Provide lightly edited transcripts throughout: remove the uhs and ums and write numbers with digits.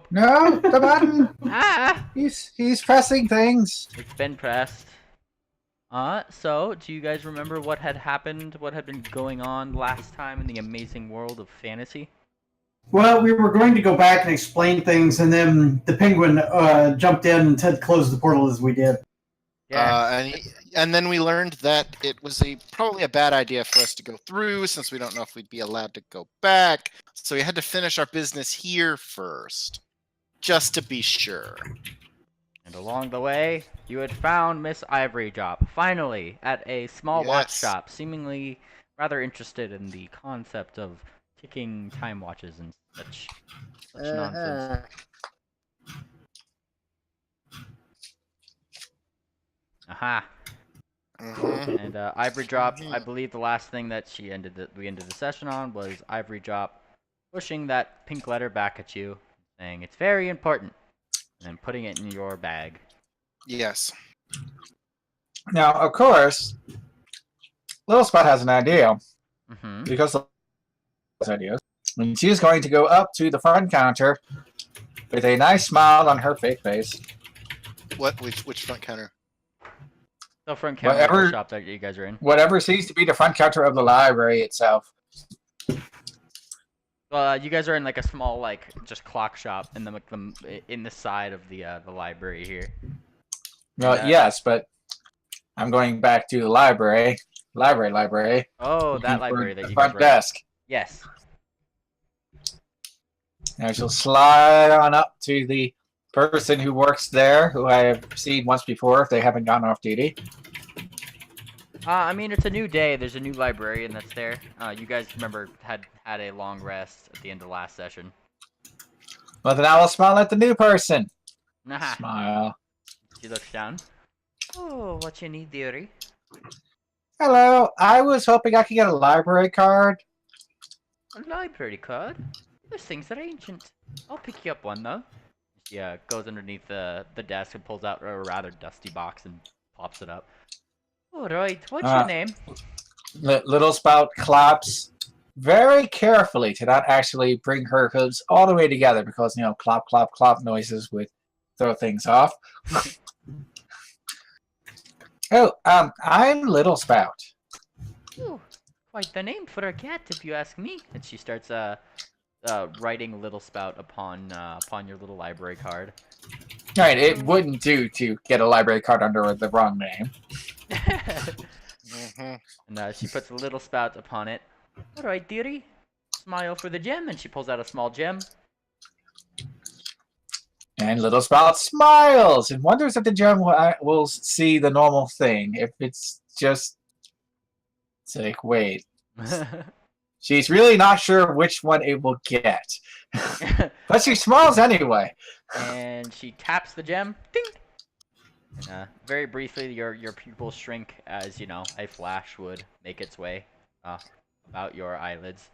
No, the button. Ah! He's pressing things. It's been pressed. So, do you guys remember what had happened, what had been going on last time in the amazing world of fantasy? Well, we were going to go back and explain things, and then the penguin jumped in and Ted closed the portal as we did. Yeah. And then we learned that it was probably a bad idea for us to go through, since we don't know if we'd be allowed to go back. So we had to finish our business here first, just to be sure. And along the way, you had found Miss Ivory Drop, finally, at a small watch shop, seemingly rather interested in the concept of ticking time watches and such nonsense. Aha. And Ivory Drop, I believe the last thing that we ended the session on was Ivory Drop pushing that pink letter back at you, saying it's very important, and then putting it in your bag. Yes. Now, of course, Little Spot has an idea. Because of those ideas. And she's going to go up to the front counter with a nice smile on her fake face. Which front counter? The front counter of the shop that you guys are in. Whatever seems to be the front counter of the library itself. You guys are in like a small, like, just clock shop in the side of the library here. Well, yes, but I'm going back to the library. Library. Oh, that library that you guys front were desk. Yes. Now she'll slide on up to the person who works there, who I have seen once before if they haven't gone off duty. I mean, it's a new day. There's a new librarian that's there. You guys remember had a long rest at the end of last session. Well, then I will smile at the new person. Nah. Smile. She looks down. Oh, what you need, dearie? Hello. I was hoping I could get a library card. A library card? Those things are ancient. I'll pick you up one, though. She goes underneath the desk and pulls out a rather dusty box and pops it up. Alright, what's your name? Little Spout claps very carefully to not actually bring her hooves all the way together because, you know, clop, clop, clop noises would throw things off. Oh, I'm Little Spout. Ooh, quite the name for a cat, if you ask me. And she starts writing Little Spout upon your little library card. Right, it wouldn't do to get a library card under the wrong name. And she puts a Little Spout upon it. Alright, dearie. Smile for the gem, and she pulls out a small gem. And Little Spout smiles and wonders if the gem will see the normal thing. If it's just... It's like, wait. She's really not sure which one it will get. But she smiles anyway. And she taps the gem. Ding! And very briefly, your pupils shrink as, you know, a flash would make its way about your eyelids.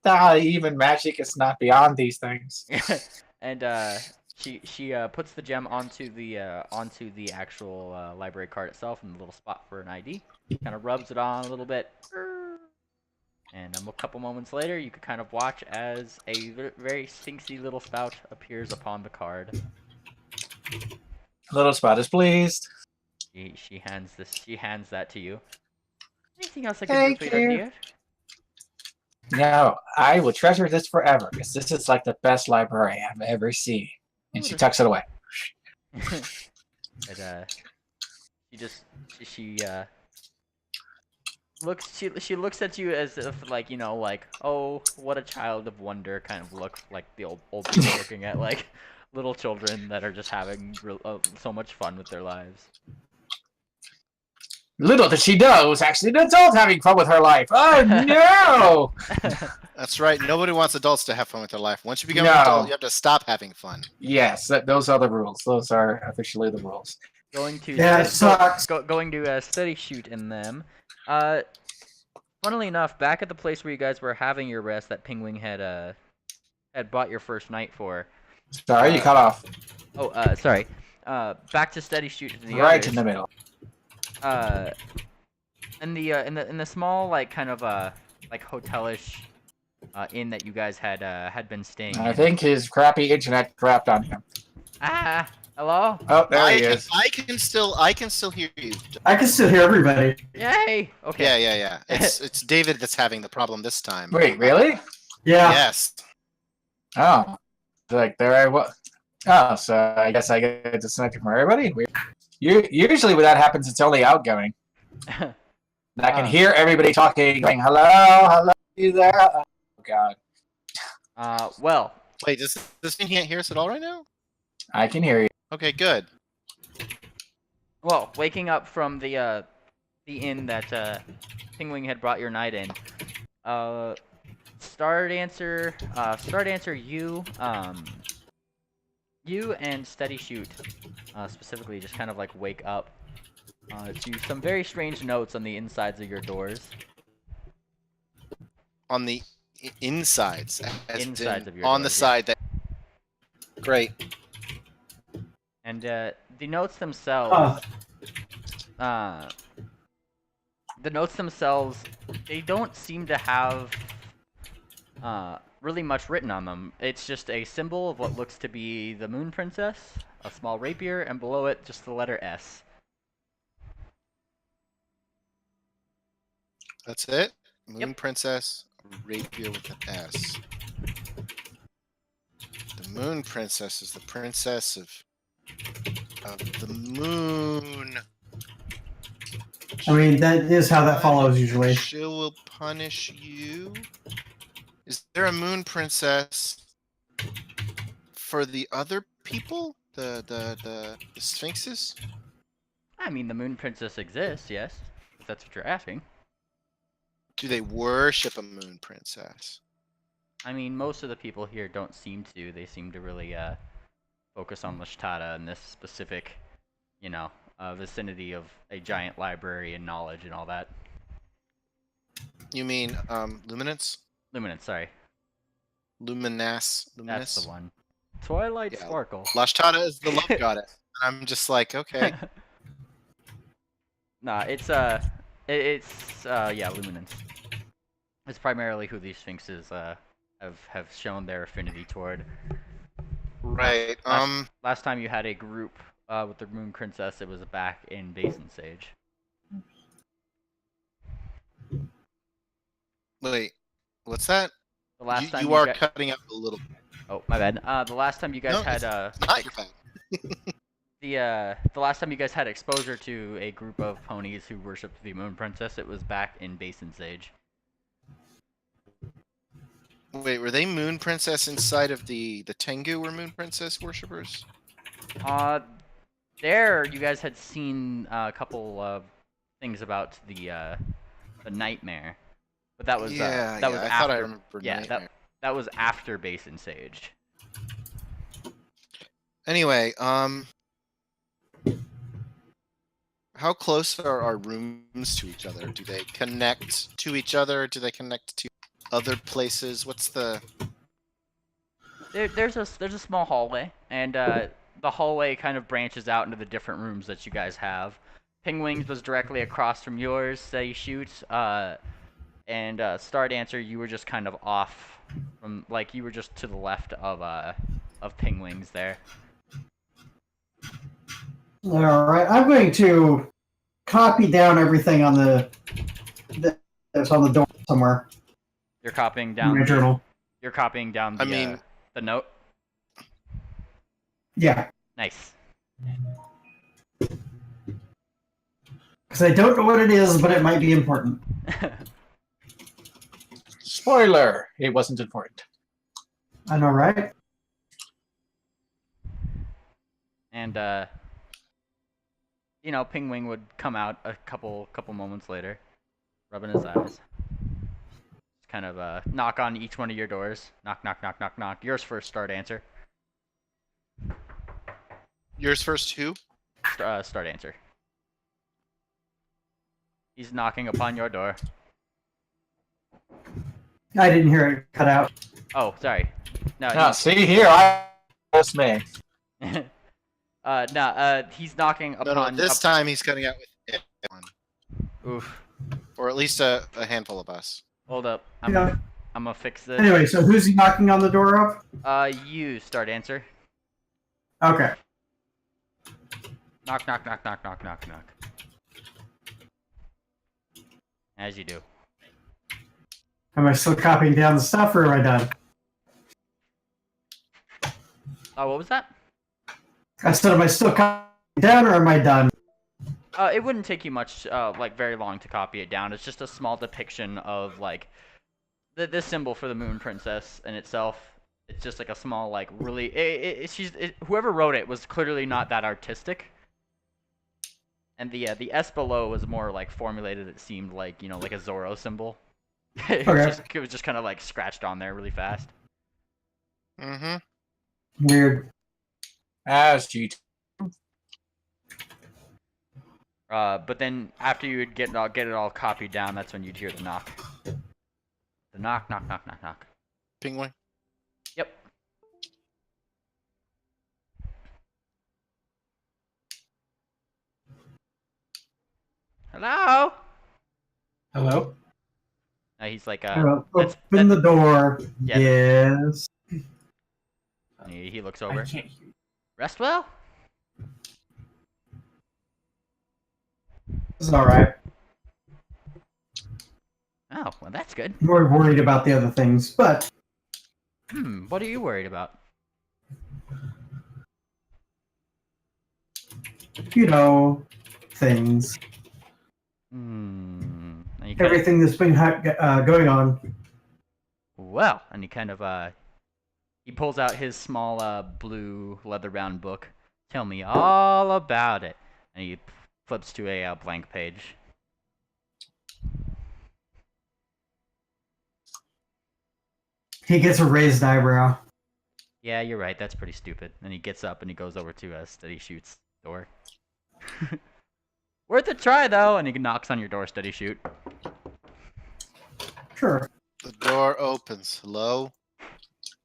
Even magic is not beyond these things. And she puts the gem onto the actual library card itself in the little spot for an ID. Kind of rubs it on a little bit. And a couple moments later, you could kind of watch as a very stinksy Little Spout appears upon the card. Little Spout is pleased. She hands that to you. Anything else I can do for you, dear? No, I will treasure this forever because this is like the best library I've ever seen. And she tucks it away. But she looks at you as if, like, you know, like, oh, what a child of wonder kind of look, like the old people looking at like little children that are just having so much fun with their lives. Little did she know it was actually an adult having fun with her life. Oh no! That's right. Nobody wants adults to have fun with their life. Once you become an adult, you have to stop having fun. Yes, those are the rules. Those are officially the rules. Going to study shoot in them. Funnily enough, back at the place where you guys were having your rest, that Penguin had bought your first night for. Sorry, you cut off. Oh, sorry. Back to study shoot in the right others. In the middle. In the small, like, kind of like hotelish inn that you guys had been staying I in. think his crappy internet crapped on him. Ah, hello. Oh, there he is. I can still hear you. I can still hear everybody. Yay. Okay. Yeah. It's David that's having the problem this time. Wait, really? Yeah. Yes. Oh, like there I was. Oh, so I guess I get disconnected from everybody. Weird. Usually when that happens, it's only outgoing. And I can hear everybody talking, going, hello, you there? Oh, God. Well, Wait, does this mean he can't hear us at all right now? I can hear you. Okay, good. well, waking up from the inn that Pingwing had brought your knight in. Star Dancer, you and Steady Shoot, specifically, just kind of like wake up to some very strange notes on the insides of your doors. On the insides, as Insides in of your on doors, the side that. Great. And the notes themselves, they don't seem to have really much written on them. It's just a symbol of what looks to be the Moon Princess, a small rapier, and below it just the letter S. That's it? Moon Yep. Princess, rapier with an S. The Moon Princess is the princess of the moon. I mean, that is how that follows usually. She will punish you. Is there a Moon Princess for the other people? The Sphinxes? I mean, the Moon Princess exists, yes, if that's what you're asking. Do they worship a Moon Princess? I mean, most of the people here don't seem to. They seem to really focus on Lashtada and this specific, vicinity of a giant library and knowledge and all that. You mean Luminance? Luminance, sorry. Luminous? That's the one. Twilight Yeah. Sparkle. Lashtada is the love goddess. I'm just like, okay. Nah, it's Luminance. It's primarily who these Sphinxes have shown their affinity toward. Right. Last time you had a group with the Moon Princess, it was back in Basin Sage. Wait. What's that? The last time you are cutting out a little. Oh, my bad. The last time you guys had Not your bad. the last time you guys had exposure to a group of ponies who worshipped the Moon Princess, it was back in Basin Sage. Wait, were they Moon Princess inside of the Tengu were Moon Princess worshippers? There you guys had seen a couple of things about the nightmare, but that was I after. thought I remember Yeah, Nightmare. that was after Basin Sage. Anyway, how close are our rooms to each other? Do they connect to each other? Do they connect to other places? What's the? There's a small hallway, and the hallway kind of branches out into the different rooms that you guys have. Pingwings was directly across from yours, say shoot, and Star Dancer, you were just kind of off from, like, you were just to the left of Pingwings there. All right, I'm going to copy down everything on that's on the door somewhere. You're copying In down my journal. You're copying down the the note. Yeah, Nice. because I don't know what it is, but it might be important. Spoiler! It wasn't important. I know, right? And Pingwing would come out a couple moments later, rubbing his eyes. Just kind of knock on each one of your doors. Knock, knock, knock, knock, knock. Yours first, Star Dancer. Yours first, who? Star Dancer. He's knocking upon your door. I didn't hear it cut out. Oh, sorry. No. Ah, see here, I just me. He's knocking upon. No, this time he's cutting out with everyone. Oof. Or at least a handful of us. Hold up. Yeah. I'm gonna fix this. Anyway, so who's he knocking on the door of? You start answer. Okay. Knock, knock, knock, knock, knock, knock, knock. As you do. Am I still copying down the stuff, or am I done? Oh, what was that? I said, am I still copying down, or am I done? It wouldn't take you much, like, very long to copy it down. It's just a small depiction of, like, this symbol for the Moon Princess in itself. It's just like a small, like, really. Whoever wrote it was clearly not that artistic. And the S below was more like formulated. It seemed like, you know, like a Zorro symbol. It was just kind of like scratched on there really fast. Mm-hmm. Weird. As you. But then after you would get it all copied down, that's when you'd hear the knock. The knock, knock, knock, knock, knock. Penguin. Yep. Hello. Hello? He's like, Open the door. Yeah. Yes. He looks I over. can't hear you. Rest well. It's alright. Oh, well, that's good. More worried about the other things, but What are you worried about? you know, things. And he Everything that's been going on. Well, and he kind of he pulls out his small blue leather-bound book. Tell me all about it. And he flips to a blank page. He gets a raised eyebrow. Yeah, you're right. That's pretty stupid. And he gets up and he goes over to Steady Shoot's door. Worth a try, though. And he knocks on your door, Steady Shoot. Sure. The door opens. Hello?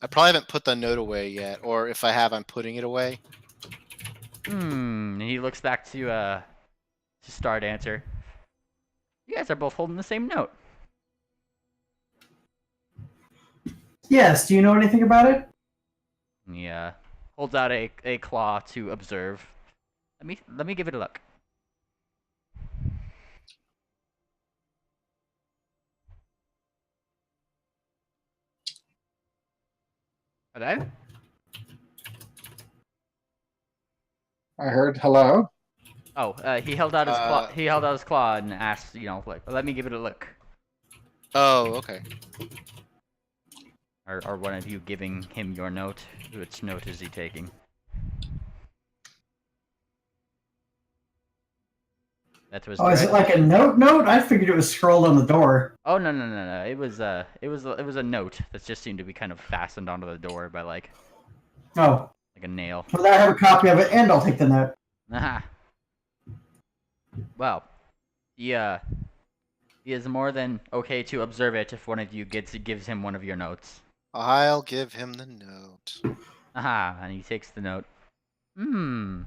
I probably haven't put the note away yet, or if I have, I'm putting it away. And he looks back to Start Answer. You guys are both holding the same note. Yes, do you know anything about it? He holds out a claw to observe. Let me give it a look. Hello? I heard hello. Oh, he held out his claw. He held out his claw and asked, you know, like, let me give it a look. Oh, okay. Or one of you giving him your note? Which note is he taking? That was. Oh, is it like a note? I figured it was scrolled on the door. Oh no. It was a note that just seemed to be kind of fastened onto the door by like Oh. a nail. Well, I have a copy of it, and I'll take the note. Aha. Well, he is more than okay to observe it if one of you gives him one of your notes. I'll give him the note. Aha, and he takes the note. Nah.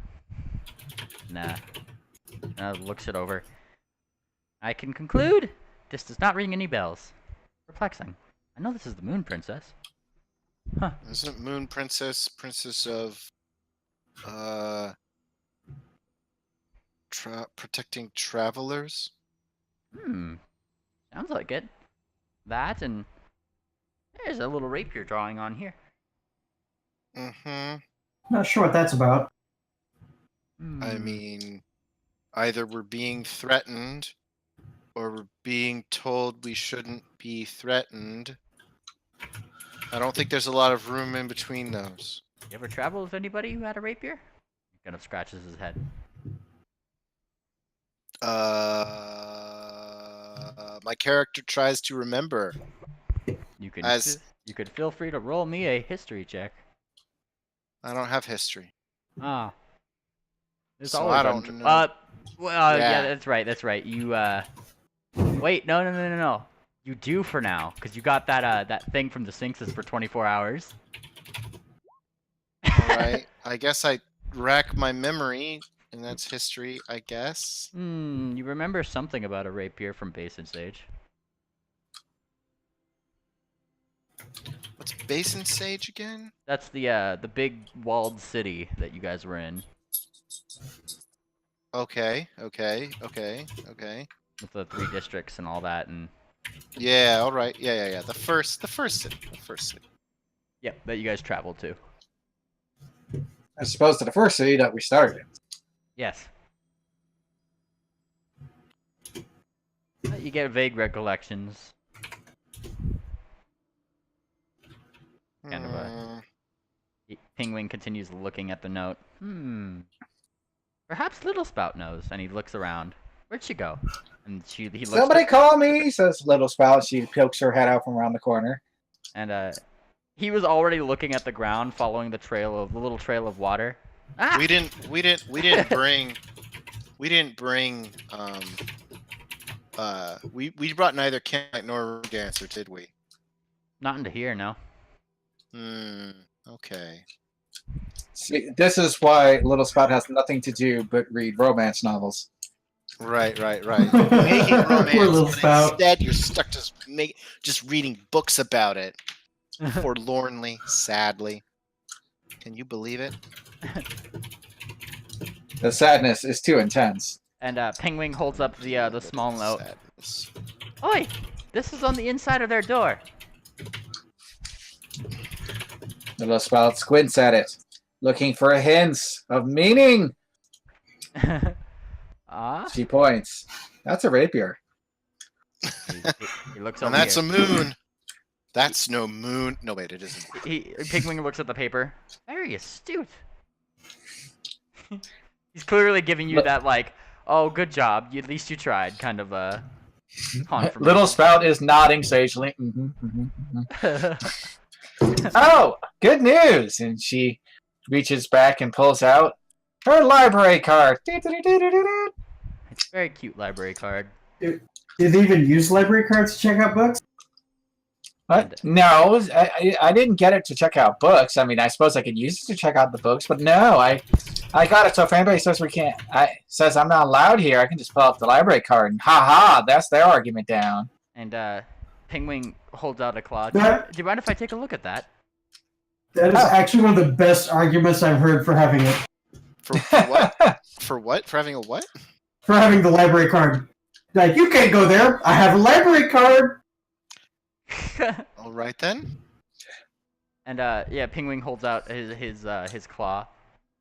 Looks it over. I can conclude this does not ring any bells. Perplexing. I know this is the Moon Princess. Huh. Isn't Moon Princess of protecting travelers? Sounds like it. That and there's a little rapier drawing on here. Mm-hmm. Not sure what that's about. I mean, either we're being threatened or we're being told we shouldn't be threatened. I don't think there's a lot of room in between those. You ever travel with anybody who had a rapier? He kind of scratches his head. My character tries to remember. You could feel free to roll me a history check. I don't have history. Ah. There's So always I don't know. Yeah, that's right. You wait, no. You do for now, because you got that thing from the Sphinxes for 24 hours. Alright. I guess I rack my memory, and that's history, I guess. You remember something about a rapier from Basin Sage. What's Basin Sage again? That's the big walled city that you guys were in Okay. with the 3 districts and all that, and Yeah, all right. Yeah. The first city. yeah, that you guys traveled to. As opposed to the first city that we started. Yes. You get vague recollections. Kind of a. Penguin continues looking at the note. Perhaps Little Spout knows, and he looks around. Where'd she go? And he looks. Somebody call me, says Little Spout. She pokes her head out from around the corner. And he was already looking at the ground, following the little trail of water. Ah! We didn't bring. We brought neither Kent nor Dancer, did we? Not into here, no. Okay. See, this is why Little Spout has nothing to do but read romance novels. Right. Making romance, Poor Little but Spout. instead you're stuck just reading books about it, forlornly, sadly. Can you believe it? The sadness is too intense. And Penguin holds up the small note. Sadness. Oi! This is on the inside of their door. Little Spout squints at it, looking for hints of meaning. She points. That's a rapier. He looks And over that's here. a moon. That's no moon. No, wait, it isn't. Penguin looks at the paper. Very astute. He's clearly giving you that, like, oh, good job. At least you tried, kind of confirmation. Little Spout is nodding sagely. Oh, good news! And she reaches back and pulls out her library card. It's a very cute library card. Did they even use library cards to check out books? What? No, I didn't get it to check out books. I mean, I suppose I could use it to check out the books, but no, I got it. So if anybody says says I'm not allowed here, I can just pull up the library card and that's their argument down. And Penguin holds out a claw. That- Do you mind if I take a look at that? That is actually one of the best arguments I've heard for having it. For what? For what? For having a what? For having the library card. Like, you can't go there. I have a library card. All right then. And yeah, Penguin holds out his claw.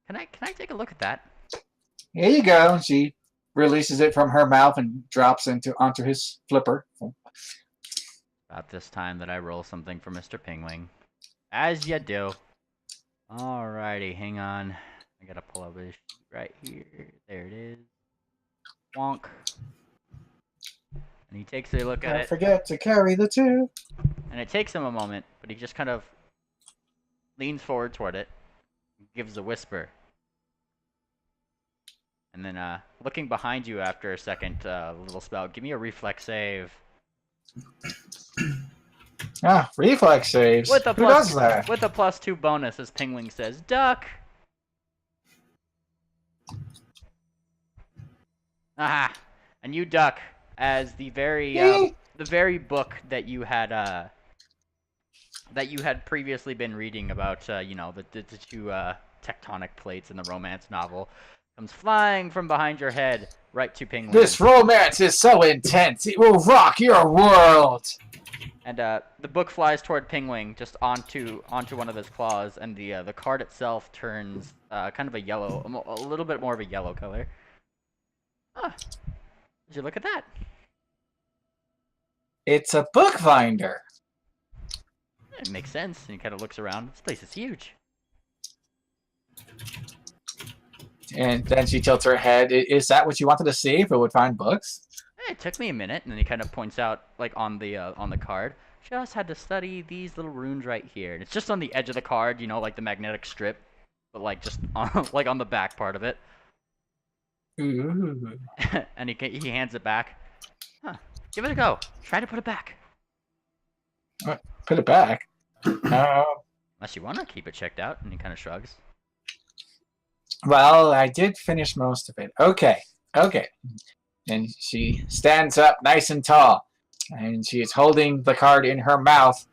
Can I take a look at that? Here you go. She releases it from her mouth and drops onto his flipper. About this time that I roll something for Mr. Penguin. As you do. Alrighty, hang on. I gotta pull up his sheet right here. There it is. Wonk. And he takes a look at Don't it. forget to carry the 2. And it takes him a moment, but he just kind of leans forward toward it, gives a whisper. And then, looking behind you after a second, Little Spout, give me a reflex save. Reflex saves. With a Who does that? With a +2 bonus, as Penguin says, duck! Aha! And you duck as the very book that you had previously been reading about, the 2 tectonic plates in the romance novel comes flying from behind your head right to Penguin. This romance is so intense, it will rock your world! And the book flies toward Penguin, just onto one of his claws, and the card itself turns kind of a little bit more of a yellow color. Did you look at that? It's a bookfinder. It makes sense. And he kind of looks around. This place is huge. And then she tilts her head. Is that what you wanted to see, if it would find books? It took me a minute, and then he kind of points out, like, on the card. Just had to study these little runes right here. And it's just on the edge of the card, like the magnetic strip, but like just on the back part of it. Ooh. And he hands it back. Give it a go. Try to put it back. Put it back. Unless you want to keep it checked out. And he kind of shrugs. Well, I did finish most of it. Okay. And she stands up nice and tall. And she is holding the card in her mouth.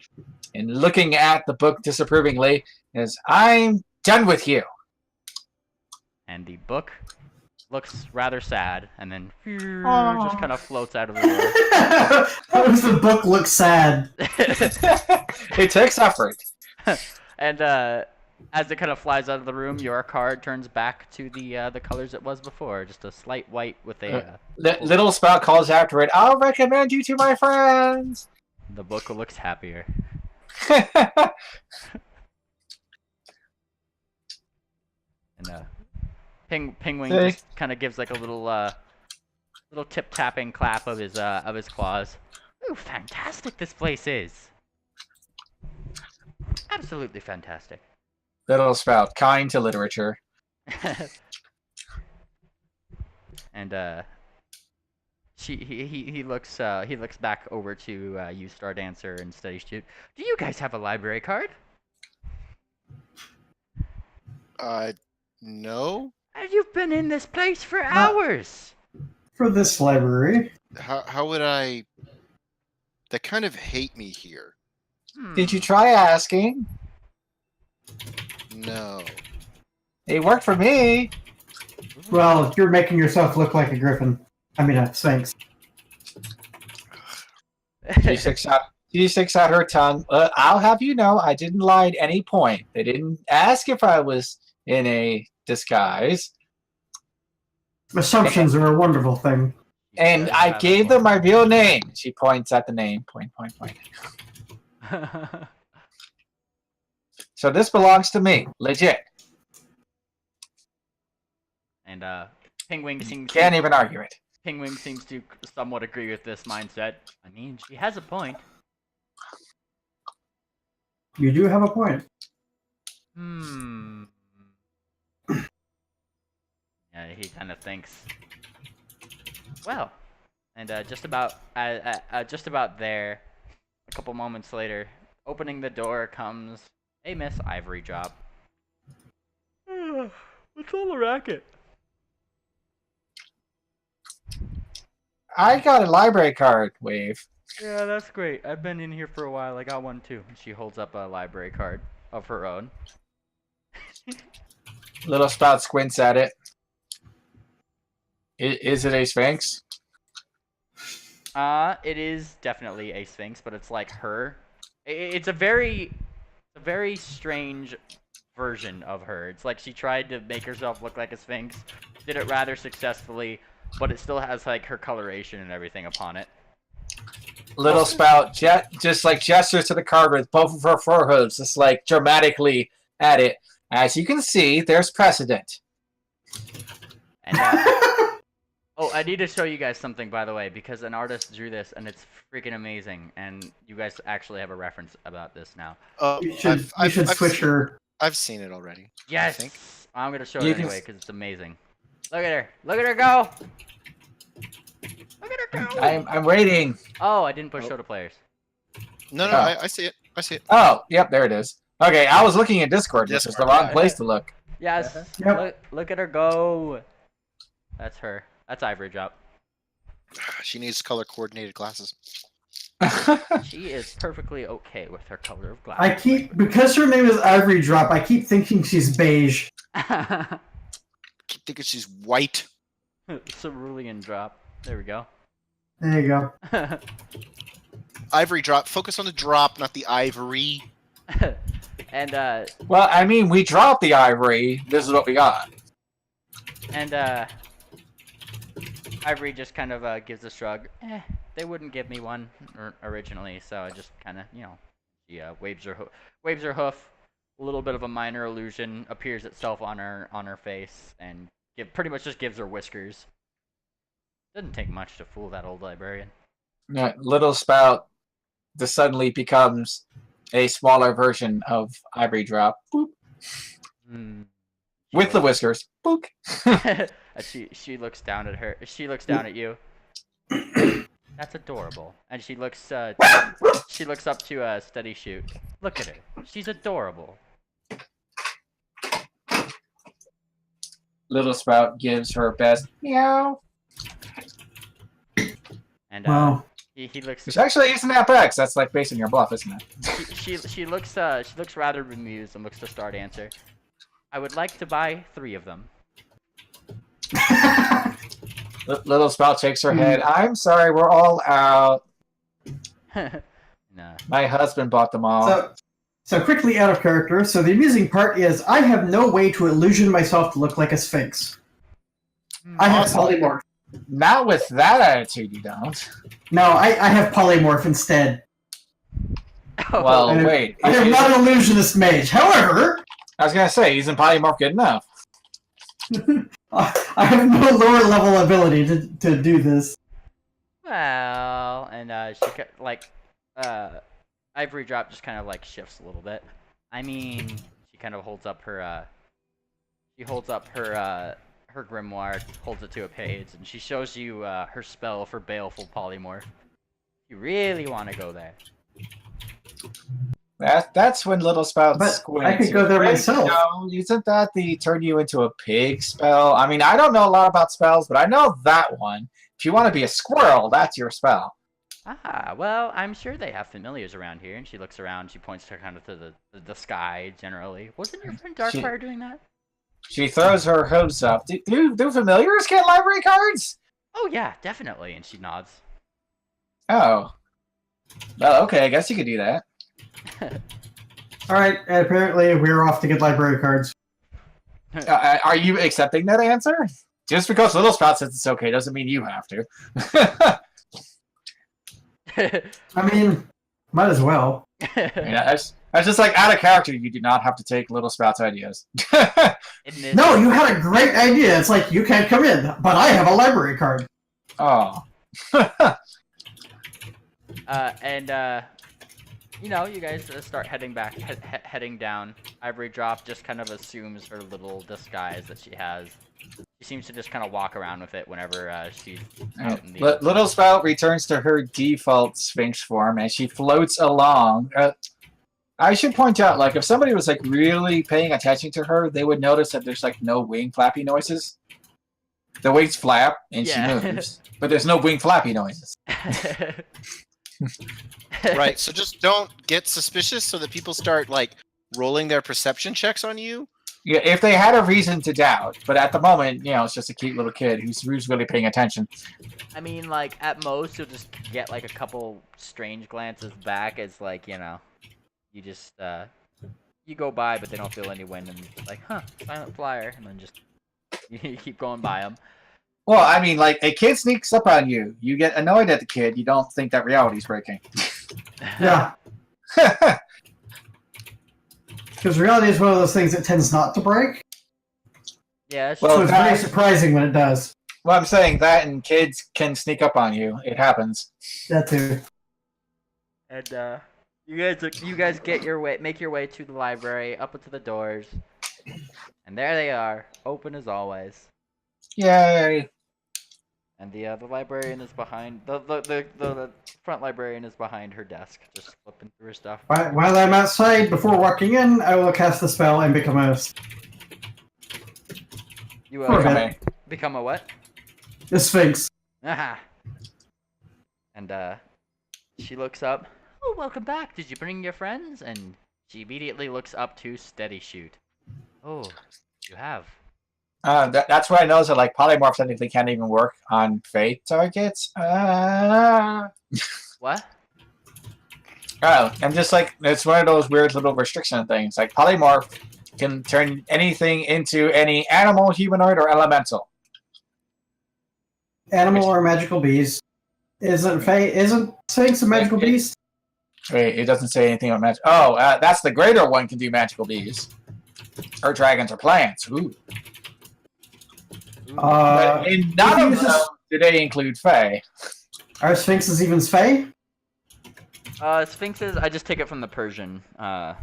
and looking at the book disapprovingly, is, I'm done with you. And the book looks rather sad, and then Aw. just kind of floats out of the door. How does the book look sad? It takes effort. And as it kind of flies out of the room, your card turns back to the colors it was before, just a slight white with a. Little Spout calls after it, I'll recommend you to my friends. The book looks happier. And Penguin just kind of gives like a little tip tapping clap of his claws. Ooh, fantastic! This place is. Absolutely fantastic. Little Spout, kind to literature. And he looks back over to you, Star Dancer and Steady Shoot. Do you guys have a library card? No. You've been in this place for hours. For this library. How would I? They kind of hate me here. Did you try asking? No. It worked for me. Well, you're making yourself look like a griffin. I mean, a sphinx. She sticks out her tongue. I'll have you know, I didn't lie at any point. They didn't ask if I was in a disguise. Assumptions are a wonderful thing. And I gave them my real name. She points at the name. Point. So this belongs to me. Legit. And Penguin seems Can't even argue it. Penguin seems to somewhat agree with this mindset. I mean, she has a point. You do have a point. Yeah, he kind of thinks. Well, and just about there, a couple moments later, opening the door comes a Miss Ivory Drop. What's all the racket? I got a library card, Wave. Yeah, that's great. I've been in here for a while. I got one too. She holds up a library card of her own. Little Spout squints at it. Is it a Sphinx? It is definitely a Sphinx, but it's like her. It's a very strange version of her. It's like she tried to make herself look like a Sphinx, did it rather successfully, but it still has like her coloration and everything upon it. Little Spout just like gestures to the card with both of her forehooves, just like dramatically at it. As you can see, there's precedent. And oh, I need to show you guys something, by the way, because an artist drew this, and it's freaking amazing. And you guys actually have a reference about this now. You should switch her. I've seen it already. Yes, I think. I'm gonna show it anyway because it's amazing. Look at her! Look at her go! Look at her go! I'm waiting. Oh, I didn't push show to players. No, Oh. I see it. I see it. Oh, yep, there it is. Okay, I was looking at Discord. This is the wrong place to look. Yes. Yep. Look at her go. That's her. That's Ivory Drop. She needs color coordinated glasses. She is perfectly okay with her color of glass. Because her name is Ivory Drop, I keep thinking she's beige. Keep thinking she's white. Cerulean Drop. There we go. There you go. Ivory Drop. Focus on the drop, not the ivory. And Well, I mean, we dropped the ivory. This is what we got. and Ivory just kind of gives a shrug. They wouldn't give me one originally, so I just kind of, she waves her hoof. A little bit of a minor illusion appears itself on her face, and pretty much just gives her whiskers. Doesn't take much to fool that old librarian. Little Spout just suddenly becomes a smaller version of Ivory Drop. Boop. With the whiskers. Boop. She looks down at her. She looks down at you. That's adorable. And she looks up to Steady Shoot. Look at her. She's adorable. Little Spout gives her best meow. And Wow. He looks. Which actually isn't that bad, 'cause that's like based on your bluff, isn't it? She looks rather bemused and looks to start answer. I would like to buy 3 of them. Little Spout shakes her head. I'm sorry, we're all out. Nah. My husband bought them all. So quickly out of character. So the amusing part is I have no way to illusion myself to look like a sphinx. I have polymorph. Not with that attitude, you don't. No, I have polymorph instead. Well, wait. I am not an illusionist mage. However, I was gonna say, isn't polymorph good enough? I have no lower level ability to do this. Well, and Ivory Drop just kind of like shifts a little bit. I mean, she kind of holds up her her grimoire, holds it to a page, and she shows you her spell for Baleful Polymorph. You really want to go there? That's when Little Spout But squints. I could go there myself. No, isn't that the turn you into a pig spell? I mean, I don't know a lot about spells, but I know that one. If you want to be a squirrel, that's your spell. Ah, well, I'm sure they have familiars around here. And she looks around. She points to kind of to the sky generally. Wasn't your friend Darkfire doing that? She throws her hooves up. Do familiars get library cards? Oh yeah, definitely. And she nods. Oh. Well, okay, I guess you could do that. Alright, and apparently we're off to get library cards. Are you accepting that answer? Just because Little Spout says it's okay doesn't mean you have to. I mean, might as well. Yeah, that's just like out of character. You do not have to take Little Spout's ideas. No, you had a great idea. It's like, you can't come in, but I have a library card. Oh. You know, you guys start heading back, heading down. Ivory Drop just kind of assumes her little disguise that she has. She seems to just kind of walk around with it whenever she's out in the... Little Spout returns to her default Sphinx form as she floats along. I should point out, like, if somebody was like really paying attention to her, they would notice that there's like no wing flappy noises. The wings flap and she moves, but there's no wing flappy noises. Right, so just don't get suspicious so that people start, like, rolling their perception checks on you. Yeah, if they had a reason to doubt, but at the moment, you know, it's just a cute little kid who's really paying attention. I mean, like, at most, you'll just get, like, a couple strange glances back as, like, you know, you just, you go by, but they don't feel any wind, and it's like, huh, silent flyer, and then just, you keep going by them. Well, I mean, like, a kid sneaks up on you. You get annoyed at the kid. You don't think that reality's breaking. Yeah. Because reality is one of those things that tends not to break. Yeah, So it's very surprising when it does. Well, I'm saying that, and kids can sneak up on you. It happens. That too. And you guys make your way to the library, up into the doors, and there they are, open as always. Yay! And the librarian is behind the front librarian is behind her desk, just flipping through her stuff. While I'm outside, before walking in, I will cast the spell and become a... You become a what? The Sphinx. Aha. And she looks up. Oh, welcome back. Did you bring your friends? And she immediately looks up to Steady Shoot. Oh, you have. That's where I noticed that, like, polymorphs technically can't even work on fate targets. What? Oh, I'm just like, it's one of those weird little restriction things. Like, polymorph can turn anything into any animal, humanoid, or elemental. Animal or magical beast. Isn't Sphinx a magical beast? Wait, it doesn't say anything about magic. Oh, that's the greater one can do magical bees. Or dragons or plants. Ooh. But in none of them do they include Fae. Are Sphinxes even Fae? Sphinxes, I just take it from the Persian. Oh.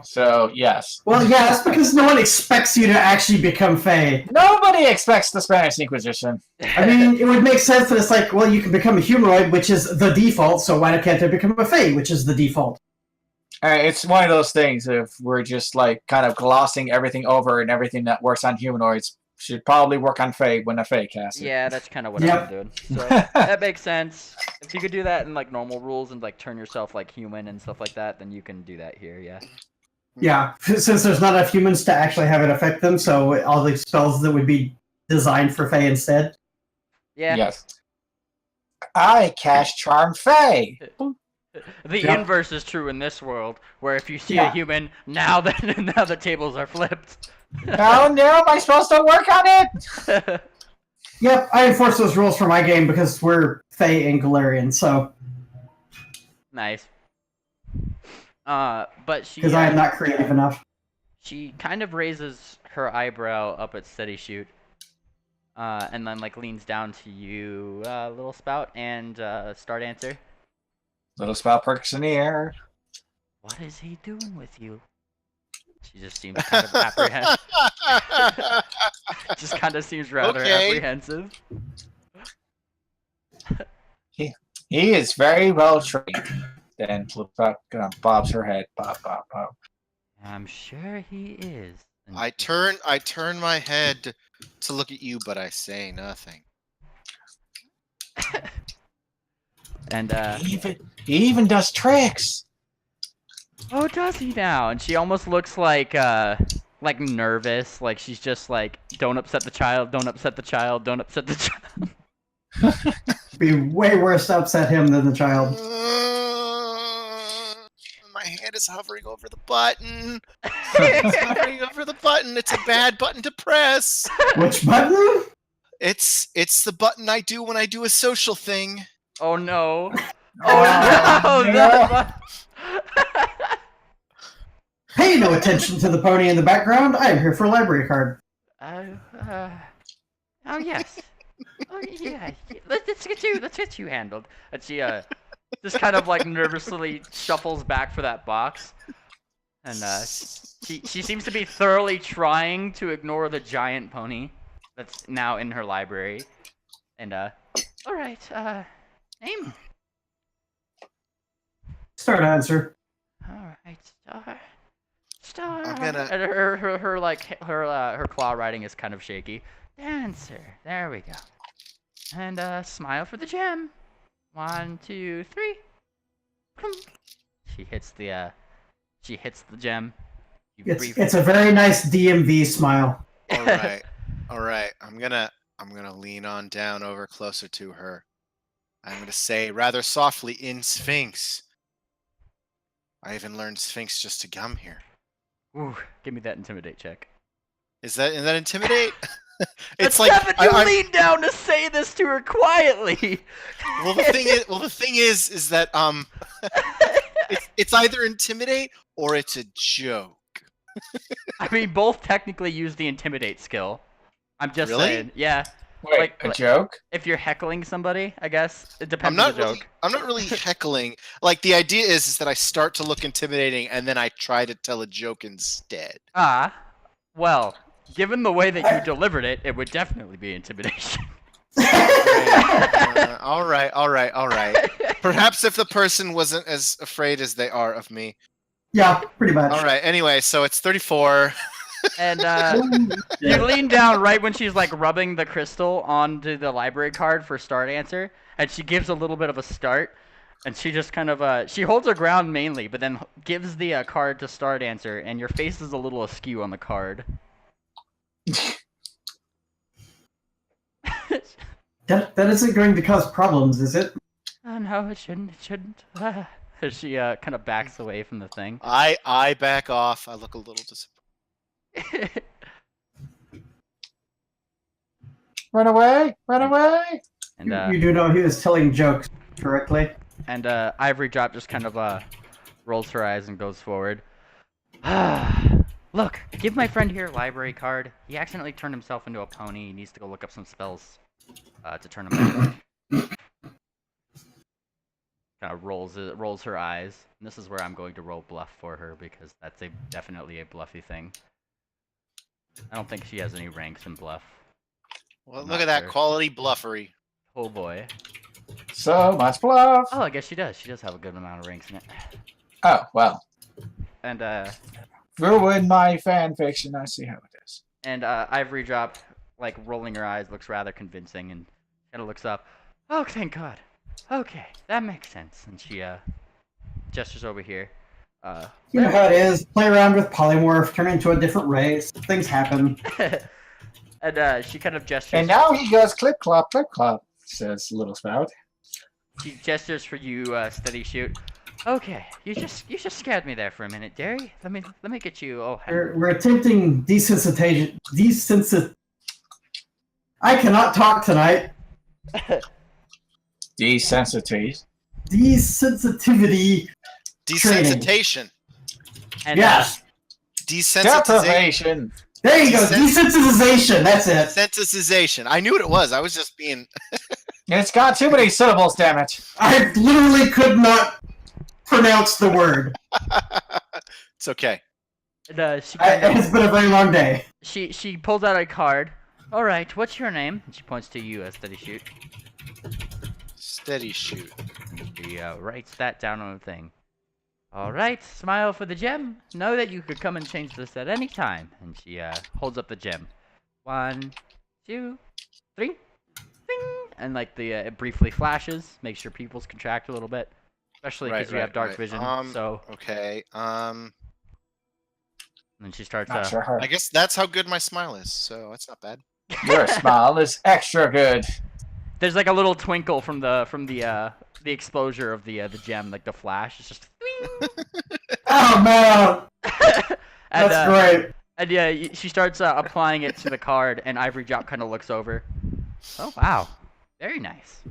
So, yes. Well, yeah, that's because no one expects you to actually become Fae. Nobody expects the Spanish Inquisition. I mean, it would make sense that it's like, well, you can become a humanoid, which is the default, so why can't I become a Fae, which is the default? It's one of those things if we're just, like, kind of glossing everything over and everything that works on humanoids should probably work on Faye when a Faye casts it. Yeah, that's kind of what Yep. I'm doing. So that makes sense. If you could do that in like normal rules and like turn yourself like human and stuff like that, then you can do that here. Yeah. Yeah, since there's not enough humans to actually have it affect them, so all the spells that would be designed for Fae instead. Yeah. Yes. I cast Charm Faye. The Yep. inverse is true in this world, where if you see Yeah. a human, now the tables are flipped. Oh no, my spells don't work on it. Yep, I enforce those rules for my game because we're Fae and Galarian, so Nice. But she because I am not creative enough. she kind of raises her eyebrow up at Steady Shoot, and then like leans down to you, Little Spout, and Star Dancer. Little spout perks in the air. What is he doing with you? She just seems kind of apprehensive. Just kind of seems rather Okay. apprehensive. He is very well trained. Then Little spout bobs her head. Bob, bob, bob. I'm sure he is. And I turn my head to look at you, but I say nothing. And He even does tricks. oh, does he now? And she almost looks like nervous, like she's just like, don't upset the child, don't upset the child, don't upset the child. It'd be way worse to upset him than the child. My hand is hovering over the button. It's hovering over the button. It's a bad button to press. Which button? It's the button I do when I do a social thing. Oh no! Oh, Oh no! no. That Pay no attention to the pony in the background. I am here for a library card. Oh yes. Oh yeah. Let's get you handled. And she just kind of like nervously shuffles back for that box, and she seems to be thoroughly trying to ignore the giant pony that's now in her library. And all right. Name. Start answer. All right. Star. I'm gonna- And her claw writing is kind of shaky. Dancer. There we go. And smile for the gem. 1, 2, 3. She hits the gem. You It's a very nice DMV smile. All right. I'm gonna lean on down over closer to her. I'm gonna say rather softly in Sphinx. I even learned Sphinx just to come here. Ooh, give me that intimidate check. Is that intimidate? It's It's like Seven, you lean down to say this to her quietly. well, the thing is that it's either intimidate or it's a joke. I mean, both technically use the intimidate skill. I'm just Really? saying. Yeah. Wait, Like- a joke? If you're heckling somebody, I guess it depends I'm on not the really, joke. I'm not really heckling. Like the idea is that I start to look intimidating and then I try to tell a joke instead. Ah, well, given the way that you delivered it, it would definitely be intimidation. All right. Perhaps if the person wasn't as afraid as they are of me. Yeah, pretty much. All right. Anyway, so it's 34. And you lean down right when she's like rubbing the crystal onto the library card for Star Dancer, and she gives a little bit of a start, and she just kind of she holds her ground mainly, but then gives the card to Star Dancer, and your face is a little askew on the card. That isn't going to cause problems, is it? Oh no, it shouldn't. It shouldn't. As she kind of backs away from the thing. I back off. I look a little disappointed. Run away! Run away! And You do know he was telling jokes correctly. And Ivory Drop just kind of rolls her eyes and goes forward. Look, give my friend here a library card. He accidentally turned himself into a pony. He needs to go look up some spells to turn him back. Kind of rolls her eyes. And this is where I'm going to roll bluff for her because that's definitely a bluffy thing. I don't think she has any ranks in bluff. Well, I'm look not at that sure. quality bluffery. Oh boy. So much bluff. Oh, I guess she does. She does have a good amount of ranks in it. Oh, well. And Ruin my fan fiction. I see how it is. Ivory Drop, like rolling her eyes, looks rather convincing, and kind of looks up. Oh, thank God. Okay, that makes sense. And she gestures over here. You know how it is. Play around with polymorph, turn into a different race. Things happen. And she kind of gestures. And now he goes clip clop, says Little Spout. She gestures for you, Steady Shoot. Okay, you just scared me there for a minute, Derry. Let me get you. Oh, We're attempting desensitization. I cannot talk tonight. Desensitize. Desensitivity. Desensitization. and, Yes. Desensitization. Deprivation. There you go. Desensitization. That's it. Desensitization. I knew what it was. I was just being. It's got too many syllables, damn it. I literally could not pronounce the word. It's okay. And, she It has been a very long day. she pulls out a card. All right, what's your name? And she points to you, Steady Shoot. Steady Shoot. And she writes that down on the thing. All right, smile for the gem. Know that you could come and change this at any time. And she holds up the gem. 1, 2, 3, ding! And like it briefly flashes, makes your pupils contract a little bit, especially because you have dark vision. So Okay. and then she starts. Not sure. I guess that's how good my smile is. So that's not bad. Your smile is extra good. There's like a little twinkle from the exposure of the gem, like the flash. It's just. Oh man, And, that's great. And yeah, she starts applying it to the card, and Ivory Drop kind of looks over. Oh wow, very nice.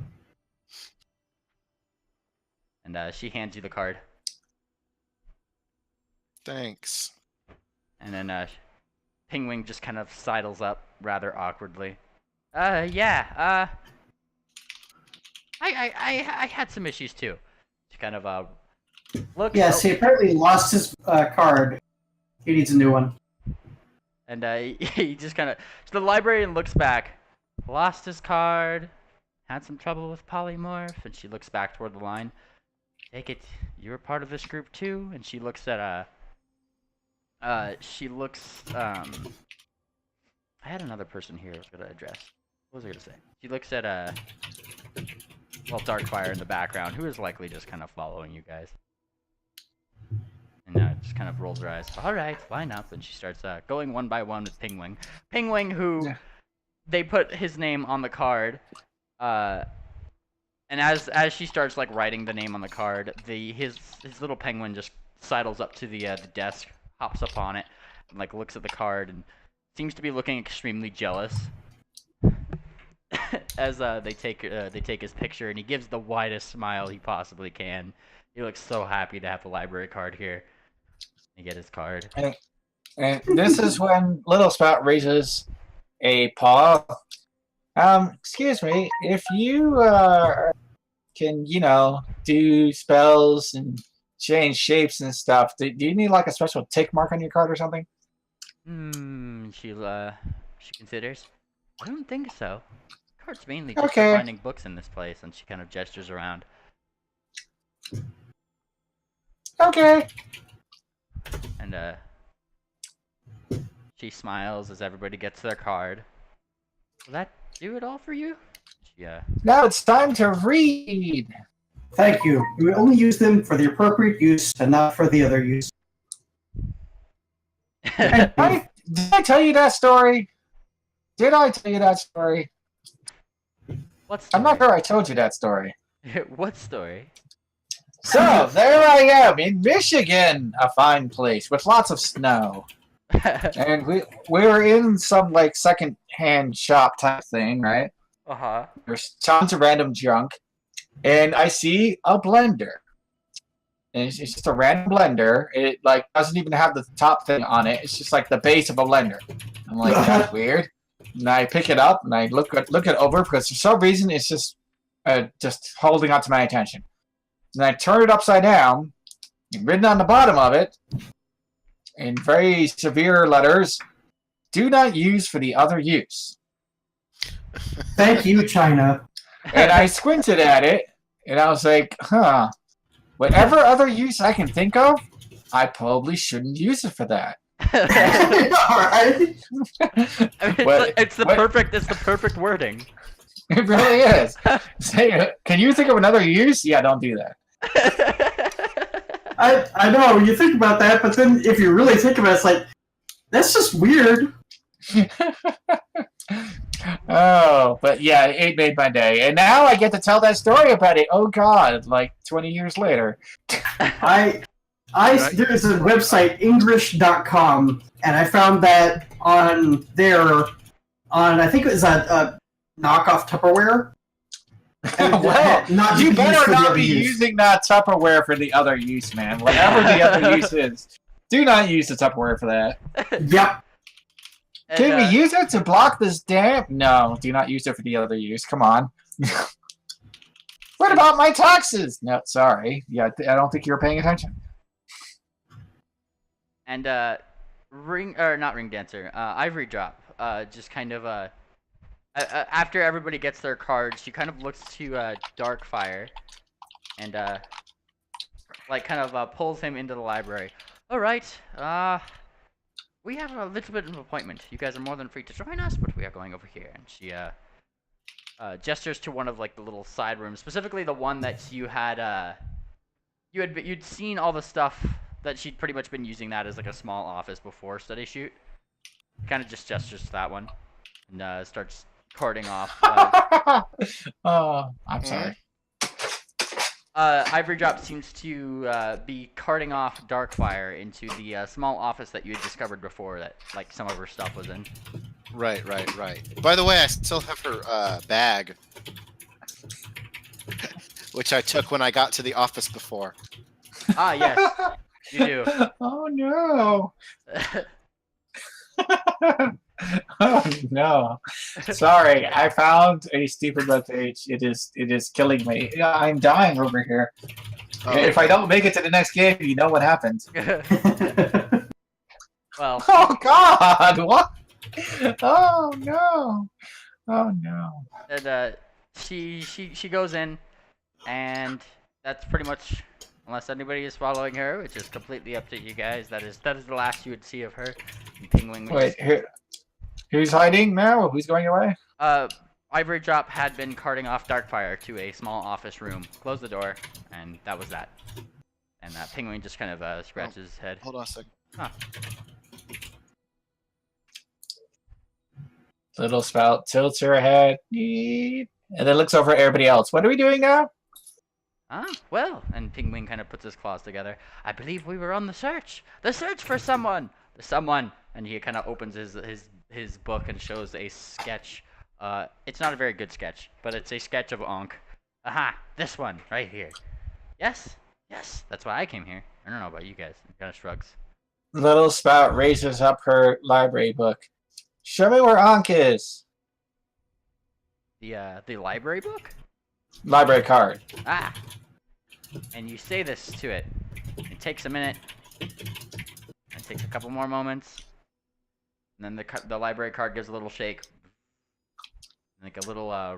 And she hands you the card. Thanks. And then Pingwing just kind of sidles up rather awkwardly. Yeah. I had some issues too. She kind of looks. Yes, he apparently lost his card. He needs a new one. And he just kind of. So the librarian looks back. Lost his card. Had some trouble with polymorph. And she looks back toward the line. Take it. You're part of this group too. And she looks at I had another person here I was gonna address. What was I gonna say? She looks at Darkfire in the background, who is likely just kind of following you guys. And just kind of rolls her eyes. All right, line up, and she starts going one by one with Pingwing. Pingwing, who they put his name on the card, and as she starts like writing the name on the card, his little penguin just sidles up to the desk, hops up on it, and like looks at the card, and seems to be looking extremely jealous. As they take his picture, and he gives the widest smile he possibly can. He looks so happy to have the library card here. You get his card. And this is when Little Spout raises a paw. Excuse me, if you can, do spells and change shapes and stuff, do you need like a special tick mark on your card or something? She considers. I don't think so. Card's mainly just Okay. for finding books in this place, and she kind of gestures around. Okay. And she smiles as everybody gets their card. Will that do it all for you? She Now it's time to read. Thank you. You only use them for the appropriate use and not for the other use. Did I tell you that story? Did I tell you that story? What story? I'm not sure I told you that story. What story? So, there I am in Michigan, a fine place with lots of snow. And we were in some like second-hand shop type thing, right? Uh-huh. There's tons of random junk. And I see a blender. And it's just a random blender. It like doesn't even have the top thing on it. It's just like the base of a blender. I'm like, that's weird. And I pick it up and I look it over because for some reason it's just holding on to my attention. And I turn it upside down, and written on the bottom of it, in very severe letters, "Do not use for the other use." Thank you, China. And I squinted at it, and I was like, huh. Whatever other use I can think of, I probably shouldn't use it for that. Alright. I mean, What- it's the what- perfect wording. It really is. Say, can you think of another use? Yeah, don't do that. I know, you think about that, but then if you really think about it, it's like, that's just weird. Oh, but yeah, it made my day. And now I get to tell that story about it. Oh god, like 20 years later. There's a Right. website, English.com, and I found that on there, I think it was a knockoff Tupperware. And Well, not to you be used better for the not other be use. using that Tupperware for the other use, man. Whatever the other use is, do not use the Tupperware for that. Yep. Can we use it to block this damn? No, do not use it for the other use. Come on. What about my taxes? No, sorry. Yeah, I don't think you're paying attention. And not ring dancer, ivory drop. Just kind of after everybody gets their cards, she kind of looks to Darkfire, and like kind of pulls him into the library. All right, we have a little bit of an appointment. You guys are more than free to join us, but we are going over here. And she gestures to one of like the little side rooms, specifically the one that you had you'd seen all the stuff that she'd pretty much been using that as like a small office before study shoot. Kind of just gestures to that one and starts carting off. Oh, I'm sorry. Ivory Drop seems to be carting off Darkfire into the small office that you had discovered before that like some of her stuff was in. Right. By the way, I still have her bag, which I took when I got to the office before. Ah, yes, you do. Oh no. Oh no. Sorry, I found a stupid webpage. It is killing me. Yeah, I'm dying over here. Oh, If I don't make it to the next game, you know what happens. Well, Oh god, what? Oh no. Oh no. and she goes in, and that's pretty much, unless anybody is following her, which is completely up to you guys. That is the last you would see of her. And Penguin was Wait, who's hiding now? Who's going away? Ivory Drop had been carting off Darkfire to a small office room. Closed the door, and that was that. And Penguin just kind of scratches his head. hold on a second. Huh. Little spout tilts her head, and then looks over at everybody else. What are we doing now? Ah, well, and Penguin kind of puts his claws together. I believe we were on the search for someone. The someone, and he kind of opens his book and shows a sketch. It's not a very good sketch, but it's a sketch of Ankh. Aha, this one right here. Yes, that's why I came here. I don't know about you guys. He kind of shrugs. Little spout raises up her library book. Show me where Ankh is. The library book. Library card. Ah, and you say this to it. It takes a minute. It takes a couple more moments. And then the library card gives a little shake. Like a little,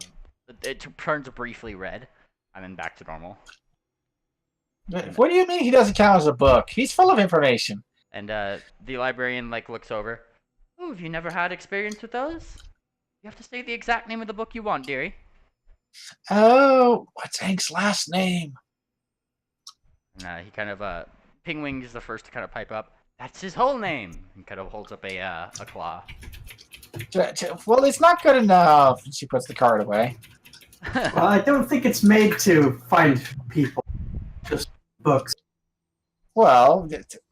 it turns briefly red. And then back to normal. What do you mean he doesn't count as a book? He's full of information. And the librarian like looks over. Oh, have you never had experience with those? You have to say the exact name of the book you want, dearie. Oh, what's Hank's last name? And he kind of, Penguin is the first to kind of pipe up. That's his whole name. And kind of holds up a claw. Well, it's not good enough. She puts the card away. Well, I don't think it's made to find people, just books. Well,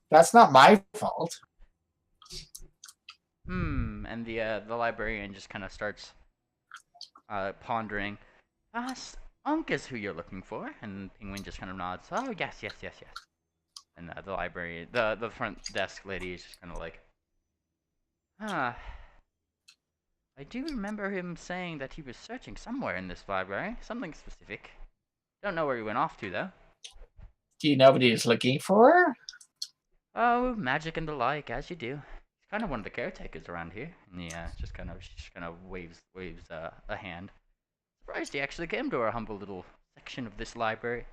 that's not my fault. And the librarian just kind of starts pondering. Unk is who you're looking for, and Penguin just kind of nods. Oh yes. And the librarian, the front desk lady is just kind of like, I do remember him saying that he was searching somewhere in this library, something specific. Don't know where he went off to though. Do you know what he's looking for? Oh, magic and the like, as you do. He's kind of one of the caretakers around here. And he she just kind of waves a hand. Surprised he actually came to our humble little section of this library.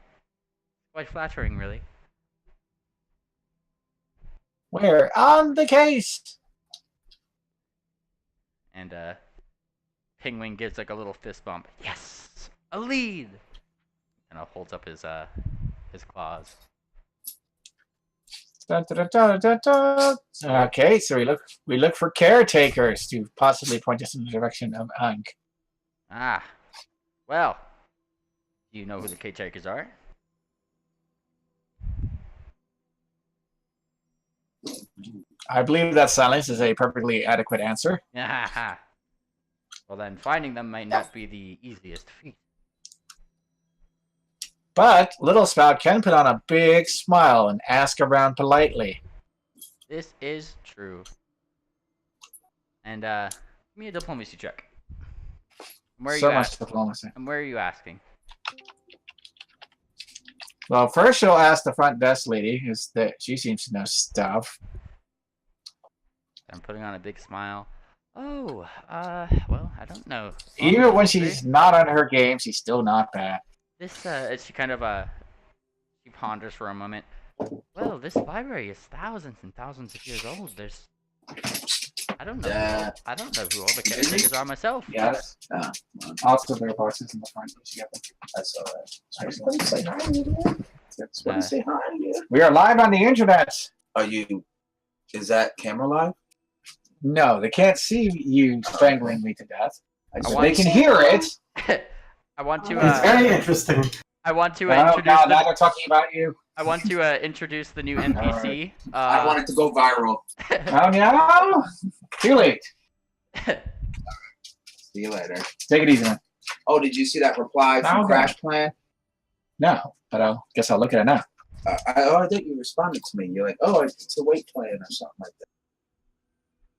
Quite flattering, really. We're on the case. And Penguin gives like a little fist bump. Yes, a lead. And holds up his claws. Dun, dun, dun, dun, dun, dun. Okay, so we look for caretakers to possibly point us in the direction of Unk. Ah, well, do you know who the caretakers are? I believe that silence is a perfectly adequate answer. Well, then finding them might not be the easiest feat. But Little Spout can put on a big smile and ask around politely. This is true. And give me a diplomacy check. Where are So you much asking? diplomacy. And where are you asking? Well, first she'll ask the front desk lady, is that she seems to know stuff. I'm putting on a big smile. Oh, well, I don't know. Even when she's not on her game, she's still not bad. This, she kind of, she ponders for a moment. Well, this library is thousands and thousands of years old. There's, I don't know. I don't know who all the caretakers are myself. Yes. Also, there are boxes in the front. You get them. I saw that. Somebody say hi, dude. Somebody say hi, dude. We are live on the internet. Are you? Is that camera live? No, they can't see you strangling me to death. want They to can hear it. I want to, It's very interesting. I want to Oh, introduce now the, they're talking about you. I want to introduce the new NPC. I want it to go viral. Oh, no. Too late. See you later. Take it easy, man. Oh, did you see that reply from No, Crash Plan? No, but I guess I'll look at it now. I think you responded to me. You're like, oh, it's a weight plan or something like that.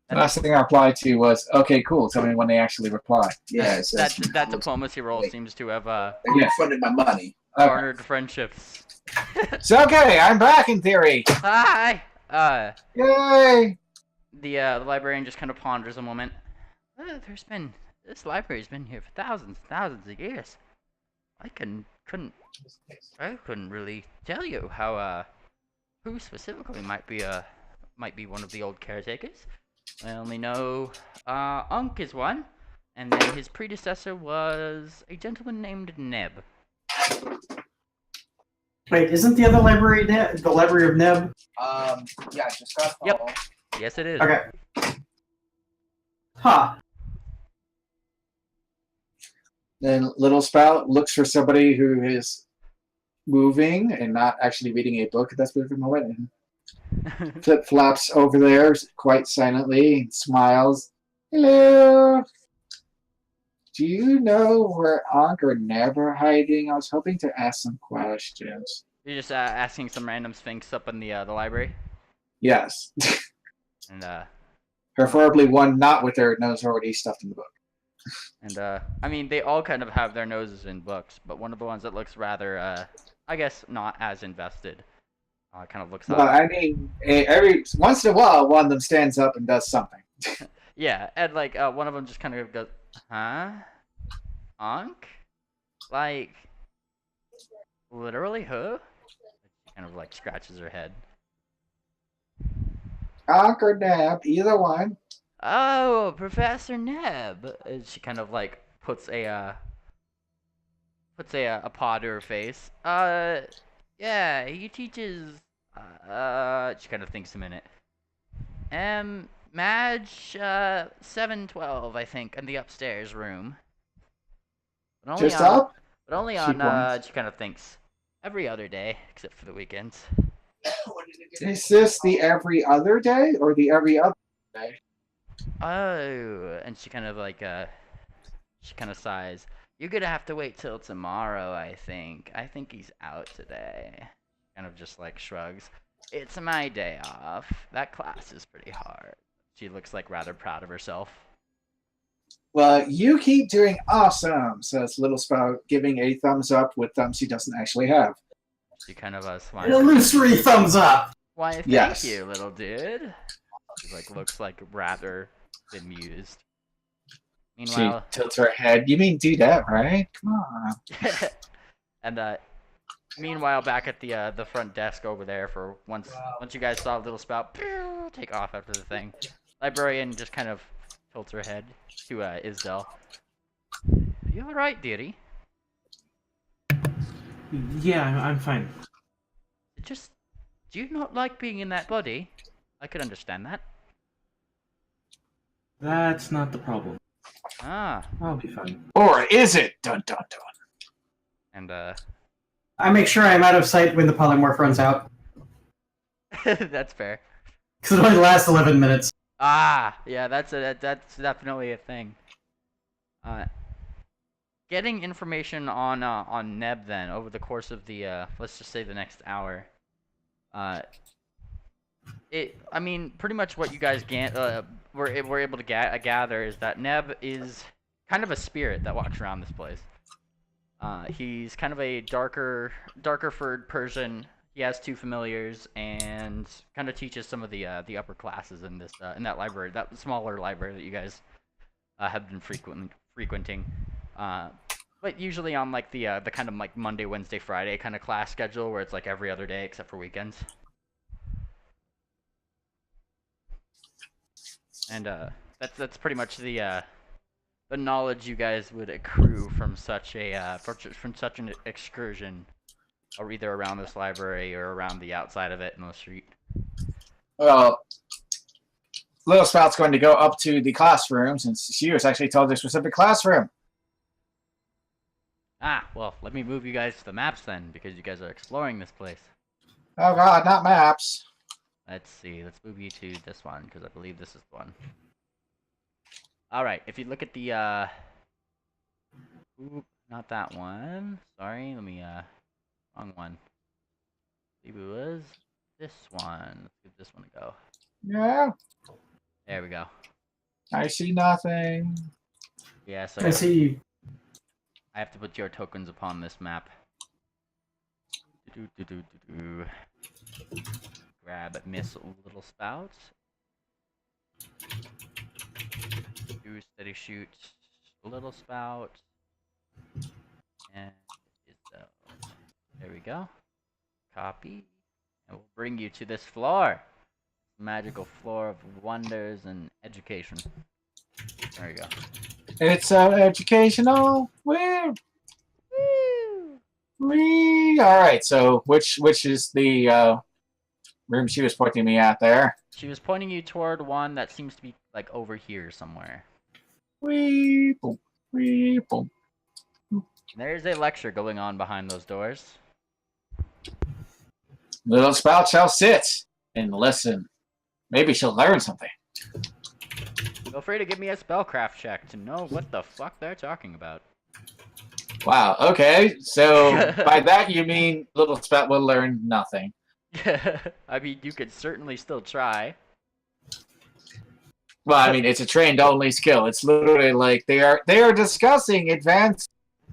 The last thing I replied to was, okay, cool. Tell me when they actually reply. Yeah, it says that diplomacy roll seems to have they refunded my money. Okay. garnered friendships. So, okay, I'm back in theory. Hi. Yay! The librarian just kind of ponders a moment. This library's been here for thousands and thousands of years. I couldn't really tell you how who specifically might be one of the old caretakers. I only know Unk is one, and then his predecessor was a gentleman named Neb. Wait, isn't the other library the library of Neb? Yeah, I just got Yep. home. Yes, it is. Okay. Huh. Then Little Spout looks for somebody who is moving and not actually reading a book at that specific moment, and flip flops over there quite silently and smiles. Hello. Do you know where Ankh or Neb are hiding? I was hoping to ask some questions. You're just asking some random sphinx up in the library, Yes. and Preferably one not with their nose already stuffed in the book. I mean, they all kind of have their noses in books, but one of the ones that looks rather, I guess, not as invested, kind of looks Well, up. I mean, every once in a while, one of them stands up and does something. Yeah, and like one of them just kind of goes, "Huh, Ankh? Like, literally who?" She kind of like scratches her head. Ankh or Neb, either one. Oh, Professor Neb. And she kind of like puts a paw to her face. Yeah, he teaches. She kind of thinks a minute. Madge 712, I think, in the upstairs room. But only Just on, up? But only She on. points. She kind of thinks every other day, except for the weekends. Is this the every other day or the every other day? Oh, and she kind of like she kind of sighs. You're gonna have to wait till tomorrow, I think. I think he's out today. Kind of just like shrugs. It's my day off. That class is pretty hard. She looks like rather proud of herself. Well, you keep doing awesome, says Little Spout, giving a thumbs up with thumbs she doesn't actually have. She kind of An smiles. illusory thumbs up. Why, thank Yes. you, little dude. She like looks like rather bemused. She Meanwhile, tilts her head. You mean do that, right? Come on. and Meanwhile, back at the front desk over there, for once you guys saw Little Spout take off after the thing, librarian just kind of tilts her head to Isdell. You all right, dearie? Yeah, I'm fine. Just, do you not like being in that body? I could understand that. That's not the problem. Ah, I'll be fine. Or is it? Dun dun dun. and I make sure I'm out of sight when the polymorph runs out. that's fair. Because it only lasts 11 minutes. Ah, yeah, that's definitely a thing. Getting information on Neb then over the course of the let's just say the next hour. I mean, pretty much what you guys were able to gather is that Neb is kind of a spirit that walks around this place. He's kind of a darker furred Persian. He has 2 familiars and kind of teaches some of the upper classes in this in that library, that smaller library that you guys have been frequenting. But usually on like the kind of like Monday, Wednesday, Friday kind of class schedule where it's like every other day except for weekends. And that's pretty much the knowledge you guys would accrue from such a from such an excursion, or either around this library or around the outside of it in the street. Well, Little Spout's going to go up to the classroom since she was actually told the specific classroom. Ah, well, let me move you guys to the maps then, because you guys are exploring this place. Oh god, not maps. Let's see, let's move you to this one, because I believe this is the one. Alright, if you look at the, oop, not that one. Sorry, let me, wrong one. I believe it was this one. Let's give this one a go. Yeah, There we go. I see nothing. Yeah, so I see. I have to put your tokens upon this map. Grab Miss Little Spout. Do steady shoot Little Spout. And there we go. Copy. And we'll bring you to this floor. Magical floor of wonders and education. There you go. It's so educational. Woo! Wee! Alright, so which is the room she was pointing me at there? She was pointing you toward one that seems to be like over here somewhere. Wee boom. Wee boom. There's a lecture going on behind those doors. Little Spout shall sit and listen. Maybe she'll learn something. Feel free to give me a spellcraft check to know what the fuck they're talking about. Wow, okay. So by that you mean Little Spout will learn nothing. I mean, you could certainly still try. Well, I mean, it's a trained only skill. It's literally like they are discussing advanced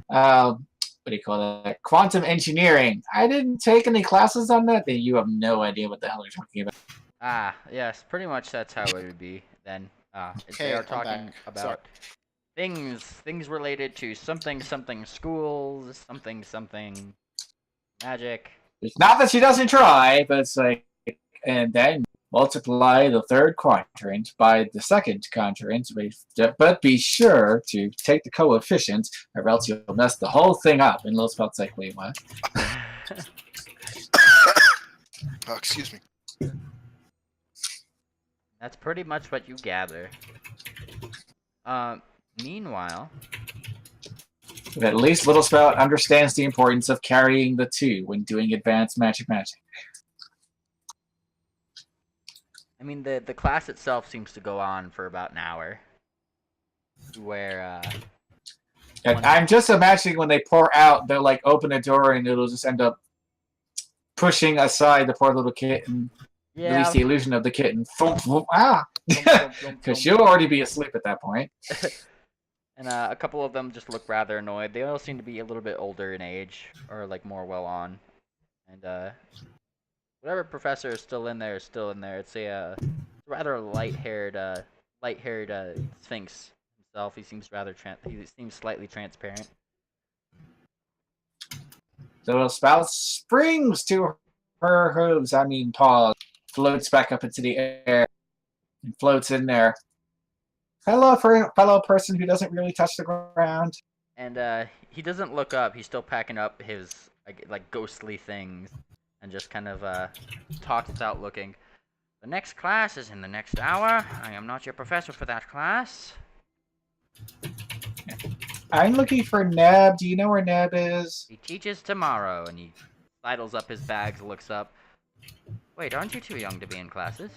what do you call that? Quantum engineering. I didn't take any classes on that. Then you have no idea what the hell you're talking about. Ah, yes, pretty much that's how it would be then. They are I'm talking back. about things related to something schools, something magic. It's not that she doesn't try, but it's like, and then multiply the 3rd quadrant by the 2nd quadrant. But be sure to take the coefficient, or else you'll mess the whole thing up. And Little Spout's like, wait, what? Oh, excuse me. That's pretty much what you gather. Meanwhile, At least Little Spout understands the importance of carrying the 2 when doing advanced magic. I mean, the class itself seems to go on for about an hour. Where, And I'm just imagining when they pour out, they'll like open a door and it'll just end up pushing aside the poor little kitten. yeah. Release the illusion of the kitten. Thump, thump, ah! Because she'll already be asleep at that point. And a couple of them just look rather annoyed. They all seem to be a little bit older in age, or like more well on. And whatever professor is still in there is still in there. It's a rather light-haired Sphinx himself. He seems rather he seems slightly transparent. The little spout springs to her hooves, paws, floats back up into the air, and floats in there. Hello, fellow person who doesn't really touch the ground. And he doesn't look up. He's still packing up his like ghostly things, and just kind of talks without looking. The next class is in the next hour. I am not your professor for that class. I'm looking for Neb. Do you know where Neb is? He teaches tomorrow, and he sidles up his bags, looks up. Wait, aren't you too young to be in classes?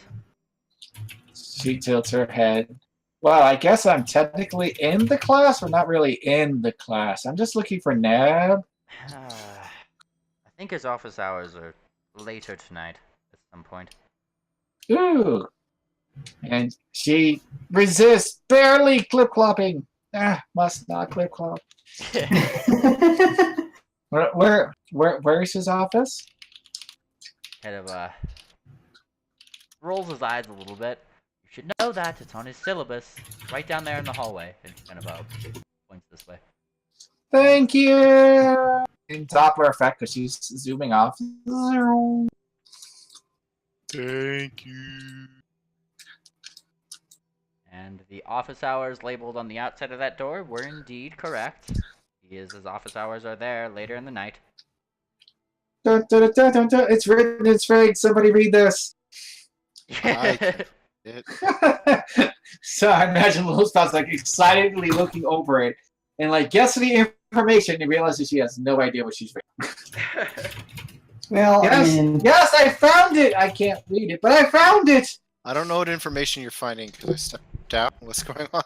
She tilts her head. Well, I guess I'm technically in the class, but not really in the class. I'm just looking for Neb. I think his office hours are later tonight at some point. Ooh. And she resists, barely clip-clopping. Must not clip-clop. Where's his office? Kind of rolls his eyes a little bit. You should know that it's on his syllabus, right down there in the hallway. And kind of points this way. Thank you. In Doppler effect, because she's zooming off. Thank you. And the office hours labeled on the outside of that door were indeed correct. His office hours are there later in the night. Dun, dun, dun, dun, dun. It's written in Sphinx. Somebody read this. So I imagine Little Spout's like excitedly looking over it and like gets to the information and realizes she has no idea what she's reading. Well, Yes, I found it! I can't read it, but I found it! I don't know what information you're finding because I stepped out. What's going on?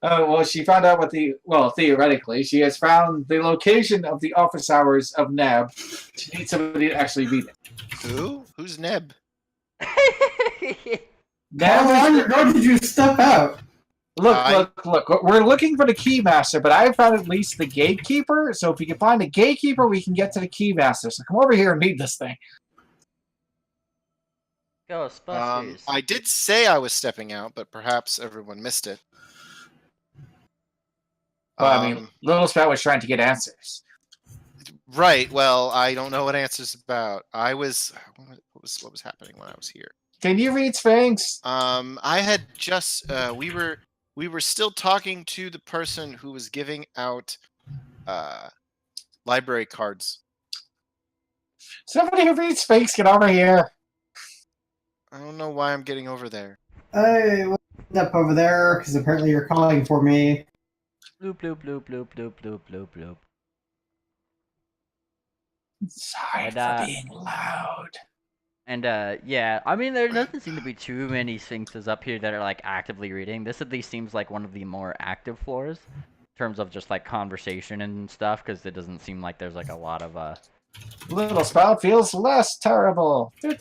Well, she found out theoretically, she has found the location of the office hours of Neb. She needs somebody to actually read it. Who? Who's Neb? how long did you step out? Look. We're looking for the keymaster, but I found at least the gatekeeper. So if we can find the gatekeeper, we can get to the keymaster. So come over here and read this thing. Ghostbusters. I did say I was stepping out, but perhaps everyone missed it. Well, Little Spout was trying to get answers. Right. Well, I don't know what answer's about. What was happening when I was here? Can you read Sphinx? I had just we were still talking to the person who was giving out library cards. Somebody who reads Sphinx, get over here. I don't know why I'm getting over there. Hey, what's up over there? Because apparently you're calling for me. Bloop, bloop, bloop, bloop, bloop, bloop, bloop, bloop. Sorry for being loud. And yeah, there doesn't seem to be too many sphinxes up here that are like actively reading. This at least seems like one of the more active floors in terms of just like conversation and stuff, because it doesn't seem like there's like a lot of Little Spout feels less terrible. And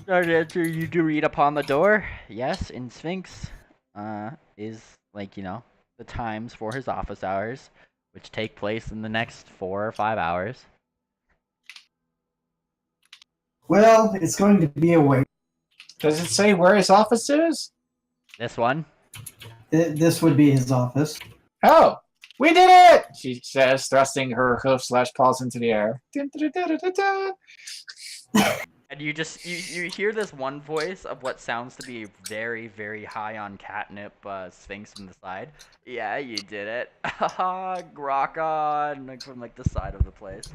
started you to read upon the door. Yes, in Sphinx is like, the times for his office hours, which take place in the next 4 or 5 hours. Well, it's going to be a wait. Does it say where his office is? This one? This would be his office. Oh, we did it! She says, thrusting her hoof/paws into the air. And you just you hear this one voice of what sounds to be very, very high on catnip sphinx from the side. Yeah, you did it. Haha, rock on, like from like the side of the place.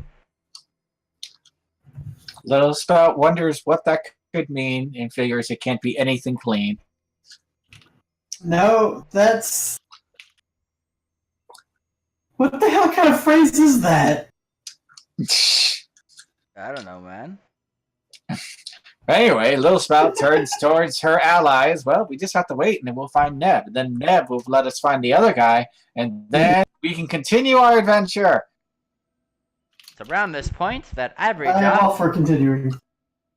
Little Spout wonders what that could mean and figures it can't be anything clean. No, that's... What the hell kind of phrase is that? I don't know, man. Anyway, Little Spout turns towards her allies. Well, we just have to wait and then we'll find Neb. And then Neb will let us find the other guy, and then we can continue our adventure. It's around this point that Ivory I'm dropped. all for continuing.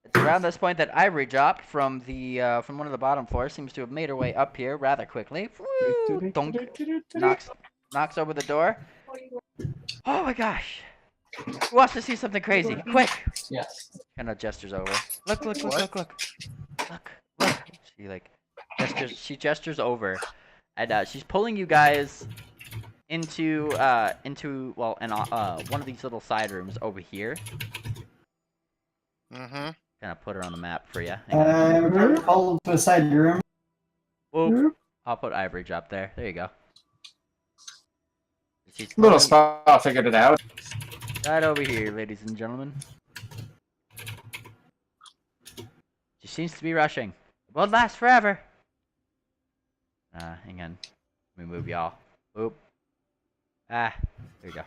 It's around this point that Ivory dropped from from one of the bottom floors. Seems to have made her way up here rather quickly. Woo! Dunk. Knocks over the door. Oh my gosh! Who wants to see something crazy? Quick! Yes. Kind of gestures over. Look! She gestures over, and she's pulling you guys into well, one of these little side rooms over here. Mm-hmm. Kind of put her on the map for you. I'm going to call to a side room. Oop. I'll put Ivory Drop there. There you go. She's Little totally spot figured it out. right over here, ladies and gentlemen. She seems to be rushing. It won't last forever. Hang on. Let me move y'all. Oop. There we go.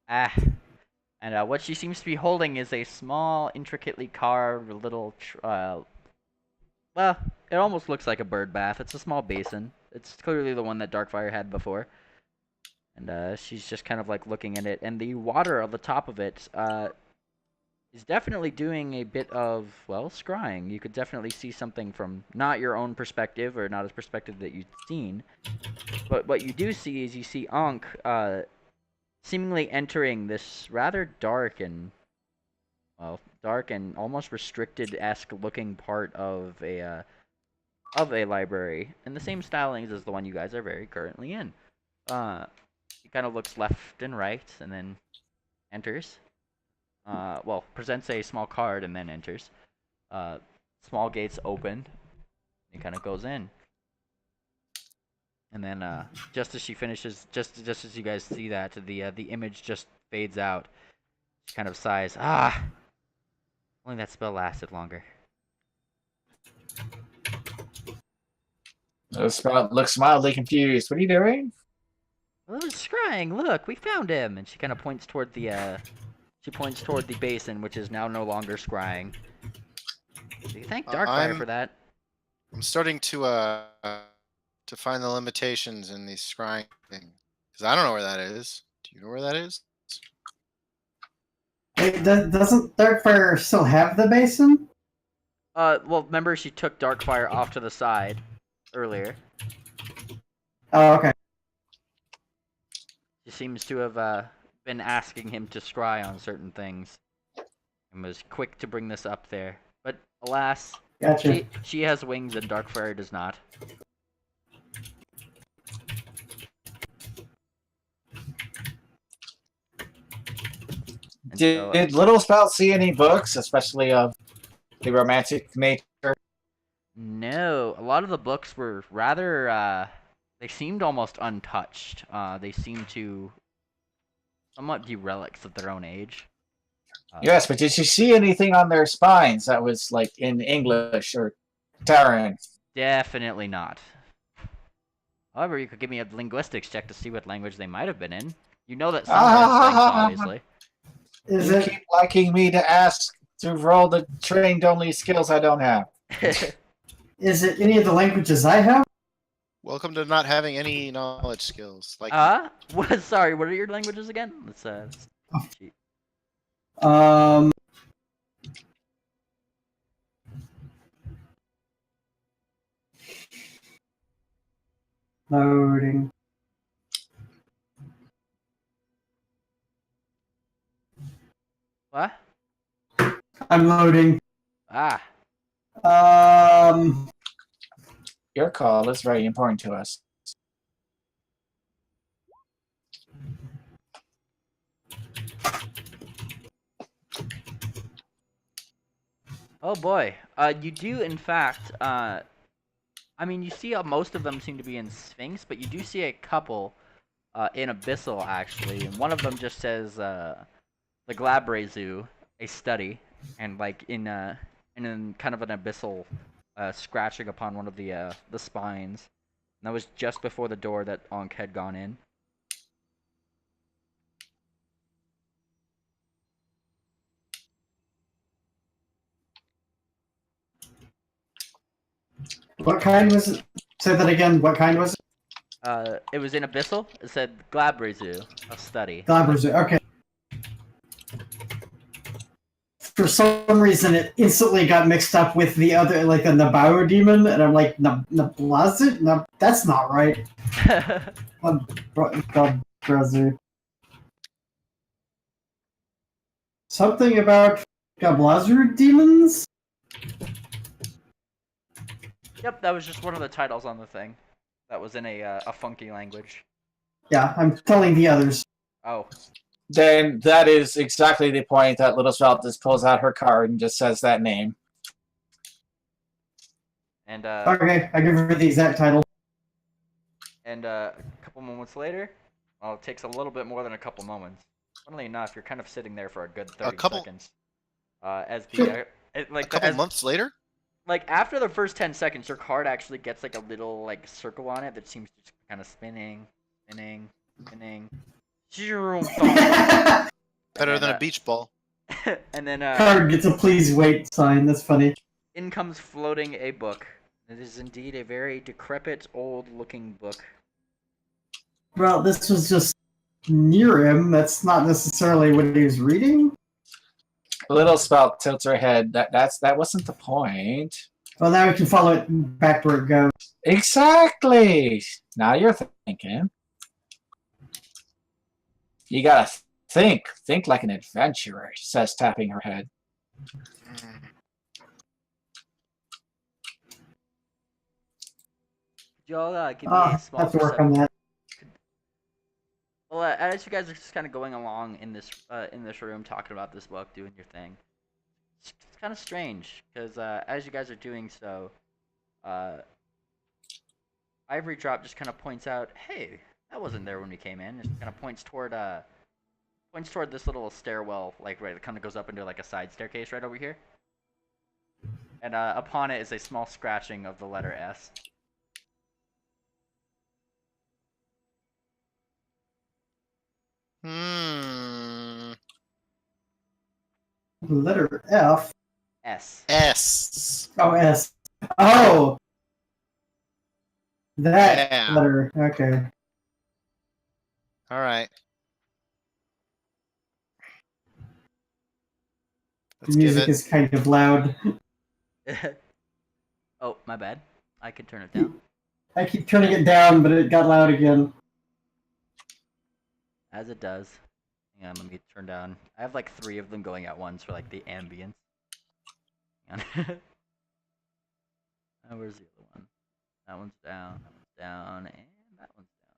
And what she seems to be holding is a small, intricately carved little, well, it almost looks like a bird bath. It's a small basin. It's clearly the one that Darkfire had before. And she's just kind of like looking at it. And the water on the top of it is definitely doing a bit of, well, scrying. You could definitely see something from not your own perspective or not a perspective that you've seen. But what you do see is you see Ankh seemingly entering this rather dark and almost restricted-esque looking part of a library, and the same stylings as the one you guys are very currently in. He kind of looks left and right, and then enters. Well, presents a small card and then enters. Small gates open. He kind of goes in. And then, just as she finishes, just as you guys see that, the image just fades out. She kind of sighs. Ah! Only that spell lasted longer. The spot looks mildly confused. What are you doing? Well, it's scrying. Look, we found him. And she kind of points toward the, basin, which is now no longer scrying. So you thank Darkfire for that. I'm starting to find the limitations in these scrying things. Because I don't know where that is. Do you know where that is? Doesn't Darkfire still have the basin? Well, remember she took Darkfire off to the side earlier. Oh, okay. She seems to have been asking him to scry on certain things, and was quick to bring this up there. But alas, Gotcha. she has wings and Darkfire does not. And so, Did Little Spout see any books, especially of the romantic nature? no, a lot of the books were rather, they seemed almost untouched. They seemed to somewhat be relics of their own age. Yes, but did you see anything on their spines that was like in English or Terran? Definitely not. However, you could give me a linguistics check to see what language they might have been in. You know that some are things, obviously. Is You it? keep liking me to ask to roll the trained only skills I don't have. Is it any of the languages I have? Welcome to not having any knowledge skills. Like what? Sorry, what are your languages again? Let's cheat. Loading. What? I'm loading. Ah, Your call is very important to us. oh boy. You do in fact. I mean, you see most of them seem to be in Sphinx, but you do see a couple in Abyssal actually, and one of them just says the Glabrezu, a study, and like in kind of an Abyssal scratching upon one of the spines. And that was just before the door that Ankh had gone in. What kind was it? Say that again. What kind was it? It was in Abyssal. It said Glabrezu, a study. Glabrezu. Okay. For some reason, it instantly got mixed up with the other, like the Nabao demon, and I'm like, Nablazu? No, that's not right. Glabrezu. Something about Glabrezu demons? Yep, that was just one of the titles on the thing. That was in a funky language. Yeah, I'm telling the others. Oh, Then that is exactly the point that Little Spout just pulls out her card and just says that name. and Okay, I give her the exact title. a couple moments later, well, it takes a little bit more than a couple moments. Funnily enough, you're kind of sitting there for a good 30 couple- seconds. As the A couple months later? like after the first 10 seconds, your card actually gets like a little like circle on it that seems to just kind of spinning. Better than a beach ball. And then Card gets a please wait sign. That's funny. in comes floating a book. It is indeed a very decrepit, old-looking book. Well, this was just near him. That's not necessarily what he was reading. Little Spout tilts her head. That wasn't the point. Well, now we can follow it back where it goes. Exactly. Now you're thinking. You gotta think. Think like an adventurer, she says, tapping her head. Could y'all give me a small have to work on that. Well, as you guys are just kind of going along in this room, talking about this book, doing your thing, it's kind of strange because as you guys are doing so, Ivory Drop just kind of points out, "Hey, that wasn't there when we came in." Just kind of points toward this little stairwell, like right, it kind of goes up into like a side staircase right over here, and upon it is a small scratching of the letter S. Letter F. S. S. Oh, S. Oh! That Yeah. letter. Okay. All right. The Let's give music it. is kind of loud. Oh, my bad. I could turn it down. I keep turning it down, but it got loud again. As it does. Hang on, let me turn down. I have like 3 of them going at once for like the ambience. Hang on. Where's the other one? That one's down, and that one's down.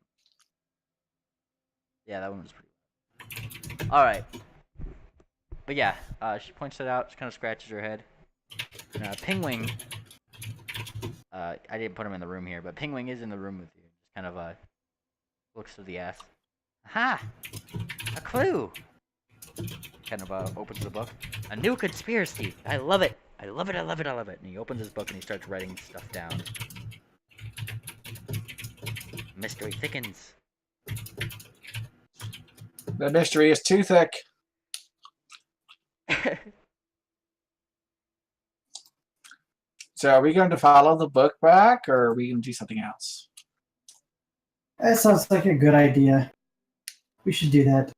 Yeah, that one was pretty. Alright. But yeah, she points it out, she kind of scratches her head. Pingwing, I didn't put him in the room here, but Pingwing is in the room with you. Just kind of looks to the ass. Aha! A clue! Kind of opens the book. A new conspiracy! I love it! I love it, I love it, I love it! And he opens his book and he starts writing stuff down. Mystery thickens. The mystery is too thick. So are we going to follow the book back, or are we going to do something else? That sounds like a good idea. We should do that.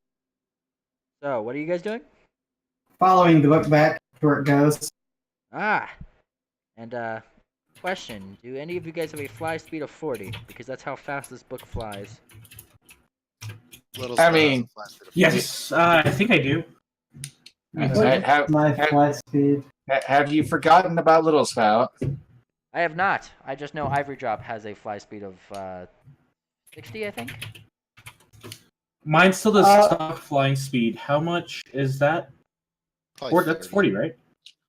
So, what are you guys doing? Following the book back to where it goes. Ah! And, question. Do any of you guys have a fly speed of 40? Because that's how fast this book flies. Little I Spout has mean, a flash bit of Yes, I think I do. My fly speed. Have you forgotten about Little Spout? I have not. I just know Ivory Drop has a fly speed of, 60, I think? Mine's still the stock flying speed. How much is that? probably That's 30. 40, right?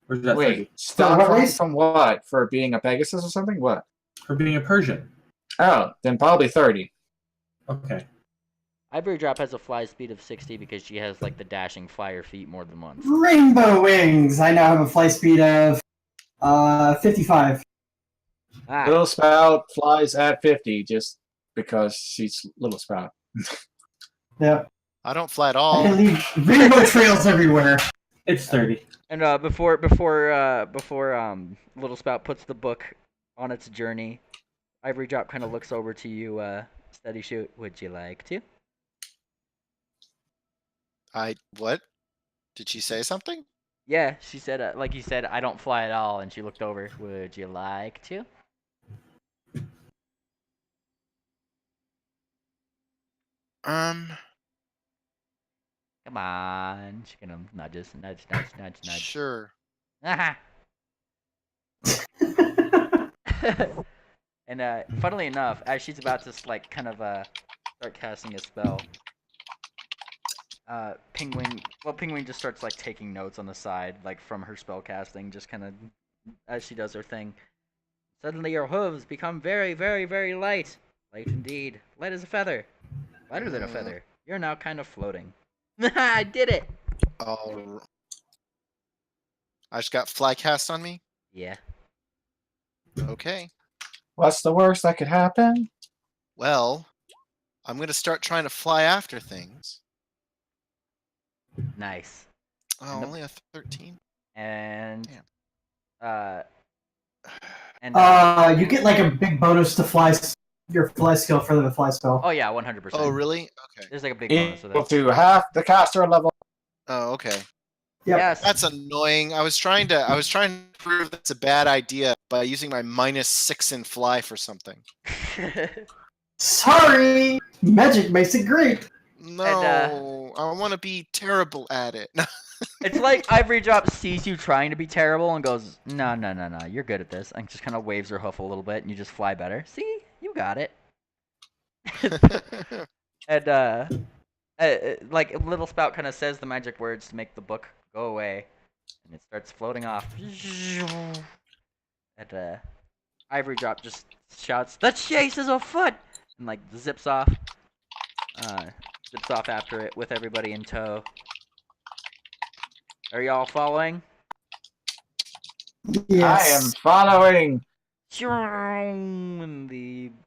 Or is that Wait, 30? stop what from, race? from what? For being a Pegasus or something? What? For being a Persian. Oh, then probably 30. Okay. Ivory Drop has a fly speed of 60 because she has, like, the dashing fire feet more than once. Rainbow wings! I now have a fly speed of 55. Ah! Little Spout flies at 50 just because she's Little Spout. Yep. I don't fly at I all. can leave rainbow trails everywhere. It's 30. And, before Little Spout puts the book on its journey, Ivory Drop kind of looks over to you, Steady Shoot. Would you like to? What? Did she say something? Yeah, she said, like you said, I don't fly at all, and she looked over. Would you like to? Come on. She's gonna nudge, nudge. Sure. Aha! And funnily enough, as she's about to like kind of start casting a spell. Penguin just starts like taking notes on the side, like from her spell casting, just kind of as she does her thing. Suddenly your hooves become very, very, very light. Light indeed. Light as a feather. Lighter than a feather. You're now kind of floating. I did it! I just got fly cast on me. Yeah. Okay. What's the worst that could happen? Well, I'm gonna start trying to fly after things. Nice. Oh, And the- only a 13. And Damn. You get like a big bonus to your fly skill for the fly spell. oh yeah, 100%. Oh, really? Okay. There's like a big bonus with Equal it. to half the caster level. Oh, okay. Yep. Yes. That's annoying. I was trying to prove that's a bad idea by using my -6 in fly for something. Sorry! Magic makes it great! No, I want to be terrible at it. It's like Ivory Drop sees you trying to be terrible and goes, no, no, no, no, you're good at this. And just kind of waves her hoof a little bit and you just fly better. See? You got it. And, like, Little Spout kind of says the magic words to make the book go away. And it starts floating off. And, Ivory Drop just shouts, the chase is afoot! And, like, zips off. Zips off after it with everybody in tow. Are y'all following? Yes. I am following. And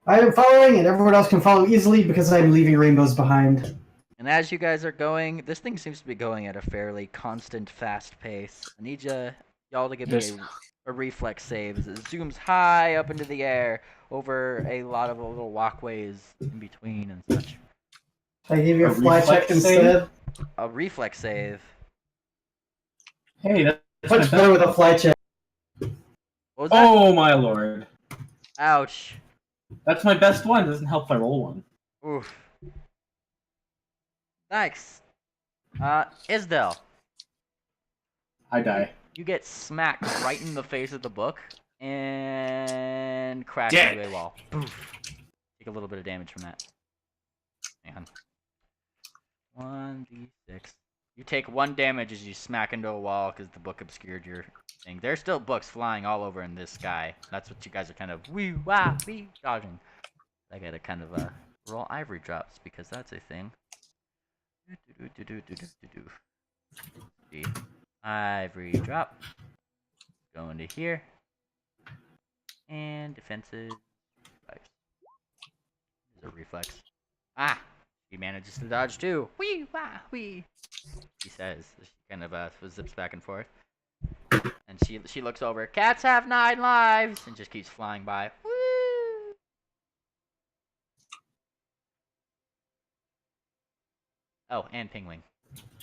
I am following, and everyone else can follow easily because I'm leaving rainbows behind. as you guys are going, this thing seems to be going at a fairly constant, fast pace. I need y'all to give me a reflex save as it zooms high up into the air over a lot of little walkways in between and such. I give you a A fly check reflex save? instead. A reflex save. Hey, that's Much better with a fly check. What was that? Oh my lord. Ouch. That's my best one. It doesn't help if I roll one. Oof. Nice. Isdell. I die. You get smacked right in the face of the book and crash Dead. into a wall. Poof. Take a little bit of damage from that. Hang on. 1d6. You take 1 damage as you smack into a wall because the book obscured your thing. There's still books flying all over in this sky. That's what you guys are kind of dodging. I gotta kind of roll Ivory Drops because that's a thing. See. Ivory Drop. Go into here. And defenses. Reflex. There's a reflex. Ah! He manages to dodge too. Wee wah wee. He says. She kind of zips back and forth. And she looks over. Cats have 9 lives! And just keeps flying by. Woo! Oh, and Penguin.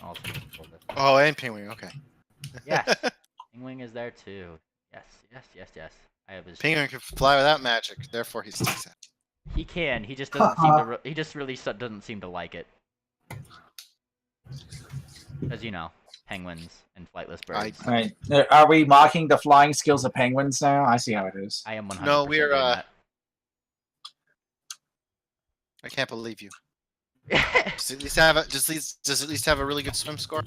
Also. Oh, and Penguin. Okay. Yes. Penguin is there too. Yes, yes, yes, yes. I have his. Penguin can fly without magic, therefore he sticks out. He can. He just doesn't seem to. He just really doesn't seem to like it. As you know, penguins and flightless birds. All right. Are we mocking the flying skills of penguins now? I see how it is. I am 100%. No, we're, doing that. I can't believe you. Does it at least have a really good swim score?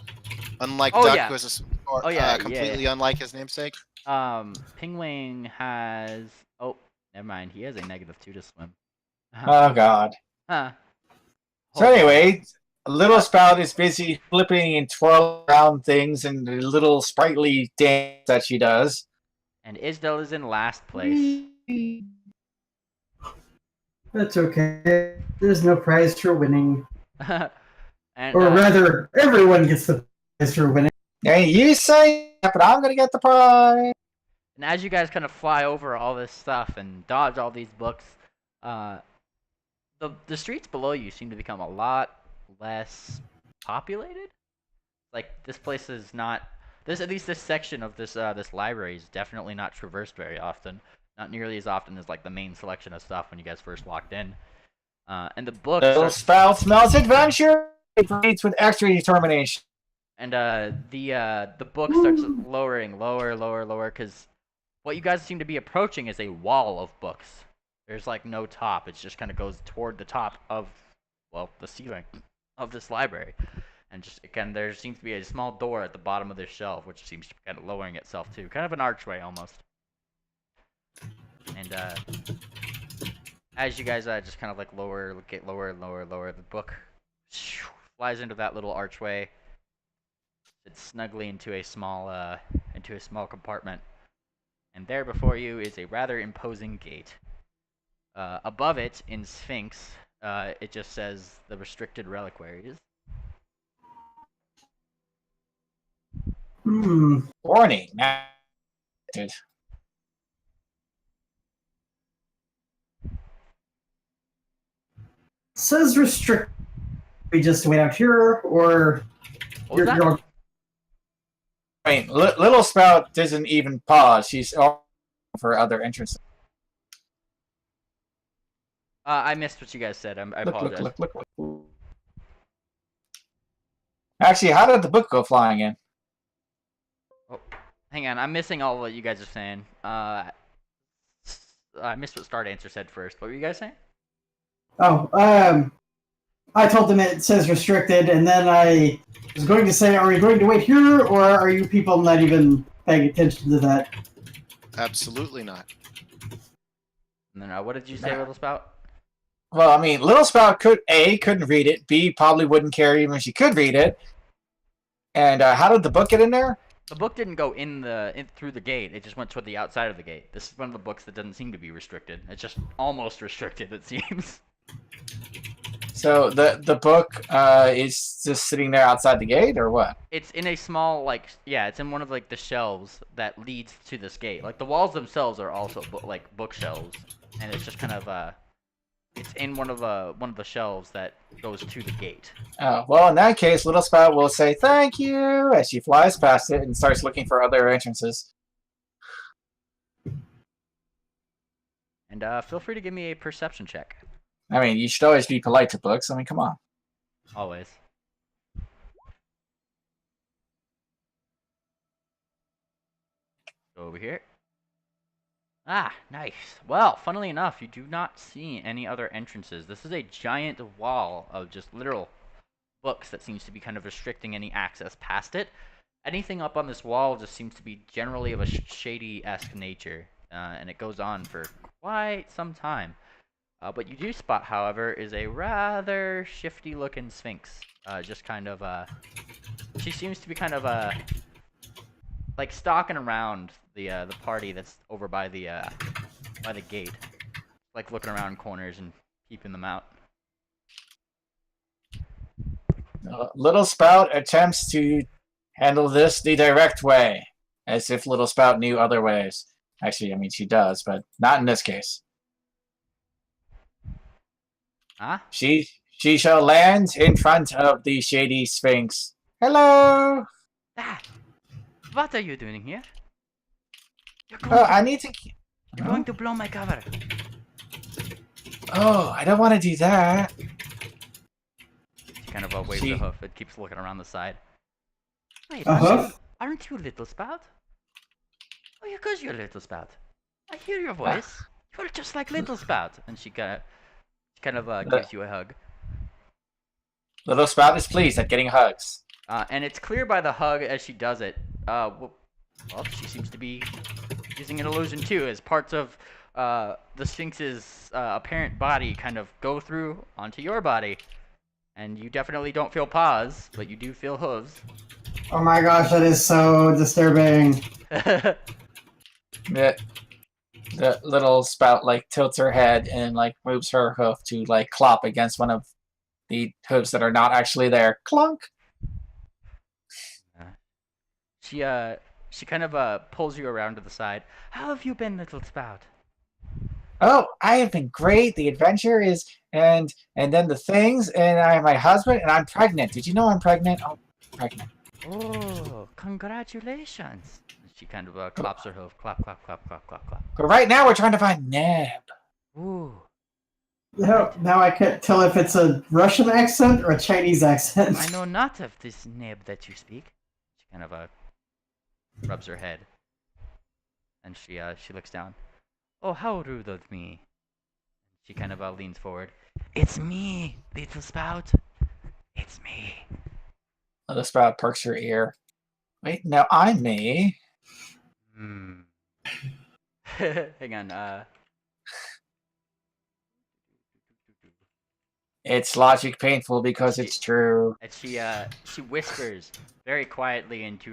Unlike Oh, Duck, yeah. who has a swim score Oh, yeah, completely yeah. unlike his namesake. Penguin has. Oh, never mind. He has a -2 to swim. Oh god. Huh. So anyway, Little Spout is busy flipping and twirling around things and the little sprightly dance that she does. And Isdell is in last place. That's okay. There's no prize for winning. And Or rather, everyone gets the prize for winning. Hey, you say that, but I'm gonna get the prize. And as you guys kind of fly over all this stuff and dodge all these books, the streets below you seem to become a lot less populated. Like this place is not at least this section of this library is definitely not traversed very often. Not nearly as often as like the main selection of stuff when you guys first walked in. And the books Little Spout smells adventure. It reads with extra determination. And the book starts lowering, lower, because what you guys seem to be approaching is a wall of books. There's like no top. It just kind of goes toward the top of the ceiling of this library. And just again, there seems to be a small door at the bottom of this shelf, which seems to be kind of lowering itself too, kind of an archway almost. And as you guys just kind of like get lower and lower, the book flies into that little archway. It's snugly into a small compartment, and there before you is a rather imposing gate. Above it in Sphinx, it just says the restricted reliquaries. Warning. Now, dude. Says restrict. We just wait out here, or What was that? you're I mean, Little Spout doesn't even pause. She's all for other entrances. I missed what you guys said. I apologize. Look. Actually, how did the book go flying in? Oh, hang on, I'm missing all what you guys are saying. I missed what Start Answer said first. What were you guys saying? I told them it says restricted, and then I was going to say, are we going to wait here, or are you people not even paying attention to that? Absolutely not. And then what did you say, Little Spout? Well, I mean, Little Spout couldn't read it. B, probably wouldn't care even if she could read it. And how did the book get in there? The book didn't go through the gate. It just went toward the outside of the gate. This is one of the books that doesn't seem to be restricted. It's just almost restricted, it seems. So the book is just sitting there outside the gate, or what? It's in a small, it's in one of the shelves that leads to this gate. Like the walls themselves are also bookshelves, and it's just kind of it's in one of the shelves that goes to the gate. Oh, well, in that case, Little Spout will say thank you as she flies past it and starts looking for other entrances. And feel free to give me a perception check. I mean, you should always be polite to books. I mean, come on. Always. Go over here. Ah, nice. Well, funnily enough, you do not see any other entrances. This is a giant wall of just literal books that seems to be kind of restricting any access past it. Anything up on this wall just seems to be generally of a shady-esque nature, and it goes on for quite some time. What you do spot, however, is a rather shifty-looking Sphinx. Just kind of, she seems to be kind of, like stalking around the party that's over by the gate, like looking around corners and peeping them out. Little Spout attempts to handle this the direct way, as if Little Spout knew other ways. Actually, I mean, she does, but not in this case. Huh? She shall land in front of the shady Sphinx. Hello! Ah! What are you doing here? I need to... You're going to blow my cover. Oh, I don't want to do that. She kind of waves a hoof. It keeps looking around the side. Wait, aren't you Little Spout? Oh, yeah, 'cause you're Little Spout. I hear your voice. You're just like Little Spout. And she kind of gives you a hug. Little Spout is pleased at getting hugs. And it's clear by the hug as she does it. Well, she seems to be using an illusion too, as parts of the Sphinx's apparent body kind of go through onto your body. And you definitely don't feel paws, but you do feel hooves. Oh my gosh, that is so disturbing. The Little Spout tilts her head and moves her hoof to clop against one of the hooves that are not actually there. Clunk. She kind of pulls you around to the side. How have you been, Little Spout? Oh, I have been great. The adventure is and then the things, and I have my husband, and I'm pregnant. Did you know I'm pregnant? Oh, pregnant. Oh, congratulations. She kind of claps her hoof. Clap, clap, clap, clap, clap, clap. But right now we're trying to find Neb. Ooh. Now I can't tell if it's a Russian accent or a Chinese accent. I know not of this Neb that you speak. She kind of rubs her head. And she looks down. Oh, how rude of me. She kind of leans forward. It's me, little spout. It's me. Little Sprout perks her ear. Wait, no, I'm me. Hmm. Hang on. It's logic painful because it's true. And she whispers very quietly into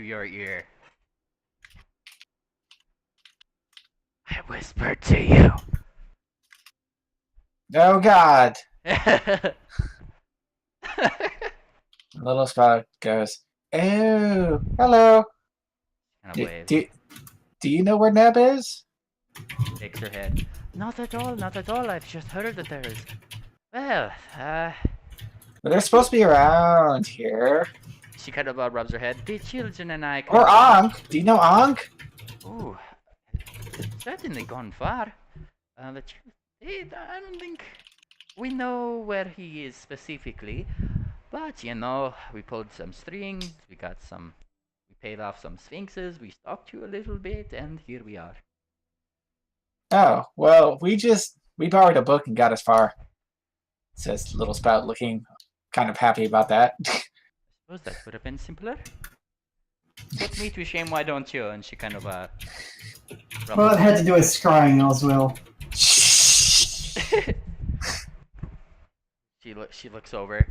your ear. I whispered to you. Oh God! Little Sprout goes, "Oh, hello. Kind of Do, waves. do you know where Neb is?" Shakes her head. Not at all, not at all. I've just heard that there is. Well, But they're supposed to be around here. she kind of rubs her head. The children and I. Or Ankh. Do you know Ankh? Ooh, certainly gone far. The truth, I don't think we know where he is specifically, but you know, we pulled some strings. We paid off some sphinxes. We stalked you a little bit, and here we are. Oh, well, we borrowed a book and got as far. Says Little Spout, looking kind of happy about that. Suppose that would have been simpler. Put me to shame, why don't you? And she kind of Well, it had to do with scrying as well. she looks over.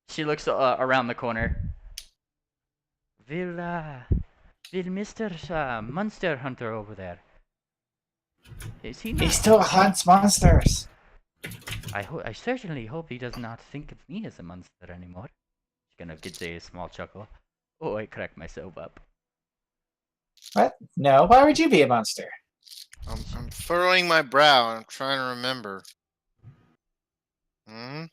She looks around the corner. Will Mr. Monster Hunter over there? Is he not? He still hunts monsters. I certainly hope he does not think of me as a monster anymore. She kind of gets a small chuckle. Oh, I cracked myself up. What? No, why would you be a monster? I'm furrowing my brow. I'm trying to remember. Hmm?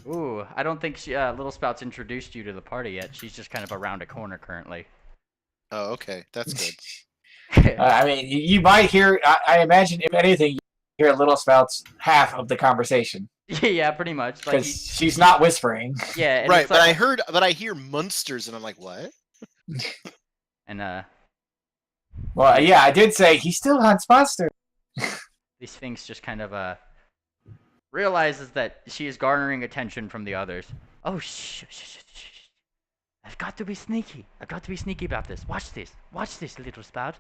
Ooh, I don't think Little Spout's introduced you to the party yet. She's just kind of around a corner currently. Oh, okay. That's good. I mean, you might hear, I imagine, if anything, you hear Little Spout's half of the conversation. Yeah, pretty much. Because she's not whispering. Yeah, and Right, it's but like, I hear monsters, and I'm like, what? and Well, yeah, I did say he still hunts monsters. the Sphinx just kind of realizes that she is garnering attention from the others. Oh, shh. I've got to be sneaky. I've got to be sneaky about this. Watch this, little spout.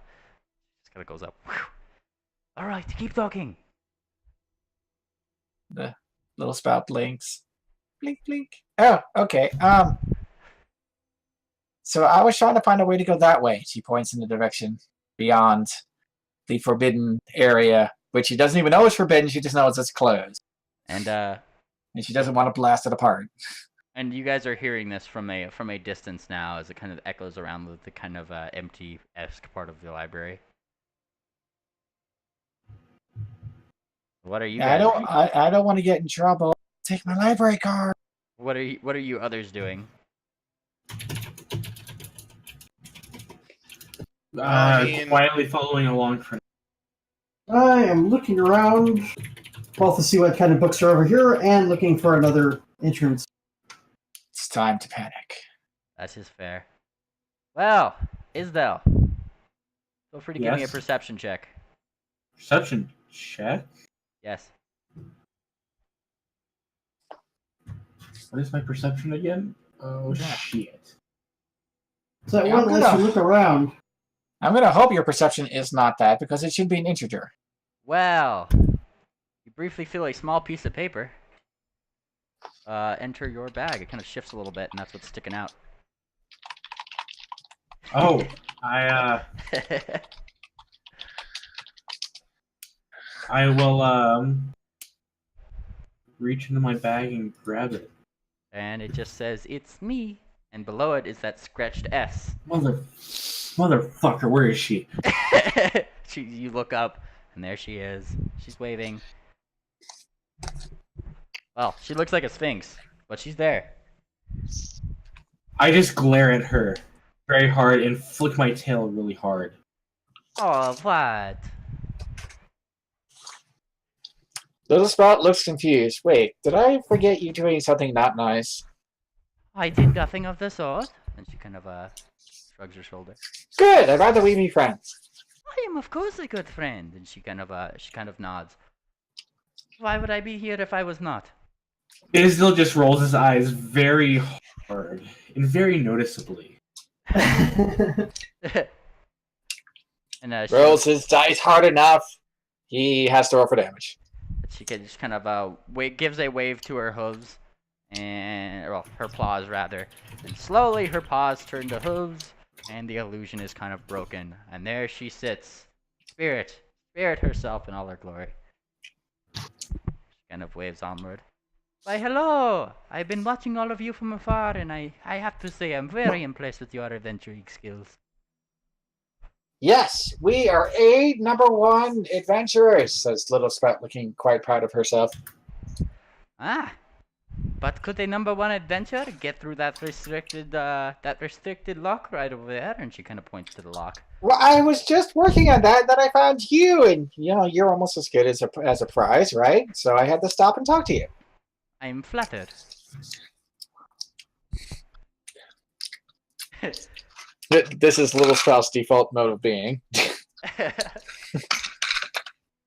Just kind of goes up. All right, keep talking. The Little Spout blinks. Blink, blink. Oh, okay. So I was trying to find a way to go that way. She points in the direction beyond the forbidden area, which she doesn't even know is forbidden. She just knows it's closed. And she doesn't want to blast it apart. And you guys are hearing this from a distance now, as it kind of echoes around the kind of empty-esque part of the library. What are you guys? I don't want to get in trouble. Take my library card. What are you others doing? Quietly following along for. I am looking around, both to see what kind of books are over here, and looking for another entrance. It's time to panic. That is fair. Well, Isdell, feel free to give me a Yes? perception check. Perception check? Yes. What is my perception again? Oh, shit. So Yeah, one lets you look around. I'm going to hope your perception is not that, because it should be an integer. Well, you briefly feel a small piece of paper enter your bag. It kind of shifts a little bit, and that's what's sticking out. Oh, I will reach into my bag and grab it. And it just says, "It's me," and below it is that scratched S. Motherfucker, where is she? You look up, and there she is. She's waving. Well, she looks like a sphinx, but she's there. I just glare at her very hard and flick my tail really hard. Oh, what? Little Spout looks confused. Wait, did I forget you doing something not nice? I did nothing of the sort. And she kind of shrugs her shoulder. Good, I'd rather we be friends. I am, of course, a good friend. And she kind of nods. Why would I be here if I was not? Isdil just rolls his eyes very hard and very noticeably. And Rolls his dice hard enough. He has to roll for damage. she can just kind of gives a wave to her hooves, and well, her paws rather, and slowly her paws turn to hooves, and the illusion is kind of broken, and there she sits, spirit herself in all her glory. She kind of waves onward. Why, hello! I've been watching all of you from afar, and I have to say I'm very impressed with your adventuring skills. Yes, we are #1 adventurers, says Little Sprout, looking quite proud of herself. Ah, but could a #1 adventurer get through that restricted lock right over there? And she kind of points to the lock. Well, I was just working on that, then I found you, and you're almost as good as a prize, right? So I had to stop and talk to you. I'm flattered. This is Little Sprout's default mode of being.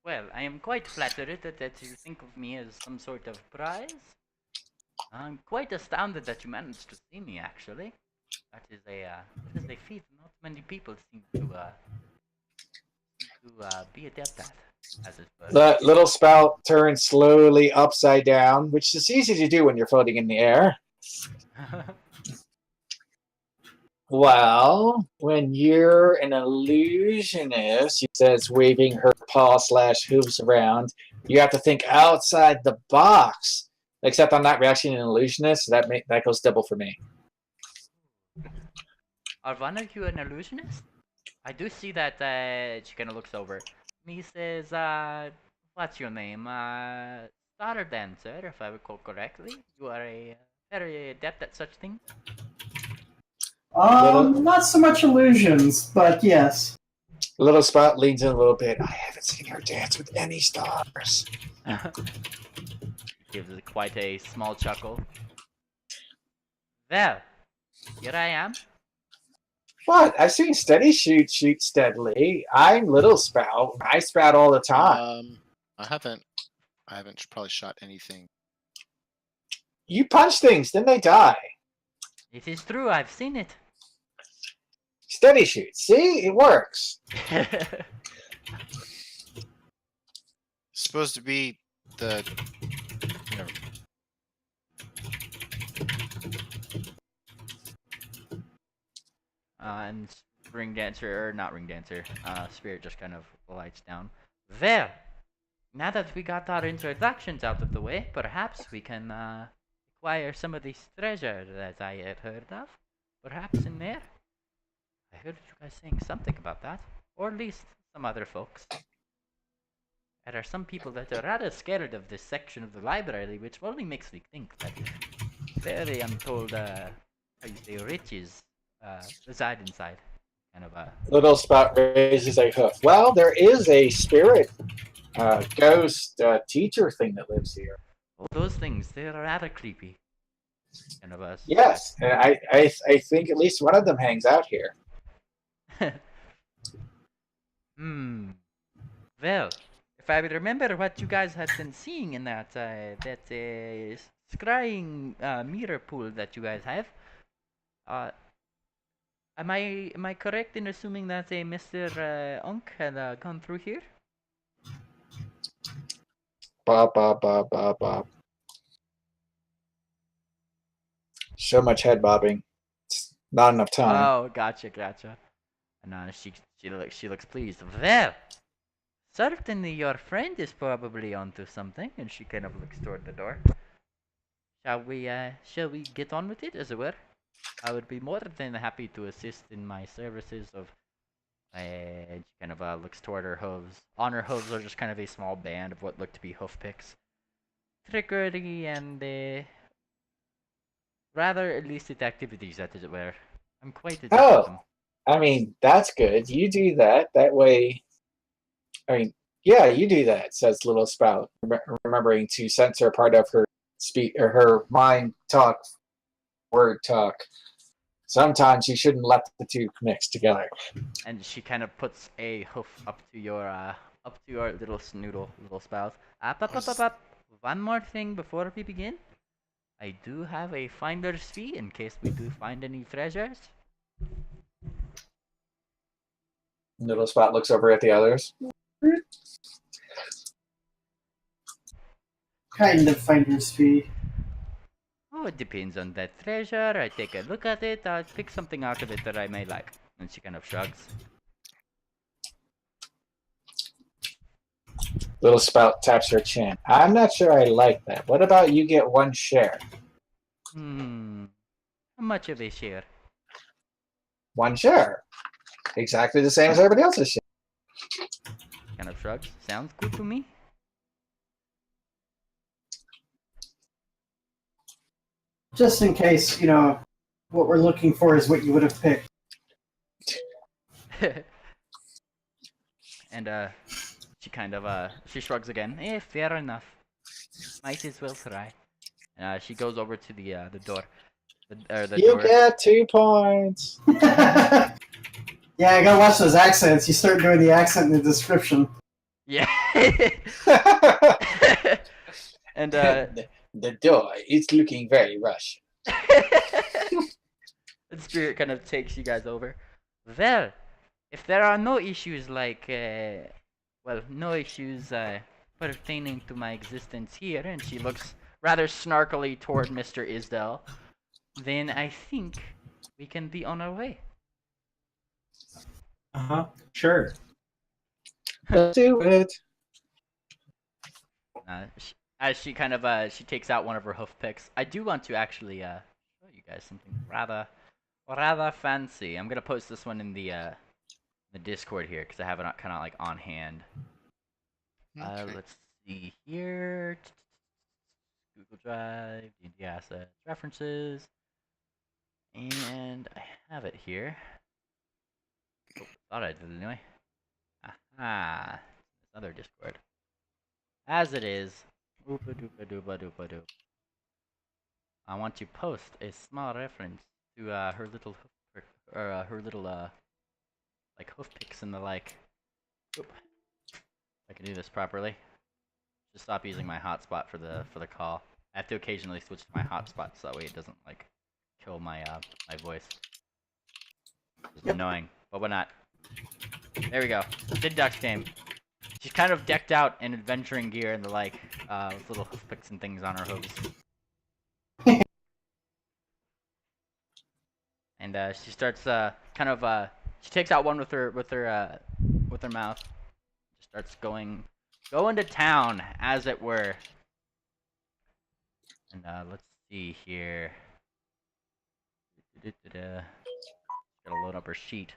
Well, I am quite flattered that you think of me as some sort of prize. I'm quite astounded that you managed to see me, actually. That is a feat not many people seem to be adept at, as it were. The Little Sprout turns slowly upside down, which is easy to do when you're floating in the air. Well, when you're an illusionist, she says, waving her paw/hooves around, you have to think outside the box. Except I'm not actually an illusionist, so that goes double for me. Are one of you an illusionist? I do see that she kind of looks over. He says, what's your name? Starter Dancer, if I recall correctly. You are a very adept at such things. Not so much illusions, but yes. Little Spot leans in a little bit. I haven't seen her dance with any stars. Gives it quite a small chuckle. Well, here I am. What? I've seen Steady shoot steadily. I'm Little Spout. I spout all the time. I haven't probably shot anything. You punch things, then they die. It is true, I've seen it. Steady shoot. See? It works. Supposed to be the And Spirit just kind of lights down. Well, now that we got our introductions out of the way, perhaps we can acquire some of these treasures that I had heard of. Perhaps in there? I heard you guys saying something about that. Or at least some other folks. There are some people that are rather scared of this section of the library, which only makes me think that very untold, riches reside inside. Kind of Little Spot raises a hoof. Well, there is a spirit ghost teacher thing that lives here. Well, those things, they're rather creepy. Kind of Yes, and I think at least one of them hangs out here. Well, if I remember what you guys had been seeing in that scrying mirror pool that you guys have, am I correct in assuming that a Mr. Unk had gone through here? Bob, Bob, Bob, Bob, Bob. So much head bobbing. It's not enough time. Oh, gotcha. And she looks pleased. Well, certainly your friend is probably onto something, and she kind of looks toward the door. Shall we get on with it, as it were? I would be more than happy to assist in my services of. She kind of looks toward her hooves. On her hooves are just kind of a small band of what look to be hoof picks. Trickery and rather illicit activities, as it were. I'm quite adept at them. I mean, that's good. You do that. That way. I mean, yeah, you do that, says Little Spout, remembering to censor part of her speak or her mind talk, word talk. Sometimes you shouldn't let the two mix together. And she kind of puts a hoof up to your up to our little snoodle, little spouse. Up. One more thing before we begin. I do have a finder's fee in case we do find any treasures. Little Spot looks over at the others. Kind of finder's fee. Oh, it depends on that treasure. I take a look at it. I'll pick something out of it that I may like. And she kind of shrugs. Little Spout taps her chin. I'm not sure I like that. What about you get one share? How much of a share? One share. Exactly the same as everybody else's share. Kind of shrugs. Sounds good to me. Just in case, you know, what we're looking for is what you would have picked. And she kind of she shrugs again. Fair enough. Might as well try. She goes over to the door. The You door. get 2 points. Yeah, I gotta watch those accents. You start doing the accent in the description. Yeah. And the door is looking very Russian. the spirit kind of takes you guys over. Well, if there are no issues like, no issues pertaining to my existence here, and she looks rather snarkily toward Mr. Isdell, then I think we can be on our way. Sure. Let's do it. As she kind of she takes out one of her hoof picks. I do want to actually show you guys something rather fancy. I'm gonna post this one in the Discord here because I have it kind of like on hand. Okay. Let's see here. Google Drive, D&D assets, references, and I have it here. Oh, thought I did anyway. Aha, another Discord. As it is, oopa-doopa-doopa-doopa-doo. I want to post a small reference to her little like hoof picks and the like. Oop. If I can do this properly. Just stop using my hotspot for the call. I have to occasionally switch to my hotspot so that way it doesn't like kill my my voice. It's annoying, but why not? There we go. Deluxe game. She's kind of decked out in adventuring gear and the like, with little hoof picks and things on her hooves. And she starts she takes out one with her mouth. Just starts going to town, as it were. And let's see here. Gotta load up her sheet.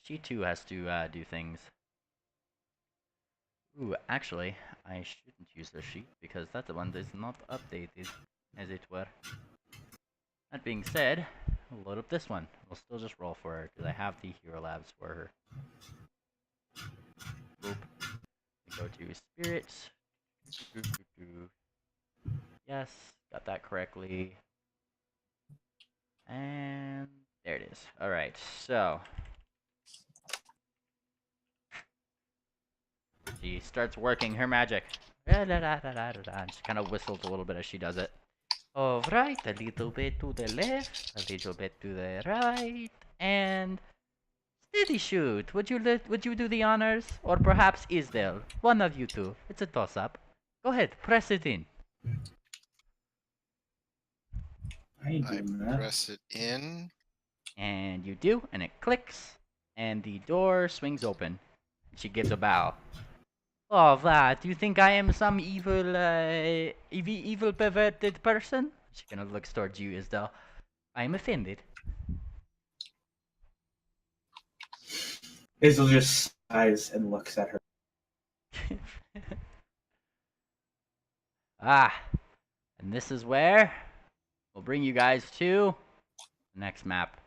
She too has to do things. Ooh, actually, I shouldn't use the sheet because that one is not updated, as it were. That being said, we'll load up this one. We'll still just roll for her because I have the Hero Labs for her. Boop. We go to spirits. Yes, got that correctly. And there it is. Alright, so she starts working her magic. And she kind of whistles a little bit as she does it. Alright, a little bit to the left, a little bit to the right, and steady shoot. Would you do the honors, or perhaps Isdale? One of you two. It's a toss-up. Go ahead, press it in. I I do that. press it in. And you do, and it clicks, and the door swings open. She gives a bow. Oh, what? Do you think I am some evil perverted person? She kind of looks towards you as though I am offended. Isle just sighs and looks at her. Ah, and this is where we'll bring you guys to the next map.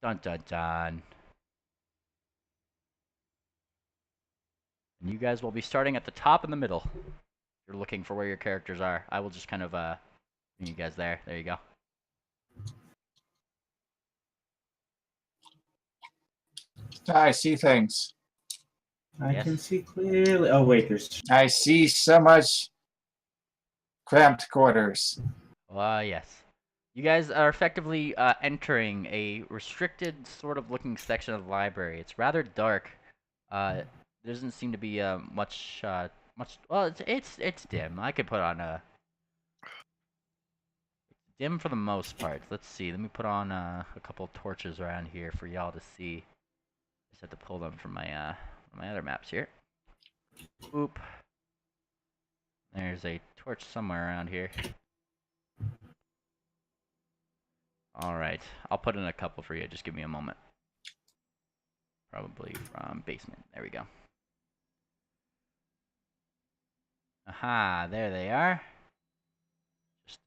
Dun dun dun. And you guys will be starting at the top in the middle. You're looking for where your characters are. I will just kind of bring you guys there. There you go. I see things. I Yes. can see clearly. Oh wait, there's. I see so much cramped quarters. Yes. You guys are effectively entering a restricted sort of looking section of the library. It's rather dark. There doesn't seem to be much. Well, it's dim. I could put on a dim for the most part. Let's see. Let me put on a couple torches around here for y'all to see. Just have to pull them from my other maps here. Oop. There's a torch somewhere around here. Alright, I'll put in a couple for you, just give me a moment. Probably from basement, there we go. Aha, there they are. Just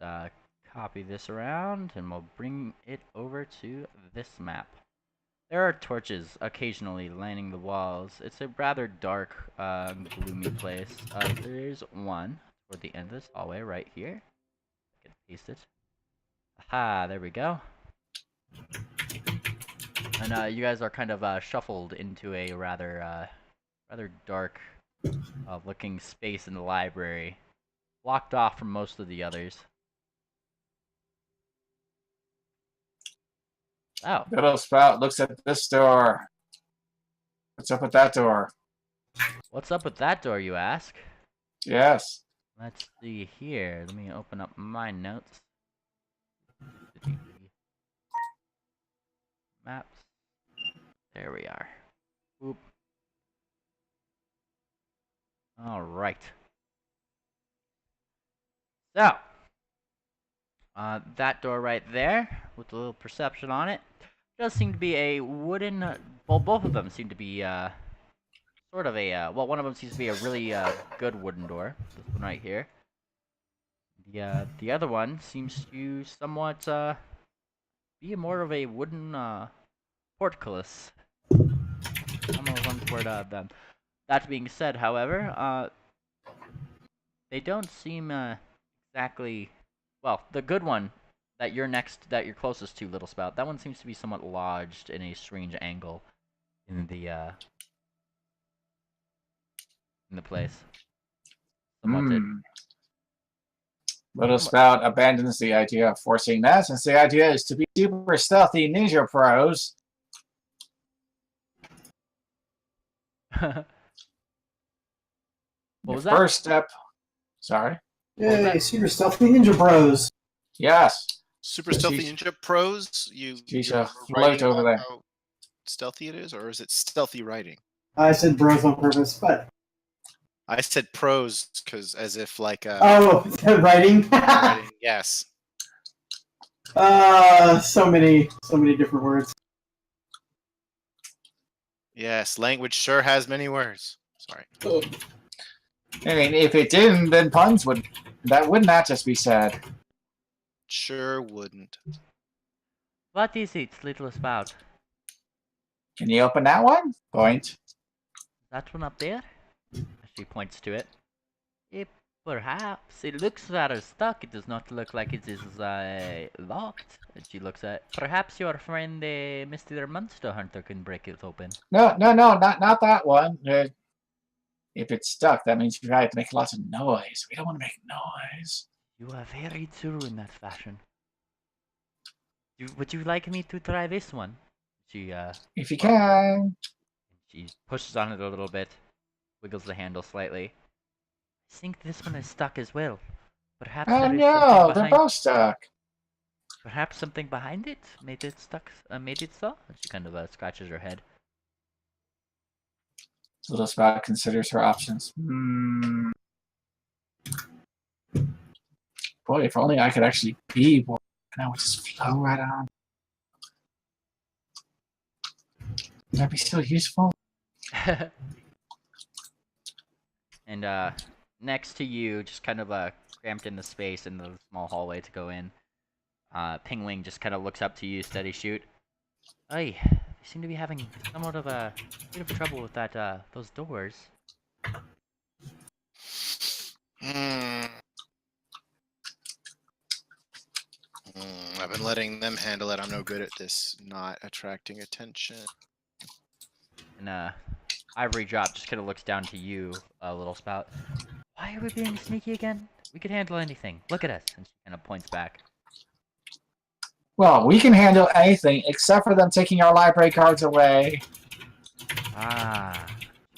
copy this around and we'll bring it over to this map. There are torches occasionally lining the walls. It's a rather dark, gloomy place. There's one toward the end of this hallway right here. I can paste it. Aha, there we go. And you guys are kind of shuffled into a rather dark looking space in the library, blocked off from most of the others. Oh, Little Spout looks at this door. What's up with that door? what's up with that door, you ask? Yes. Let's see here. Let me open up my notes. Maps. There we are. Oop. All right. So, that door right there, with a little perception on it, does seem to be a wooden. Well, both of them seem to be sort of a. Well, one of them seems to be a really good wooden door. This one right here. The other one seems to somewhat be more of a wooden portcullis. Almost one toward them. That being said, however, they don't seem exactly. Well, the good one that you're closest to, Little Spout, that one seems to be somewhat lodged in a strange angle in the place. Somewhat Little Spout abandons the idea of forcing that, since the idea is to be super stealthy ninja pros. What was The that? first step. Sorry. Yay, super stealthy ninja bros. Yes. Super Stealthy Sheesh. Ninja Pros. Sheesh, You're float writing over about there. how stealthy it is, or is it stealthy writing? I said bros on purpose, but I said pros because as if like oh, writing. writing. Yes. So many different words. Yes, language sure has many words. Sorry. I mean, if it didn't, then puns would. That would not just be sad. Sure wouldn't. What is it, Little Spout? Can you open that one? Point. That one up there? She points to it. Perhaps. It looks rather stuck. It does not look like it is locked. And she looks at. Perhaps your friend, Mr. Monster Hunter, can break it open. No, not that one. If it's stuck, that means you have to make lots of noise. We don't want to make noise. You are very true in that fashion. Would you like me to try this one? She If you can. She pushes on it a little bit, wiggles the handle slightly. I think this one is stuck as well. Perhaps Oh there is no, something they're behind. both stuck. Perhaps something behind it made it stuck. Made it so. She kind of scratches her head. Little Spout considers her options. Boy, if only I could actually be one. And I would just flow right on. Would that be so useful? And next to you, just kind of cramped in the space in the small hallway to go in. Pingwing just kind of looks up to you, steady shoot. Hey, you seem to be having somewhat of a bit of trouble with that those doors. I've been letting them handle it. I'm no good at this, not attracting attention. And Ivory Drop just kind of looks down to you, Little Spout. Why are we being sneaky again? We could handle anything. Look at us. And she kind of points back. Well, we can handle anything except for them taking our library cards away. Ah.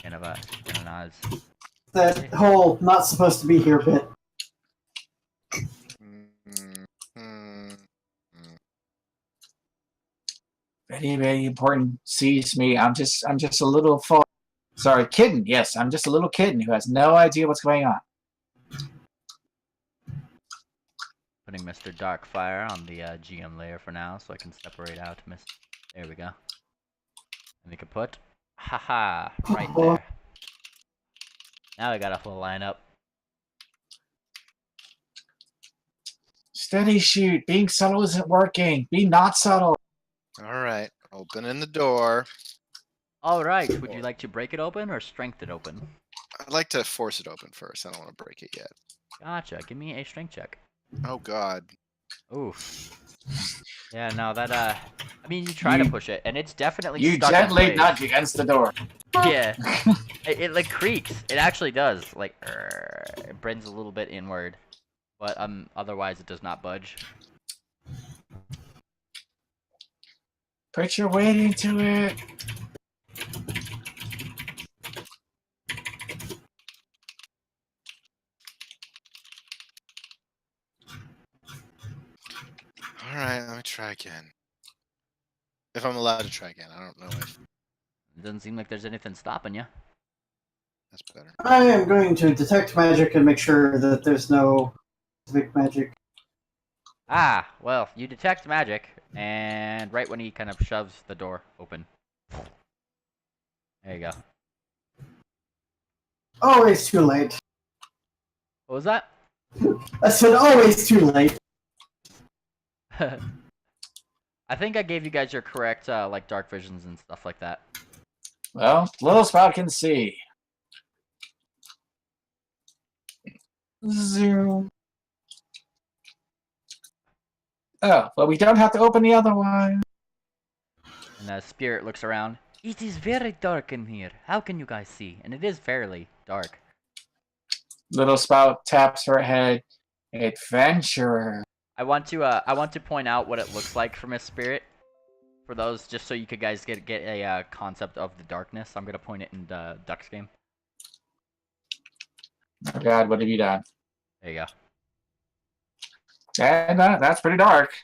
Kind of nods. That whole not supposed to be here bit. Very, very important. Sees me. I'm just a little sorry, kitten. Yes, I'm just a little kitten who has no idea what's going on. Putting Mr. Darkfire on the GM layer for now, so I can separate out Miss. There we go. And we can put, haha, right there. Now we got a full lineup. Steady shoot. Being subtle isn't working. Be not subtle. All right, opening the door. All right. Would you like to break it open or strength it open? I'd like to force it open first. I don't want to break it yet. Gotcha. Give me a strength check. Oh God. Oof. Yeah, no, that I mean, you try to push it, and it's definitely You stuck gently in place. nudge against the door. Yeah, it like creaks. It actually does. Like, it bends a little bit inward, but otherwise it does not budge. Put your weight into it. All right, let me try again. If I'm allowed to try again, I don't know if It doesn't seem like there's anything stopping you. that's better. I am going to detect magic and make sure that there's no specific magic. Ah, well, you detect magic, and right when he kind of shoves the door open. There you go. Always too late. What was that? I said always too late. I think I gave you guys your correct, like, dark visions and stuff like that. Well, Little Spout can see. Zoom. Oh, but we don't have to open the other one. And the spirit looks around. It is very dark in here. How can you guys see? And it is fairly dark. Little Spout taps her head. Adventurer. I want to point out what it looks like from a spirit. For those, just so you could guys get a concept of the darkness. I'm gonna point it in the Ducks game. Oh God, what have you done? There you go. And that's pretty dark.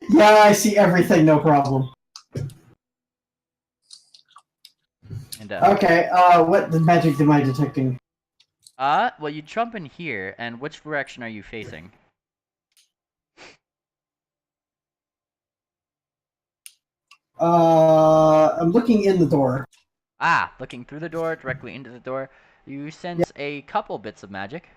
Yeah, I see everything, no problem. And Okay, what magic am I detecting? well, you jump in here, and which direction are you facing? I'm looking in the door. Ah, looking through the door, directly into the door. You sense a couple bits of magic.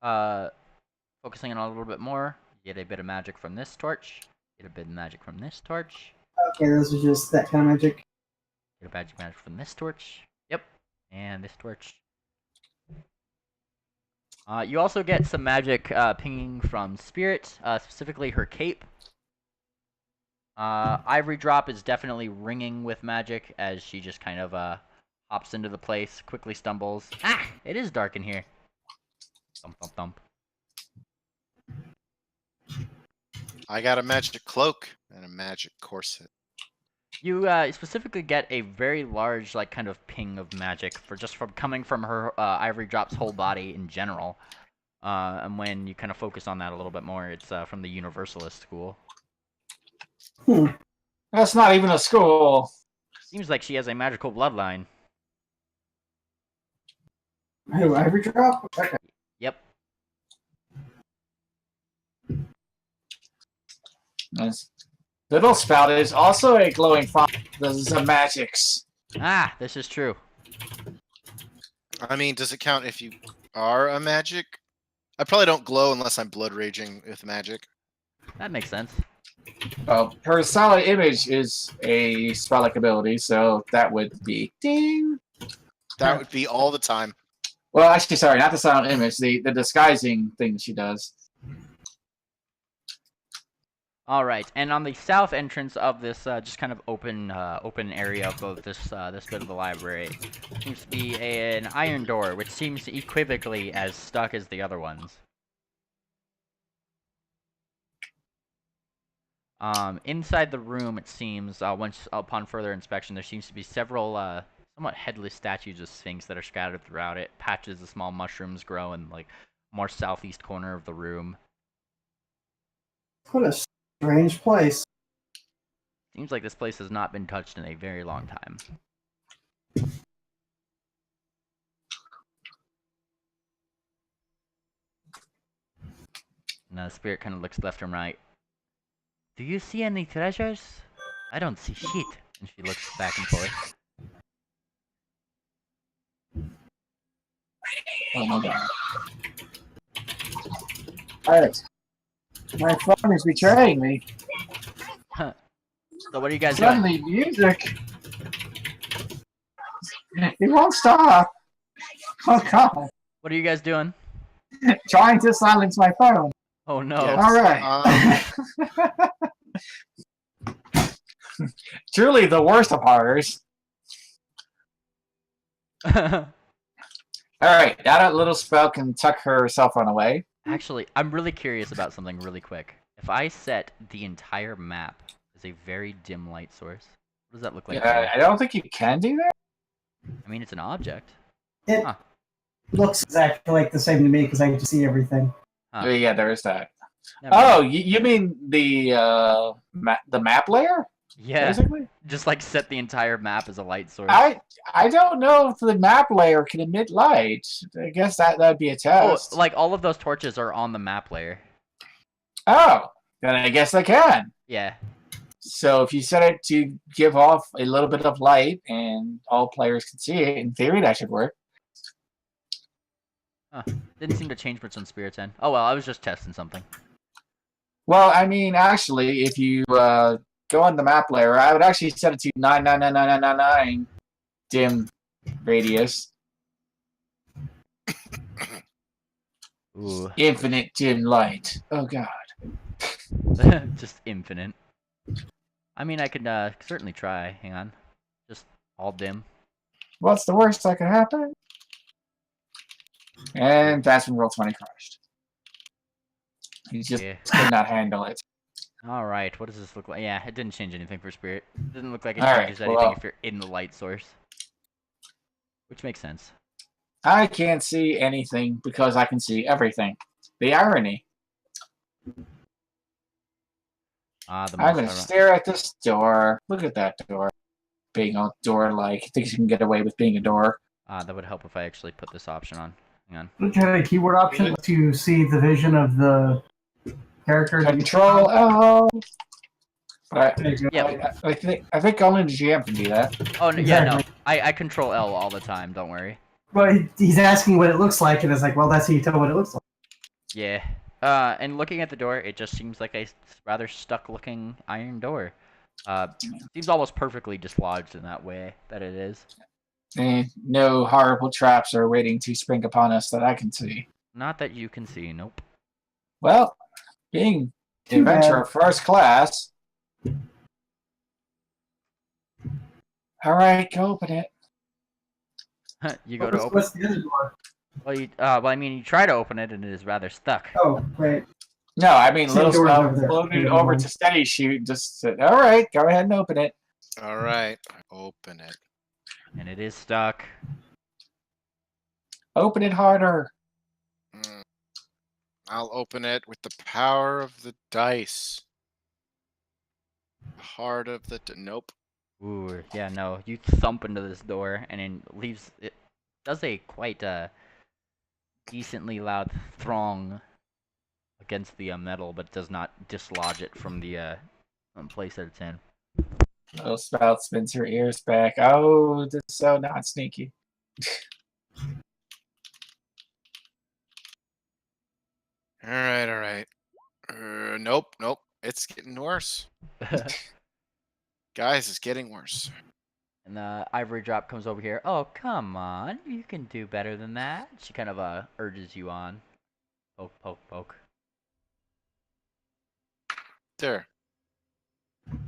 Focusing on a little bit more. Get a bit of magic from this torch. Get a bit of magic from this torch. Okay, those are just that kind of magic. Get a magic from this torch. Yep. And this torch. You also get some magic pinging from Spirit, specifically her cape. Ivory Drop is definitely ringing with magic as she just kind of hops into the place, quickly stumbles. Ah! It is dark in here. Thump, thump, thump. I got a magic cloak and a magic corset. You specifically get a very large, like, kind of ping of magic from coming from her Ivory Drop's whole body in general. And when you kind of focus on that a little bit more, it's from the Universalist school. That's not even a school. Seems like she has a magical bloodline. Who, Ivory Drop? Okay. Yep. Nice. Little Spout is also a glowing fire. Those are magics. Ah, this is true. I mean, does it count if you are a magic? I probably don't glow unless I'm blood raging with magic. That makes sense. Well, her solid image is a spell-like ability, so that would be ding. That would be all the time. Well, actually, sorry, not the silent image, the disguising thing she does. All right, and on the south entrance of this just kind of open area of this bit of the library seems to be an iron door, which seems equivocally as stuck as the other ones. Inside the room, it seems, once upon further inspection, there seems to be several somewhat headless statues of Sphinx that are scattered throughout it. Patches of small mushrooms grow in like more southeast corner of the room. What a strange place. Seems like this place has not been touched in a very long time. And the spirit kind of looks left and right. Do you see any treasures? I don't see shit. And she looks back and forth. Oh my god. Alright. My phone is betraying me. So what are you guys doing? Suddenly, music. It won't stop. Oh god. What are you guys doing? Trying to silence my phone. Oh no. Yes. Alright. Truly the worst of horrors. Alright, now that little spell can tuck her cell phone away. Actually, I'm really curious about something really quick. If I set the entire map as a very dim light source, what does that look like? I don't think you can do that. I mean, it's an object. It Huh. looks exactly like the same to me because I can see everything. Huh. Yeah, there is that. Never mind. Oh, you mean the map layer? Yeah. Basically? Just like set the entire map as a light source. I don't know if the map layer can emit light. I guess that'd be a Oh, test. like all of those torches are on the map layer. Oh, then I guess I can. Yeah. So if you set it to give off a little bit of light and all players can see it, in theory that should work. Huh. Didn't seem to change much on Spirit's end. Oh well, I was just testing something. Well, I mean, actually, if you go on the map layer, I would actually set it to 9999999 dim radius. Ooh. Infinite dim light. Oh god. Just infinite. I mean, I could certainly try. Hang on. Just all dim. What's the worst that could happen? And that's when roll 20 crushed. He just Yeah. could not handle it. Alright, what does this look like? Yeah, it didn't change anything for Spirit. It doesn't look like it Alright, changes anything well. if you're in the light source. Which makes sense. I can't see anything because I can see everything. The irony. Ah, the I'm gonna most stare at this door. Look at that door. Being a door-like. Thinks you can get away with being a door. that would help if I actually put this option on. Hang on. Look at a keyboard option to see the vision of the character. Control L. But There you go. Yeah. I think only the GM can do that. Oh, no, yeah, no. Exactly. I control L all the time, don't worry. But he's asking what it looks like, and it's like, well, that's how you tell what it looks like. Yeah. And looking at the door, it just seems like a rather stuck-looking iron door. Seems almost perfectly dislodged in that way that it is. No horrible traps are waiting to spring upon us that I can see. Not that you can see, nope. Well, being Too adventurer bad. first class. Alright, go open it. You go to open. What's the other door? Well, I mean, you try to open it and it is rather stuck. Oh, right. No, I mean, Same little door's spell over there. floated Yeah, over no. to steady shoot. Just said, alright, go ahead and open it. All right, open it. And it is stuck. Open it harder. Mm. I'll open it with the power of the dice. Heart of the nope. Ooh, yeah, no. You thump into this door and it leaves. It does a quite decently loud throng against the metal, but does not dislodge it from the place that it's in. Little spout spins her ears back. Oh, this is so not sneaky. All right, all right. Nope, nope. It's getting worse, guys. It's getting worse. And the ivory drop comes over here. Oh, come on. You can do better than that. She kind of urges you on. Poke, poke, poke. There.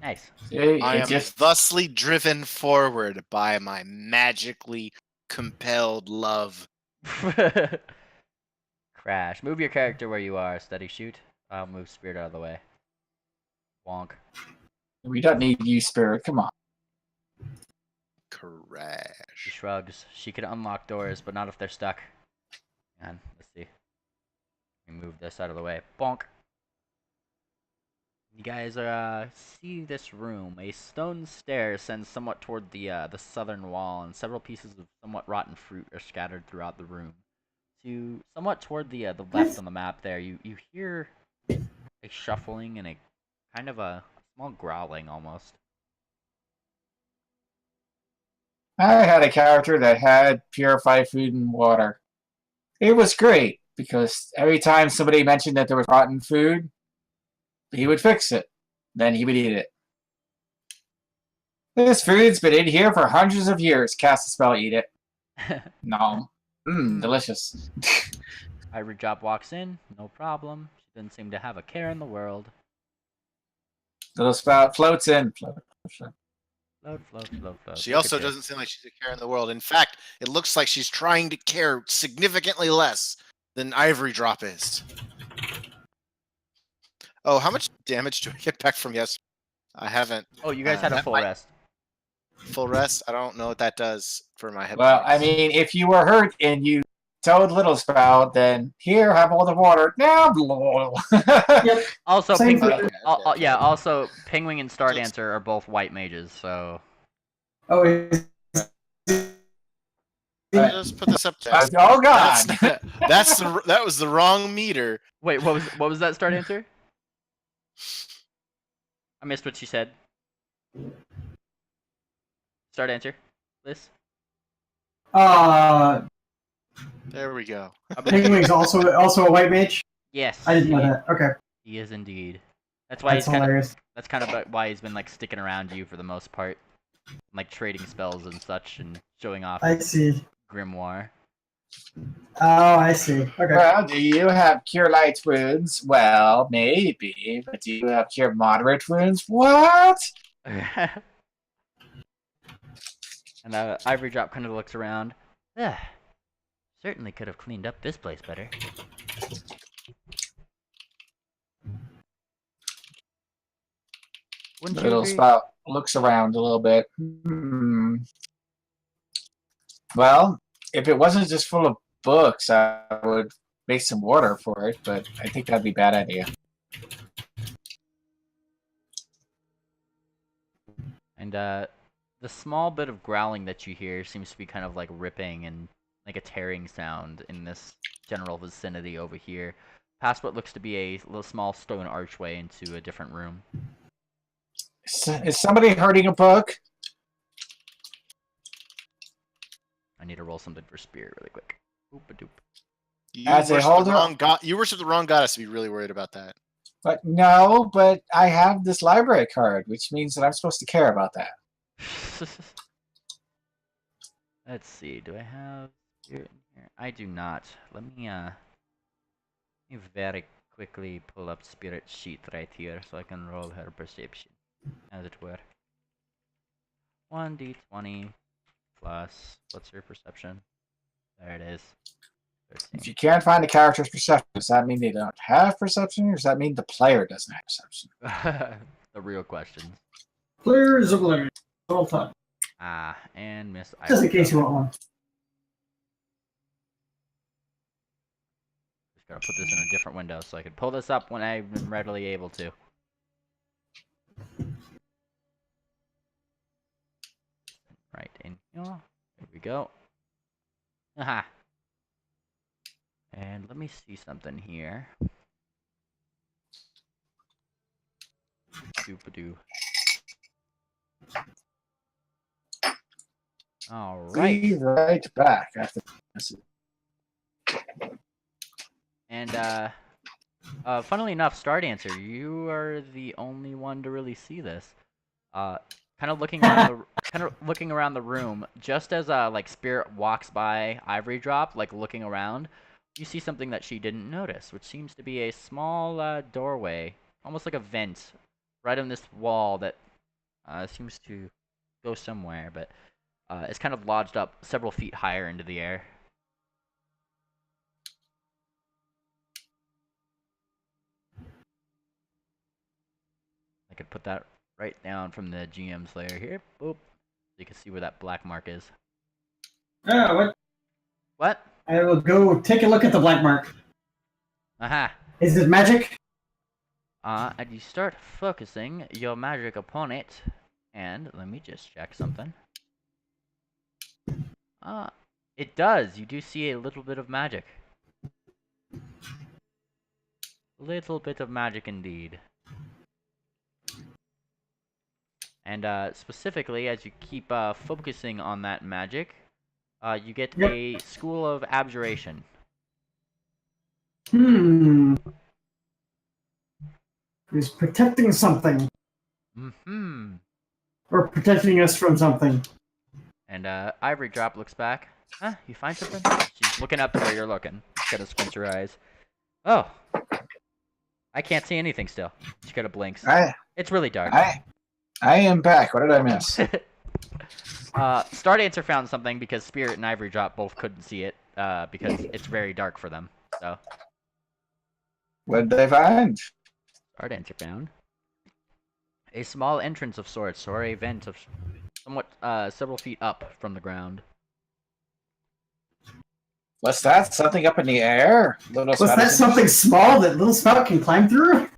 Nice. I It am just thusly driven forward by my magically compelled love. Crash. Move your character where you are. Steady shoot. I'll move Spirit out of the way. Wonk. we don't need you, Spirit. Come on. She Crash. shrugs. She can unlock doors, but not if they're stuck. And let's see. Let me move this out of the way. Bonk. You guys see this room. A stone stair ascends somewhat toward the southern wall, and several pieces of somewhat rotten fruit are scattered throughout the room. To somewhat toward the left on the map there, you hear a shuffling and a kind of a small growling almost. I had a character that had purified food and water. It was great because every time somebody mentioned that there was rotten food, he would fix it. Then he would eat it. This food's been in here for hundreds of years. Cast a spell, eat it. Nom. Delicious. Ivory Drop walks in, no problem. She doesn't seem to have a care in the world. Little spout floats in. Float. Float, float, float, float. She Look also at you. doesn't seem like she's a care in the world. In fact, it looks like she's trying to care significantly less than Ivory Drop is. Oh, how much damage do I get back from yesterday? I haven't. Oh, you guys had a that full might- rest. Full rest? I don't know what that does for my head. Well, I mean, if you were hurt and you told Little Spout, then here, have all the water. Now, Yep. Also, Same Penguin, for- yeah. Also, Penguin and Star Dancer are both white mages, so. Oh, is- Just put this up there. oh God! That was the wrong meter. Wait, what was that, Star Dancer? I missed what she said. Star Dancer, Liz. There we go. Penguin's also a white mage. Yes. I didn't know that. Okay, He is indeed. That's why that's he's kind of. hilarious. That's kind of why he's been like sticking around you for the most part, like trading spells and such, and showing off I his see. grimoire. Oh, I see. Okay. Well, do you have cure light wounds? Well, maybe. But do you have cure moderate wounds? What? And Ivory Drop kind of looks around. Certainly could have cleaned up this place better. Wouldn't you Little agree? Spout looks around a little bit. Well, if it wasn't just full of books, I would make some water for it, but I think that'd be a bad idea. And the small bit of growling that you hear seems to be kind of like ripping and like a tearing sound in this general vicinity over here, past what looks to be a little small stone archway into a different room. Is somebody hurting a book? I need to roll something for spirit really quick. Oop-a-doop. You As a worship holder- the wrong god. You worship the wrong goddess to be really worried about that. But no, but I have this library card, which means that I'm supposed to care about that. Let's see. Do I have spirit in here? I do not. Let me very quickly pull up spirit sheet right here so I can roll her perception, as it were. 1d20 plus what's her perception? There it is. If 13. you can't find a character's perception, does that mean they don't have perception, or does that mean the player doesn't have perception? The real questions. Players of Blade. All time. And Miss Just in Ivory case you Drop. want one. Just gotta put this in a different window so I can pull this up when I'm readily able to. Right in here. There we go. Aha. And let me see something here. Doop-a-doo. Alright. Be right back after this. And funnily enough, Star Dancer, you are the only one to really see this. Kind of looking around the room, just as like Spirit walks by Ivory Drop, like looking around, you see something that she didn't notice, which seems to be a small doorway, almost like a vent, right on this wall that seems to go somewhere, but it's kind of lodged up several feet higher into the air. I could put that right down from the GM's layer here. Boop. So you can see where that black mark is. Oh, what? What? I will go take a look at the black mark. Aha. Is it magic? And you start focusing your magic upon it. And let me just check something. It does. You do see a little bit of magic. Little bit of magic indeed. And specifically, as you keep focusing on that magic, you get a school of abjuration. He's protecting something. Mm-hmm. Or protecting us from something. And Ivory Drop looks back. Huh? You find something? She's looking up to where you're looking. She's gotta squint her eyes. Oh. I can't see anything still. She kinda blinks. It's really dark. I am back. What did I miss? Stardancer found something because Spirit and Ivory Drop both couldn't see it because it's very dark for them. So What did they find? Stardancer found a small entrance of sorts, or a vent of somewhat several feet up from the ground. What's that? Something up in the air? Was that something small that Little Spout can climb through?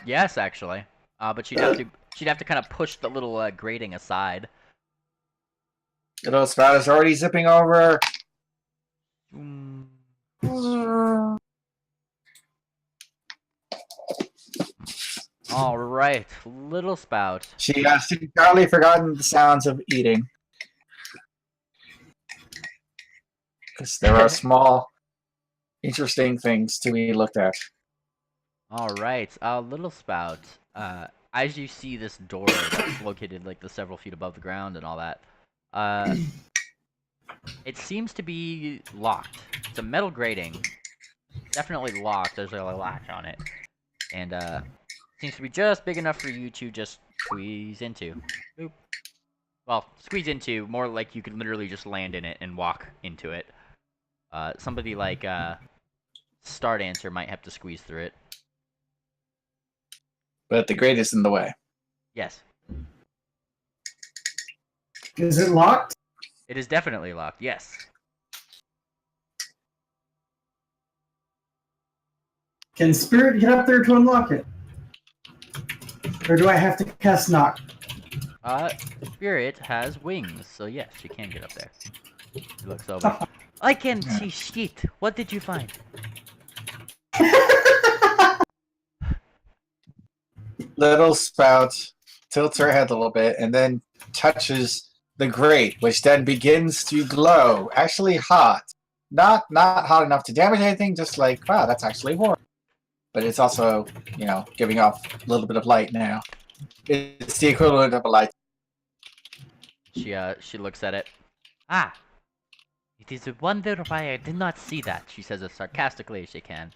Yes, actually. But she'd have to kind of push the little grating aside. Little Spout is already zipping over. All right, Little Spout. She has entirely forgotten the sounds of eating. Because there are small, interesting things to be looked at. All right, Little Spout. As you see this door that's located like the several feet above the ground and all that, it seems to be locked. It's a metal grating, definitely locked. There's a latch on it, and seems to be just big enough for you to just squeeze into. Boop. Well, squeeze into, more like you could literally just land in it and walk into it. Somebody like Stardancer might have to squeeze through it. But the grate is in the way. Yes. Is it locked? It is definitely locked, yes. Can Spirit get up there to unlock it? Or do I have to cast Knock? Spirit has wings, so yes, she can get up there. She looks over. I can't see shit. What did you find? Little Spout tilts her head a little bit and then touches the grate, which then begins to glow. Actually hot. Not hot enough to damage anything, just like, wow, that's actually warm. But it's also, you know, giving off a little bit of light now. It's the equivalent of a light. She looks at it. Ah! It is a wonder why I did not see that, she says as sarcastically as she can.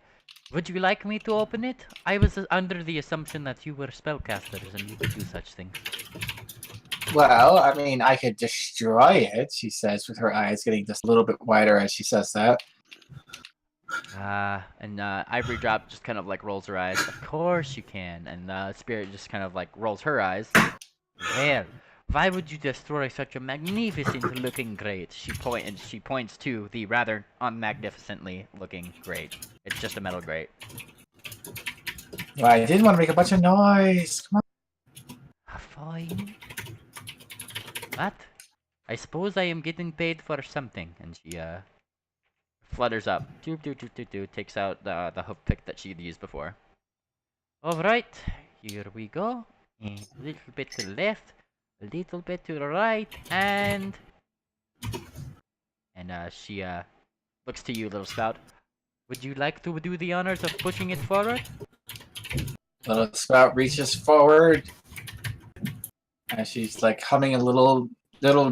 Would you like me to open it? I was under the assumption that you were spellcasters and you could do such things. Well, I mean, I could destroy it, she says, with her eyes getting just a little bit wider as she says that. And Ivory Drop just kind of like rolls her eyes. Of course you can. And Spirit just kind of like rolls her eyes. Well, why would you destroy such a magnificent looking grate? She points to the rather unmagnificently looking grate. It's just a metal grate. Well, I didn't want to make a bunch of noise. Come on. Fine. What? I suppose I am getting paid for something. And she flutters up. Takes out the hoof pick that she'd used before. Alright, here we go. A little bit to the left, a little bit to the right, and she looks to you, Little Spout. Would you like to do the honors of pushing it forward? Little Spout reaches forward, and she's like humming a little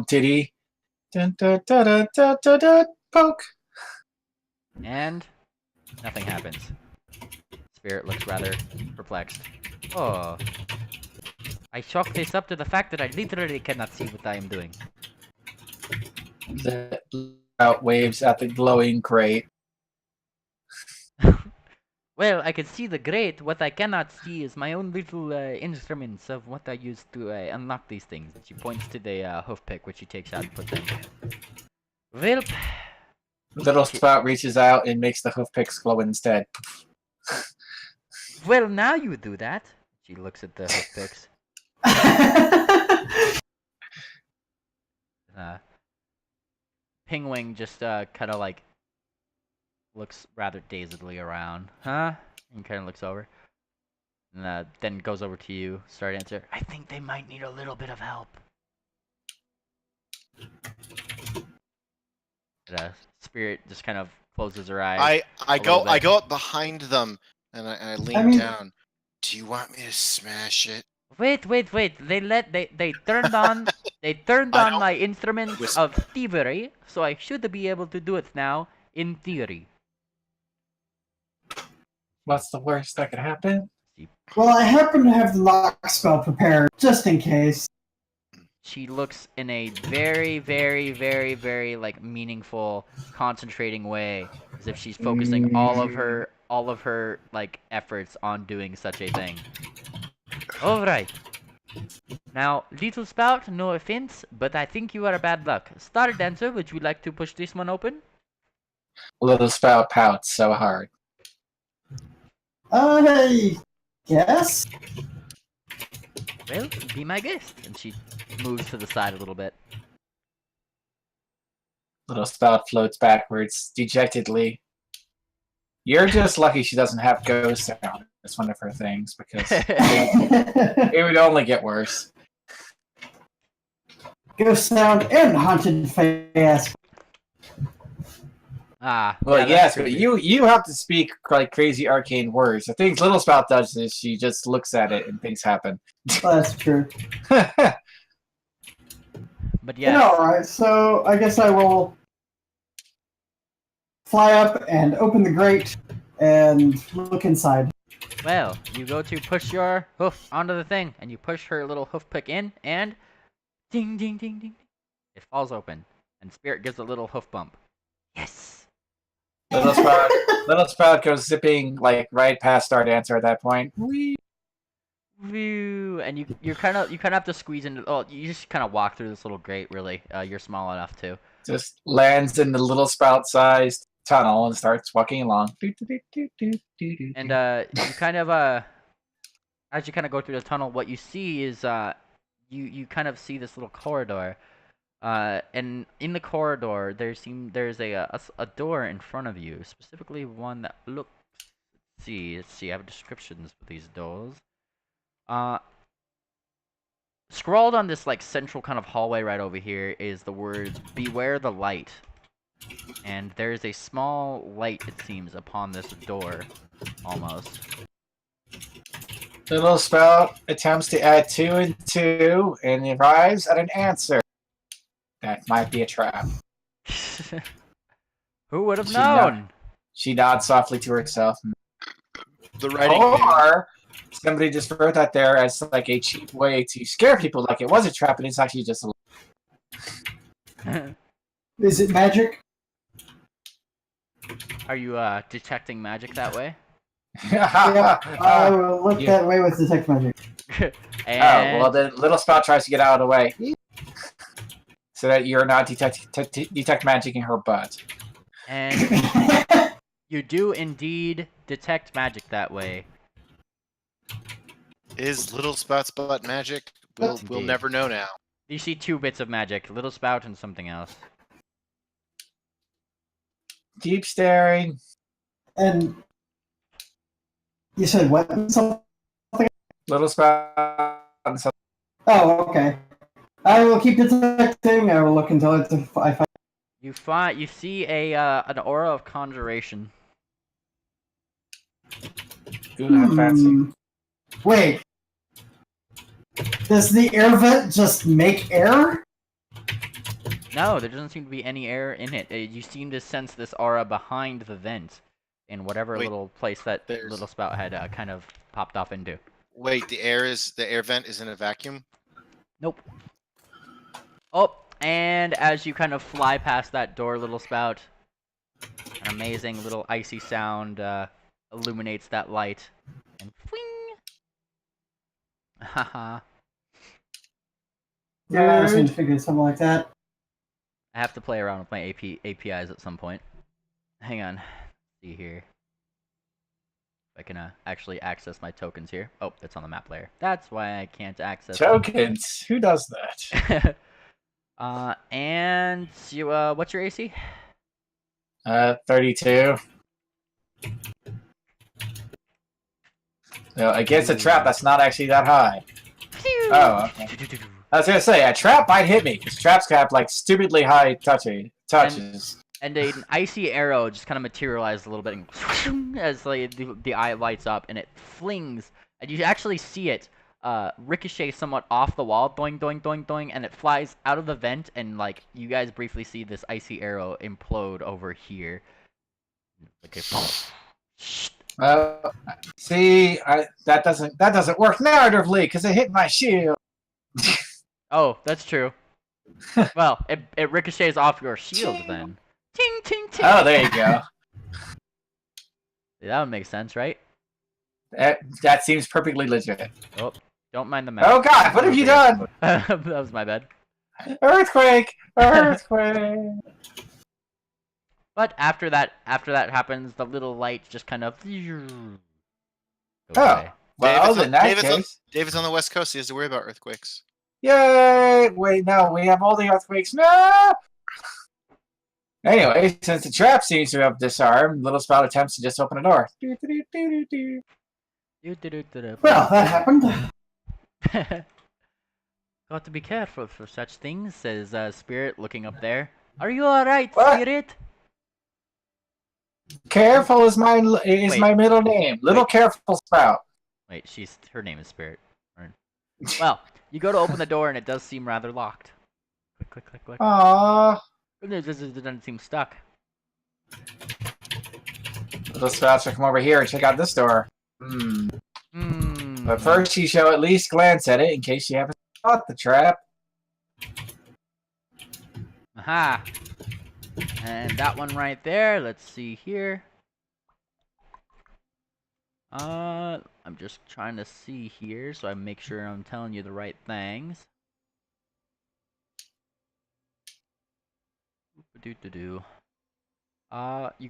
ditty. Dun, dun, dun, dun, dun, dun, dun, poke. And nothing happens. Spirit looks rather perplexed. Oh. I chalk this up to the fact that I literally cannot see what I am doing. The out waves at the glowing crate. Well, I can see the grate. What I cannot see is my own little instruments of what I use to unlock these things. And she points to the hoof pick, which she takes out and puts in. Well, Little Spout reaches out and makes the hoof picks glow instead. well, now you do that. She looks at the hoof picks. Pingwing just kind of like looks rather dazedly around. Huh? And kind of looks over. And then goes over to you. Start answer. I think they might need a little bit of help. Spirit just kind of closes her eyes. I go up behind them and I lean down. Do you want me to smash it? Wait. They turned on my instruments of thievery, so I should be able to do it now, in theory. What's the worst that could happen? Well, I happen to have the lock spell prepared, just in case. She looks in a very, very, very, very like meaningful, concentrating way, as if she's focusing all of her like efforts on doing such a thing. All right. Now, Little Spout, no offense, but I think you are a bad luck. Star Dancer, would you like to push this one open? Little Spout pouts so hard. Yes? Well, be my guest. And she moves to the side a little bit. Little Spout floats backwards, dejectedly. You're just lucky she doesn't have ghost sound as one of her things, because it would only get worse. Ghost sound and haunted face. Ah. Well, yeah, yes, that's but creepy. you have to speak like crazy arcane words. The things Little Spout does is she just looks at it and things happen. Well, that's true. But Yeah. yeah. Alright, so I guess I will fly up and open the grate and look inside. Well, you go to push your hoof onto the thing, and you push her little hoof pick in, and ding, ding, ding, ding. It falls open, and Spirit gives a little hoof bump. Yes. Little Spout goes zipping like right past our dancer at that point. Woo! And you kind of have to squeeze into. Oh, you just kind of walk through this little grate. Really, you're small enough to. Just lands in the Little Spout-sized tunnel and starts walking along. And you kind of as you kind of go through the tunnel, what you see is you kind of see this little corridor. And in the corridor, there's a door in front of you, specifically one that looks. Let's see. I have descriptions for these doors. Scrawled on this like central kind of hallway right over here is the words "Beware the light," and there's a small light, it seems, upon this door, almost. Little Spout attempts to add 2 and 2 and arrives at an answer. That might be a trap. Who would have She known? She nods softly to herself. The writing. Or somebody just wrote that there as like a cheap way to scare people, like it was a trap, and it's actually just a. Is it magic? Are you detecting magic that way? Yeah, I will look Yeah. that way with detect magic. And Oh, well, then Little Spout tries to get out of the way. So that you're not detect magic in her butt. and you do indeed detect magic that way. Is Little Spout's butt magic? We'll Indeed. never know now. You see 2 bits of magic, Little Spout and something else. Keep staring. And you said what? Something? Little Spout. Oh, okay. I will keep detecting. I will look until I find. You see an aura of conjuration. Ooh, how fancy. Wait. Does the air vent just make air? No, there doesn't seem to be any air in it. You seem to sense this aura behind the vent. in whatever Wait, little place that there's- little spout had kind of popped off into. Wait, the air vent is in a vacuum? Nope. Oh, and as you kind of fly past that door, little spout, an amazing little icy sound illuminates that light, and fling. Haha. Yeah, I was going to figure something like that. I have to play around with my APIs at some point. Hang on. Let's see here. If I can actually access my tokens here. Oh, it's on the map layer. That's why I can't access Tokens. Who does that? and you, what's your AC? 32. No, against a trap, that's not actually that high. Oh, okay. I was gonna say, a trap might hit me, because traps have, like, stupidly high touches. And an icy arrow just kind of materialized a little bit and as like, the eye lights up, and it flings, and you actually see it ricochet somewhat off the wall, doing, doing, doing, doing, and it flies out of the vent, and like you guys briefly see this icy arrow implode over here. Okay. See, that doesn't work narratively, because it hit my shield. Oh, that's true. Well, it ricochets off your shield then. Ting, ting, ting. Oh, there you go. That would make sense, right? That seems perfectly legit. Oh, don't mind the map. Oh god, what have you done? That was my bad. Earthquake! Earthquake! But after that happens, the little light just kind of goes Oh. away. Well, in that case... David's on the West Coast. He has to worry about earthquakes. Yay! Wait, no, we have all the earthquakes. No! Anyway, since the trap seems to have disarmed, Little Spout attempts to just open the door. Well, that happened. Got to be careful for such things, says Spirit, looking up there. Are you alright, What? Spirit? Careful is my middle name. Little Wait. Careful Spout. Wait, her name is Spirit. Well, you go to open the door and it does seem rather locked. Click, click, click, click. Aww. It doesn't seem stuck. Little Spout should come over here and check out this door. But first, she shall at least glance at it in case she haven't caught the trap. Aha! And that one right there, let's see here. I'm just trying to see here so I make sure I'm telling you the right things. You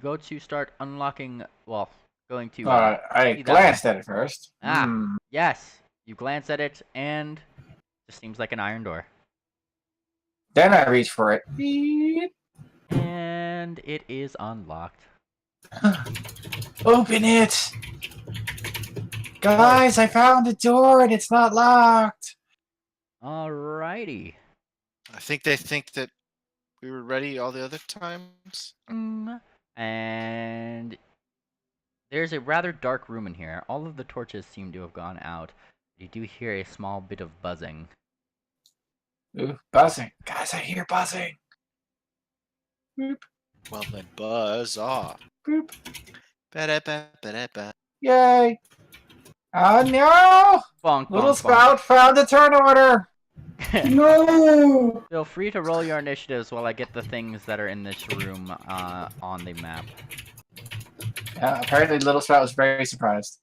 go to start unlocking, well, going to... I see that glanced at it first. Yes, you glance at it and it just seems like an iron door. Then I reach for it. Beep. And it is unlocked. Open it! Guys, I found a door and it's not locked. Alrighty. I think they think that we were ready all the other times. And there's a rather dark room in here. All of the torches seem to have gone out. You do hear a small bit of buzzing. Ooh, buzzing. Guys, I hear buzzing. Boop, Well, then buzz off. boop. Ba-da-ba-ba-da-ba. Yay. Oh no! Bonk, Little bonk, Spout found the turn order. bonk. No! Feel free to roll your initiatives while I get the things that are in this room on the map. Apparently, Little Spout was very surprised.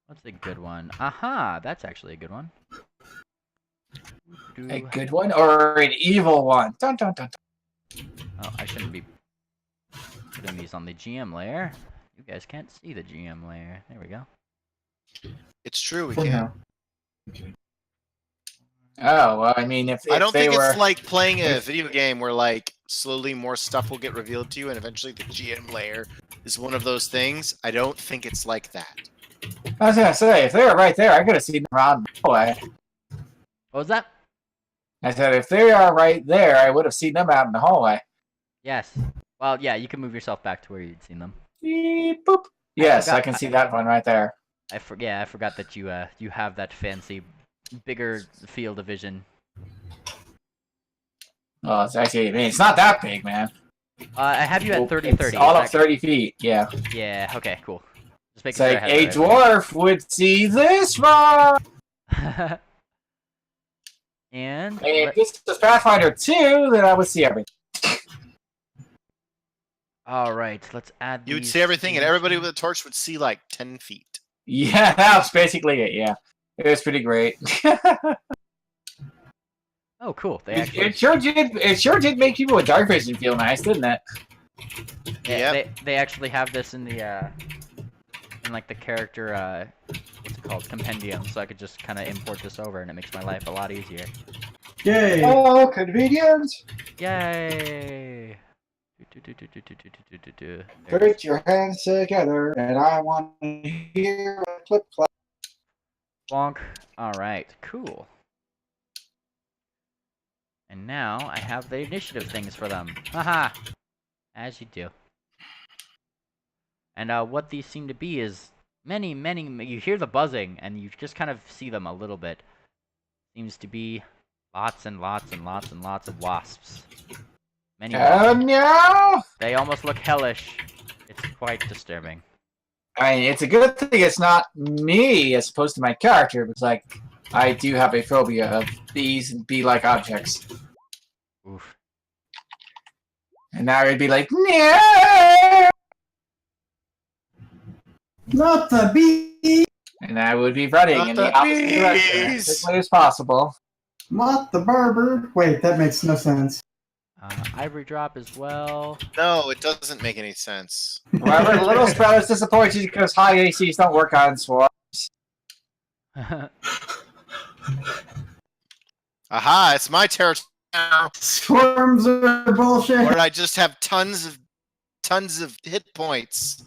What's a good one? Aha! That's actually a good one. A good one or an evil one? Dun dun dun. Oh, I shouldn't be putting these on the GM layer. You guys can't see the GM layer. There we go. It's true. We For can't. now. Oh well, I mean, if I don't they think were... it's like playing a video game where like slowly more stuff will get revealed to you, and eventually the GM layer is one of those things. I don't think it's like that. I was gonna say, if they were right there, I could have seen them around the hallway. What was that? I said, if they are right there, I would have seen them out in the hallway. Yes. Well, yeah, you can move yourself back to where you'd seen them. Beep, boop. Yes, forgot- I can see that one right there. I forgot that you have that fancy, bigger field of vision. Oh, it's actually, I mean, it's not that big, man. I have you at 30, It's 30. all Is up that... 30 feet. Yeah. Yeah. Okay. Cool. Just It's making sure I like had a that dwarf would see this far. right. And If this was Pathfinder 2, then I would see everything. all right, let's add You would these see everything, and everybody into- with a torch would see like 10 feet. Yeah, that's basically it. Yeah, it was pretty great. Oh, cool. They it, actually it sure did. It sure did make people with dark vision feel nice, didn't it? they actually have this in the in like the character what's it called, compendium, so I could just kind of import this over, and it makes my life a lot easier. Yay! Oh, convenient! Yay! There it is. Put your hands together, and I want to hear a clip clap. Bonk. All right, cool. And now I have the initiative things for them. Haha! As you do. And what these seem to be is many, you hear the buzzing, and you just kind of see them a little bit. Seems to be lots and lots and lots and lots of wasps. Many wasps. No! They almost look hellish. It's quite disturbing. I mean, it's a good thing it's not me as opposed to my character, because, like, I do have a phobia of bees and bee-like objects. Oof. And now it'd be like, no! Not the bee! And I would be running Not in the the opposite direction as bees! quickly as possible. Not the barber! Wait, that makes no sense. Ivory drop as well. No, it doesn't make any sense. However, Little Sprout is disappointed because high ACs don't work on swarms. Aha, it's my territory now. Swarms are bullshit! Where I just have tons of hit points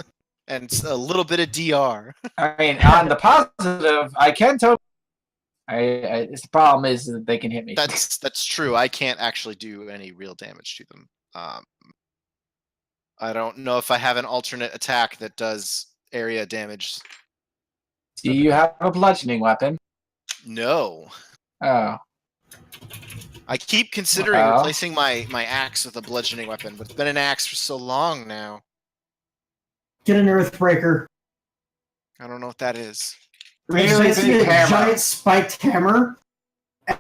and a little bit of DR. I mean, on the positive, I can totally. The problem is that they can hit me. That's true. I can't actually do any real damage to them. I don't know if I have an alternate attack that does area damage. Do you have a bludgeoning weapon? No. Oh. I keep considering Well. replacing my axe with a bludgeoning weapon, but it's been an axe for so long now. Get an Earthbreaker. I don't know what that is. Really It's basically big a hammer. giant spiked hammer,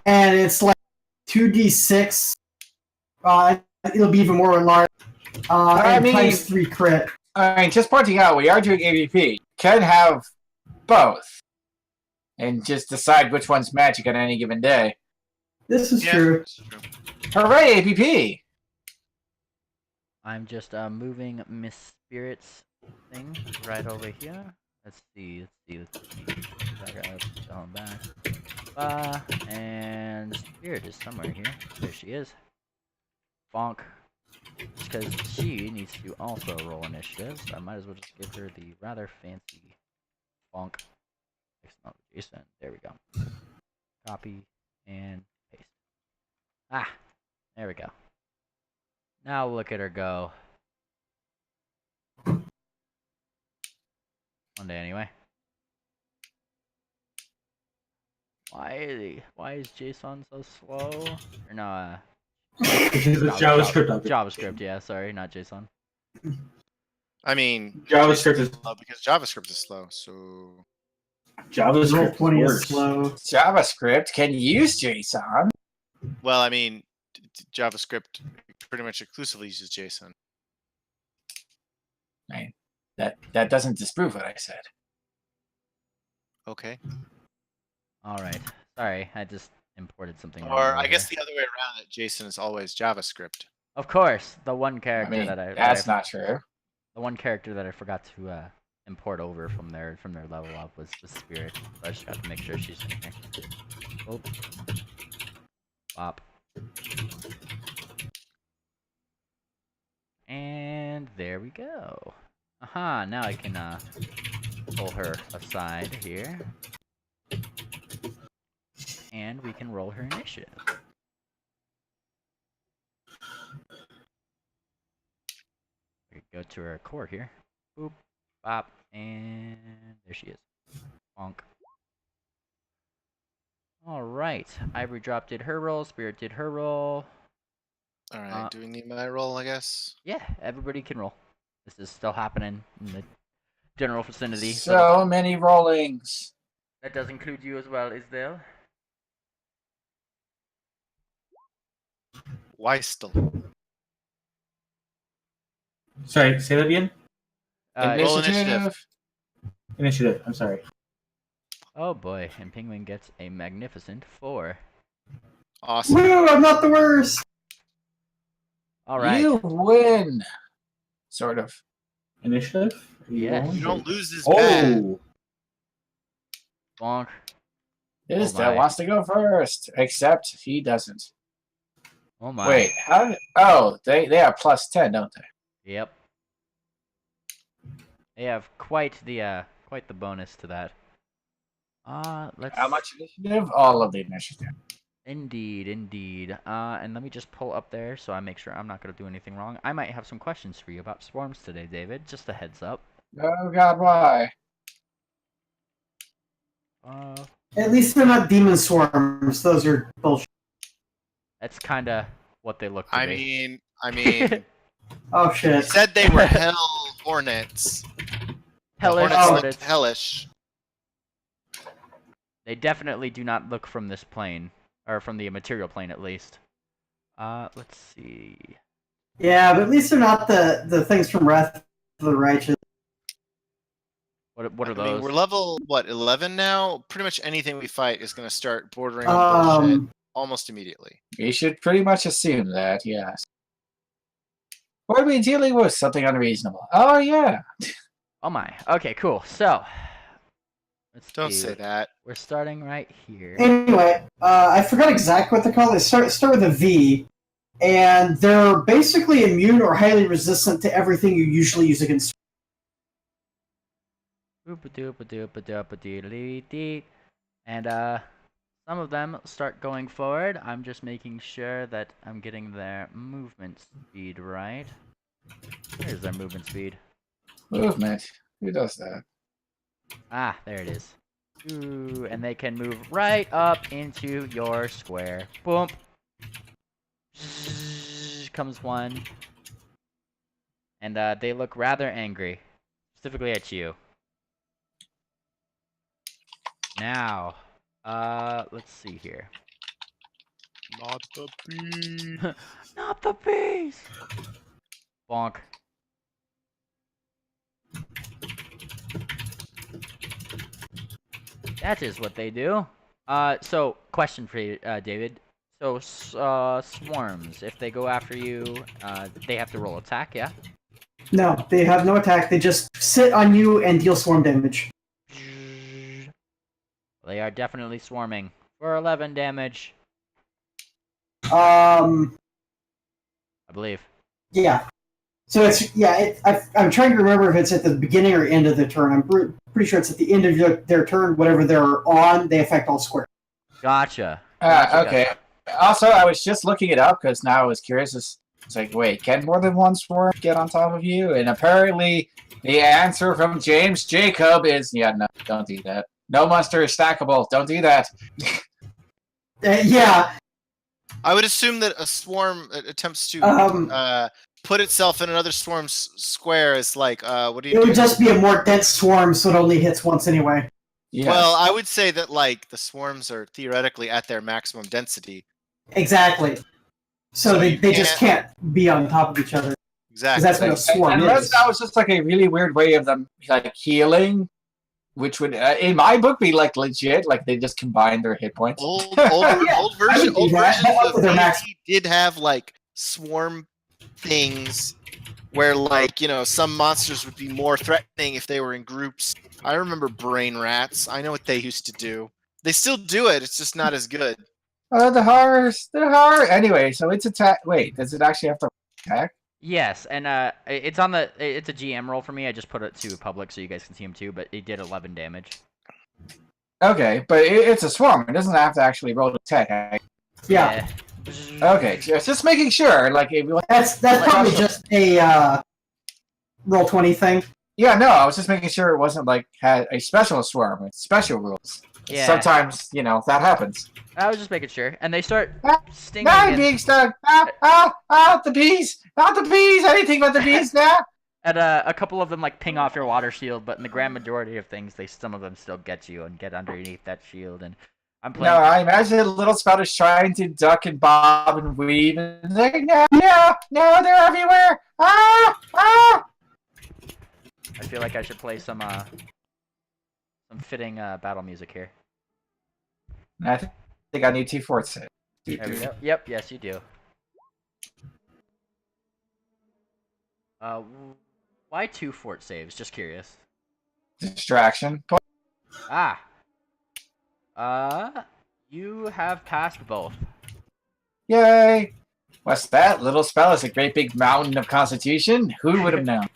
and it's like 2d6. It'll be even more large. And times 3 crit. I mean, just pointing out, we are doing AVP. Can have both. And just decide which one's magic on any given day. This is Yeah, true. it's true. Hooray, AVP! I'm just moving Miss Spirit's thing right over here. Let's see. Going back. And Spirit is somewhere here. There she is. Bonk. Because she needs to also roll initiative, so I might as well just give her the rather fancy bonk. Not Jason. There we go. Copy and paste. Ah, there we go. Now look at her go. One day anyway. Why is JSON so slow? Or no, This is a JavaScript update. JavaScript, yeah, sorry, not JSON. I mean, JavaScript is slow because JavaScript is slow, so JavaScript Roll20 is worse. slow. JavaScript can use JSON. well, I mean, JavaScript pretty much exclusively uses JSON. Right. That doesn't disprove what I said. Okay. Alright. Sorry, I just imported something. Or wrong I over guess here. the other way around, that JSON is always JavaScript. Of course, the one I character mean, that not true. the one character that I forgot to import over from their level up was the Spirit. So I just got to make sure she's in here. Oh. Bop. And there we go. Aha, now I can pull her aside here. And we can roll her initiative. We go to her core here. Boop, bop, and there she is. Bonk. Alright, Ivory Drop did her roll, Spirit did her roll. All right, do we need my roll? I guess. Yeah, everybody can roll. This is still happening in the general vicinity. So many rollings. That does include you as well, Isdale. Why still? Sorry, say that again. Roll initiative. Initiative. I'm sorry. Oh boy, and Penguin gets a magnificent 4. Awesome. Woo! I'm not the worst. All right. You win. Sort of. Initiative. Are you Yes. rolling? You don't lose is bad. Oh. Bonk. Is Oh that my. wants to go first, except he doesn't. Oh my. Wait, how? Oh, they have +10, don't they? Yep. They have quite the bonus to that. Let's. How much initiative? All of the initiative. Indeed. And let me just pull up there so I make sure I'm not gonna do anything wrong. I might have some questions for you about swarms today, David. Just a heads up. Oh God, why? At least they're not demon swarms. Those are bullshit. That's kind of what they look to I be. mean, Oh you shit. said they were hell hornets. Hellish Hornets hornets. looked hellish. They definitely do not look from this plane, or from the material plane at least. Let's see. Yeah, but at least they're not the things from Wrath of the Righteous. What are I those? mean, we're level, 11 now? Pretty much anything we fight is going to start bordering on bullshit almost immediately. We should pretty much assume that, yes. What are we dealing with? Something unreasonable. Oh yeah. Oh my. Okay, cool. So, let's Don't see. say that. We're starting right here. Anyway, I forgot exactly what they're called. They start with a V, and they're basically immune or highly resistant to everything you usually use against. And some of them start going forward. I'm just making sure that I'm getting their movement speed right. Where's their movement speed? Movement. Who does that? Ah, there it is. Ooh, and they can move right up into your square. Boom. Zzz, comes one. And they look rather angry. Specifically at you. Now, let's see here. Not the bee. Not the bees! Bonk. That is what they do. So, question for you, David. So, swarms, if they go after you, they have to roll attack, yeah? No, they have no attack. They just sit on you and deal swarm damage. They are definitely swarming for 11 damage, I believe. Yeah. So it's I'm trying to remember if it's at the beginning or end of the turn. I'm pretty sure it's at the end of their turn. Whatever they're on, they affect all squares. Gotcha. Okay. Also, I was just looking it up because now I was curious. It's like, wait, can more than one swarm get on top of you? And apparently, the answer from James Jacob is, yeah, no, don't do that. No monster is stackable. Don't do that. Yeah. I would assume that a swarm attempts to put itself in another swarm's square is like, what do you It do? would just be a more dense swarm, so it only hits once anyway. Yes. Well, I would say that, like, the swarms are theoretically at their maximum density. Exactly. So they just can't be on top of each other. Exactly. That's what a swarm Unless is. that was just like a really weird way of them like healing, which would, in my book, be like legit. Like they just combine their hit points. Old I versions would do that. of Their max- D&D did have like swarm things where, like, you know, some monsters would be more threatening if they were in groups. I remember brain rats. I know what they used to do. They still do it. It's just not as good. The horror. Anyway, so it's attack. Wait, does it actually have to attack? Yes, and it's on the. It's a GM roll for me. I just put it to public so you guys can see him too. But it did 11 damage. Okay, but it's a swarm. It doesn't have to actually roll to attack. Yeah. Okay, just making sure. Like, if you That's probably just a roll 20 thing. yeah, no, I was just making sure it wasn't like had a special swarm with special rules. Yeah. Sometimes, that happens. I was just making sure. And they start Ah, stinging. No, I'm And, being stung. The bees. Not the bees. Anything but the bees now. and a couple of them like ping off your water shield, but in the grand majority of things, some of them still get you and get underneath that shield. And I'm No, playing. I imagine the little spout is trying to duck and bob and weave, and it's like, no, they're everywhere. Ah! I feel like I should play some fitting battle music here. I think I need 2 forts. There we go. Yep, yes you do. Why 2 fort saves? Just curious. Distraction. Ah. You have passed both. Yay! What's that? Little spell is a great big mountain of constitution? Who would have known?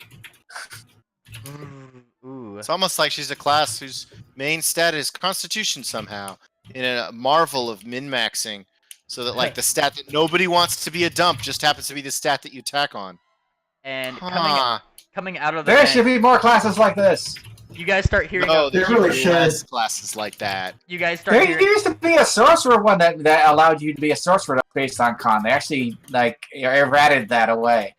Ooh. It's almost like she's a class whose main stat is Constitution somehow, in a marvel of min-maxing, so that like the stat that nobody wants to be a dump just happens to be the stat that you tack on. And Huh. coming out of the There vent, should be more classes like this. you guys start hearing. No, There there's really really should. less classes like that. You guys start There hearing. used to be a sorcerer one that allowed you to be a sorcerer based on con. They actually errated that away.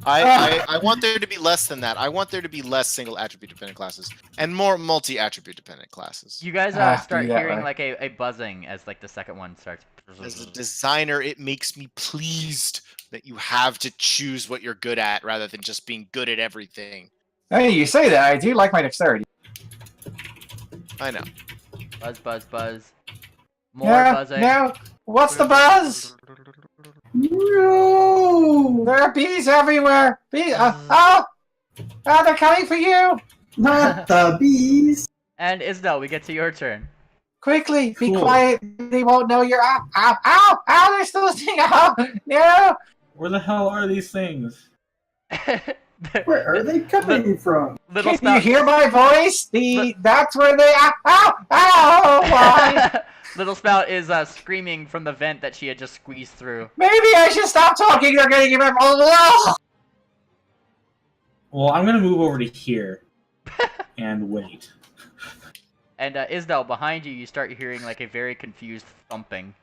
I want there to be less than that. I want there to be less single attribute dependent classes and more multi-attribute dependent classes. You guys start do that hearing way. like a buzzing as like the second one starts. As a designer, it makes me pleased that you have to choose what you're good at rather than just being good at everything. Hey, you say that. I do like my dexterity. I know. Buzz, buzz, buzz. More Yeah, buzzing. no. What's the buzz? No! There are bees everywhere. Bees. They're coming for you. Not the bees! And Isdell, we get to your turn. Quickly, be Cool. quiet. They won't know you're ow. They're still listening. Ow, no. Where the hell are these things? Where are they coming from? Little Can you spout. hear my voice? That's where they. Ow. Why? Little spout is screaming from the vent that she had just squeezed through. Maybe I should stop talking. They're gonna give me. Well, I'm gonna move over to here and wait. And Isdell, behind you, you start hearing like a very confused thumping.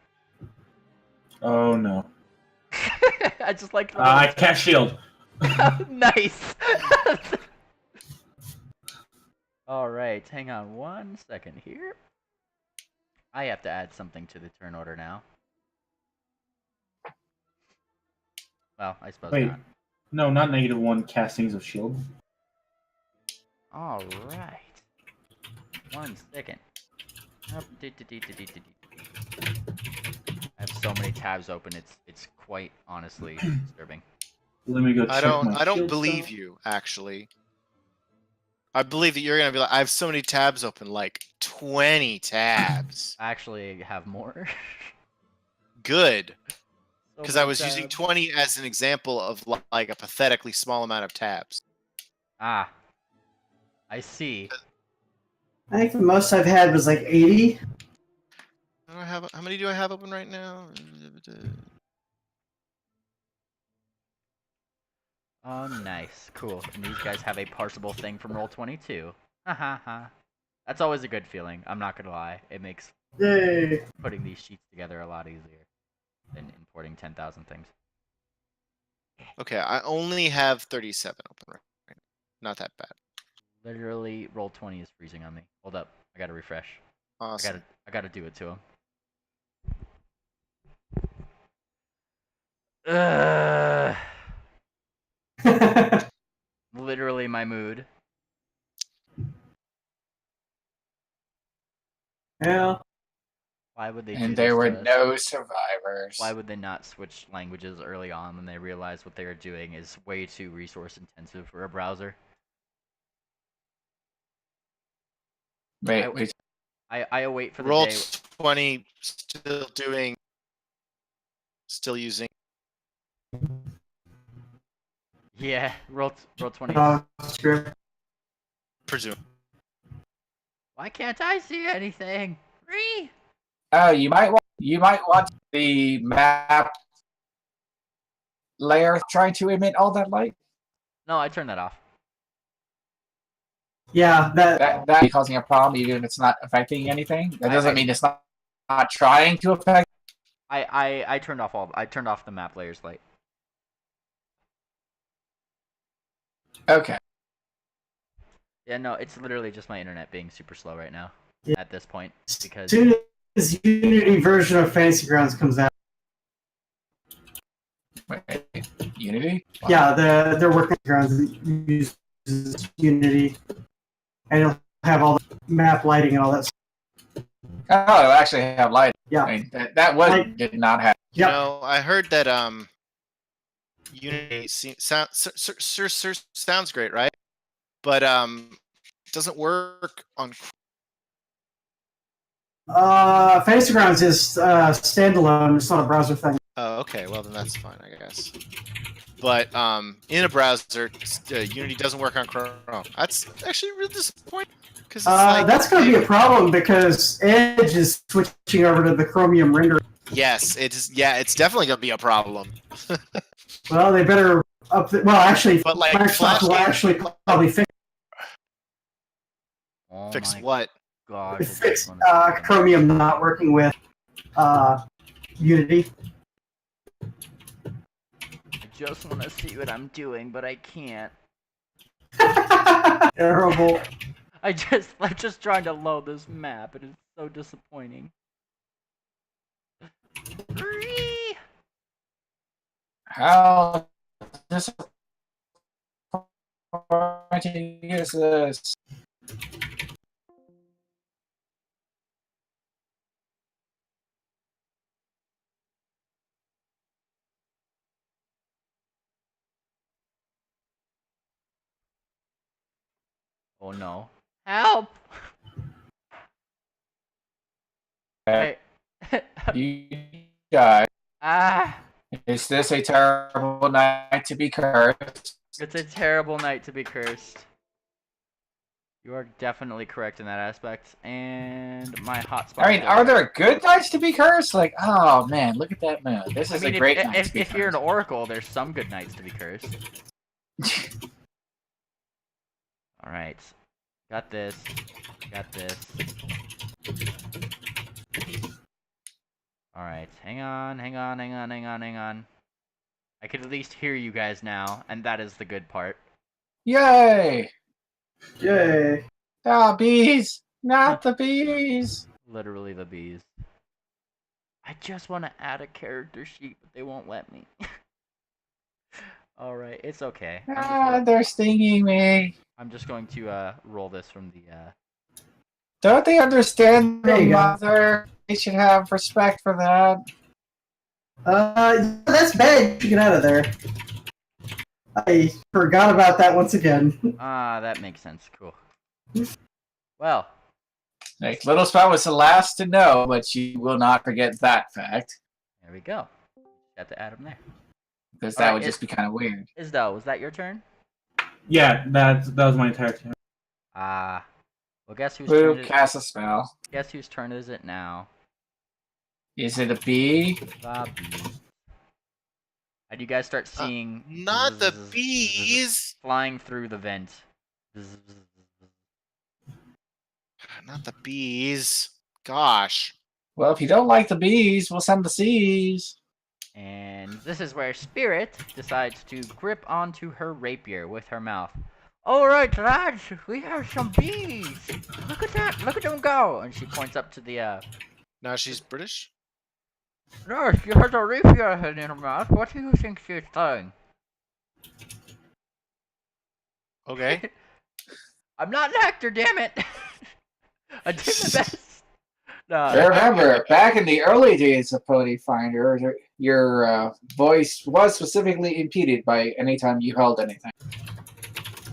Oh no. I just like. the I cast shield. Nice. All right, hang on 1 second here. I have to add something to the turn order now. Well, I suppose Wait. not. No, not -1 castings of shield. All right. 1 second. I have so many tabs open. It's quite honestly disturbing. Let me go. I check my don't shield believe spell. you, actually. I believe that you're gonna be like, I have so many tabs open, like 20 tabs. I actually have more. Good. So Because I many was using tabs. 20 as an example of like a pathetically small amount of tabs. Ah. I see. I think the most I've had was like 80. How many do I have open right now? Oh, nice. Cool. And these guys have a parsable thing from Roll20 Ha ha ha. That's always a good feeling. I'm not gonna lie. It makes Yay! putting these sheets together a lot easier than importing 10,000 things. Okay, I only have 37 open right now. Not that bad. Literally, Roll20 is freezing on me. Hold up. I gotta refresh. Awesome. I gotta do it to him. Ugh. Literally my mood. Yeah. Why would they do And this there were to us? no survivors. Why would they not switch languages early on when they realized what they were doing is way too resource intensive for a browser? Wait. I await for the Roll day. 20 still using. Yeah, roll 20. Script. Presume. Why can't I see anything? Free. Oh, you might want the map layer trying to emit all that light. No, I turned that off. Yeah, That causing a problem even if it's not affecting anything. That doesn't I- mean it's not trying to affect. I turned off the map layers light. Okay. Yeah, no, it's literally just my internet being super slow right now. Yeah. At this point, as because soon as Unity version of Fantasy Grounds comes out, Wait, Unity? Wow. yeah, they're working on grounds that uses Unity, and it'll have all the map lighting and all that. Oh, it'll actually have light. Yeah. I mean, that was Like- did not have. You Yep. know, I heard that Unity sounds great, right? But doesn't work on. Fantasy Grounds is standalone. It's not a browser thing. Oh, okay. Well, then that's fine, I guess. But in a browser, Unity doesn't work on Chrome. That's actually really disappointing. Because That's going to be a problem because Edge is switching over to the Chromium render. Yes, it is. Yeah, it's definitely gonna be a problem. Well, they better actually, But, like, Microsoft Flash will games- actually probably fix oh Fix my what? gosh, I just wanna see that. Chromium not working with Unity. I just want to see what I'm doing, but I can't. Terrible. I'm just trying to load this map, and it's so disappointing. Free! How disappointing is this? Oh no! Help! Hey. You die. Ah! Is this a terrible night to be cursed? It's a terrible night to be cursed. You are definitely correct in that aspect. And my hotspot. I mean, are there good nights to be cursed? Like, oh man, look at that moon. This is a great night to be if you're an cursed. oracle, there's some good nights to be cursed. Alright. Got this. Got this. Alright. Hang on. I can at least hear you guys now, and that is the good part. Yay! Yay. Ah, bees! Not the bees! Literally the bees. I just want to add a character sheet, but they won't let me. Alright, it's okay. Ah, they're stinging me. I'm just going to roll this from the Don't they understand There the you go. mother? They should have respect for that. That's bad. You get out of there. I forgot about that once again. that makes sense. Cool. Well, Like, Little Spot was the last to know, but you will not forget that fact. there we go. Got to add them there. Because that Alright, would just be kind of weird. Isdell, was that your turn? Yeah, that was my entire turn. Well, guess whose Who turn is cast a spell? Guess whose turn is it now? Is it a bee? The bee. And you guys start seeing Not the zzz, bees. flying through the vent. Zzz. Not the bees. Gosh. Well, if you don't like the bees, we'll send the seas. And this is where Spirit decides to grip onto her rapier with her mouth. Alright, lads, we have some bees! Look at that! Look at them go! And she points up to the, Now she's British? Nurse, you have a rapier in her mouth. What do you think she's doing? Okay. I'm not an actor, damn it! I did my best! No, Remember, back in the early days of Ponyfinder, your voice was specifically impeded by any time you held anything.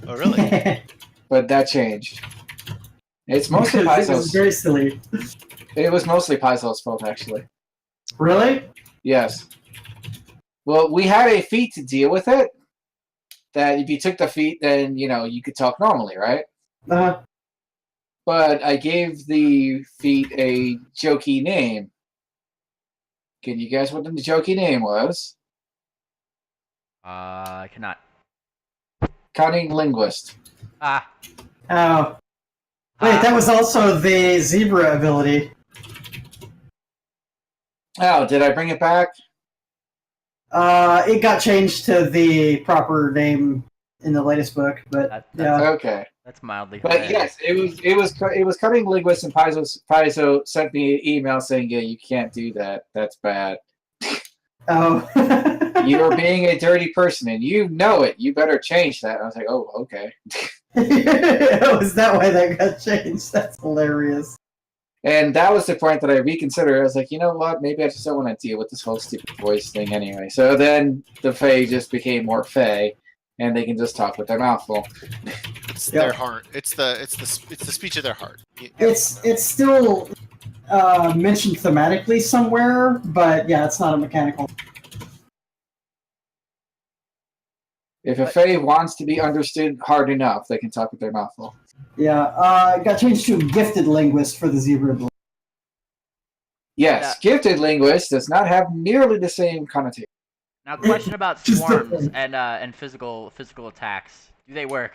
Oh, really? But that changed. It's mostly Because it was Paizo's. very silly. It was mostly Paizo's fault, actually. Really? Yes. Well, we had a feat to deal with it. That if you took the feat, then, you could talk normally, right? But I gave the feat a jokey name. Can you guess what the jokey name was? I cannot. Cunning linguist. Ah, Oh. Wait, that was also the zebra ability. Oh, did I bring it back? It got changed to the proper name in the latest book, but yeah. Okay. That's mildly But hilarious. yes, it was cutting linguist, and Paizo sent me an email saying, "Yeah, you can't do that. That's bad. Oh. You're being a dirty person, and you know it. You better change that." I was like, "Oh, okay." Was that why that got changed? That's hilarious. And that was the point that I reconsidered. I was like, you know what? Maybe I just don't want to deal with this whole stupid voice thing anyway. So then the Fae just became more Fae, and they can just talk with their mouth full. It's their heart. It's the speech of their heart. It's still mentioned thematically somewhere, but yeah, it's not a mechanical. If a Fae wants to be understood hard enough, they can talk with their mouth full. Yeah, it got changed to gifted linguist for the zebra ability. Yes, gifted linguist does not have nearly the same connotation. Now, question about Just swarms different. and physical attacks. Do they work?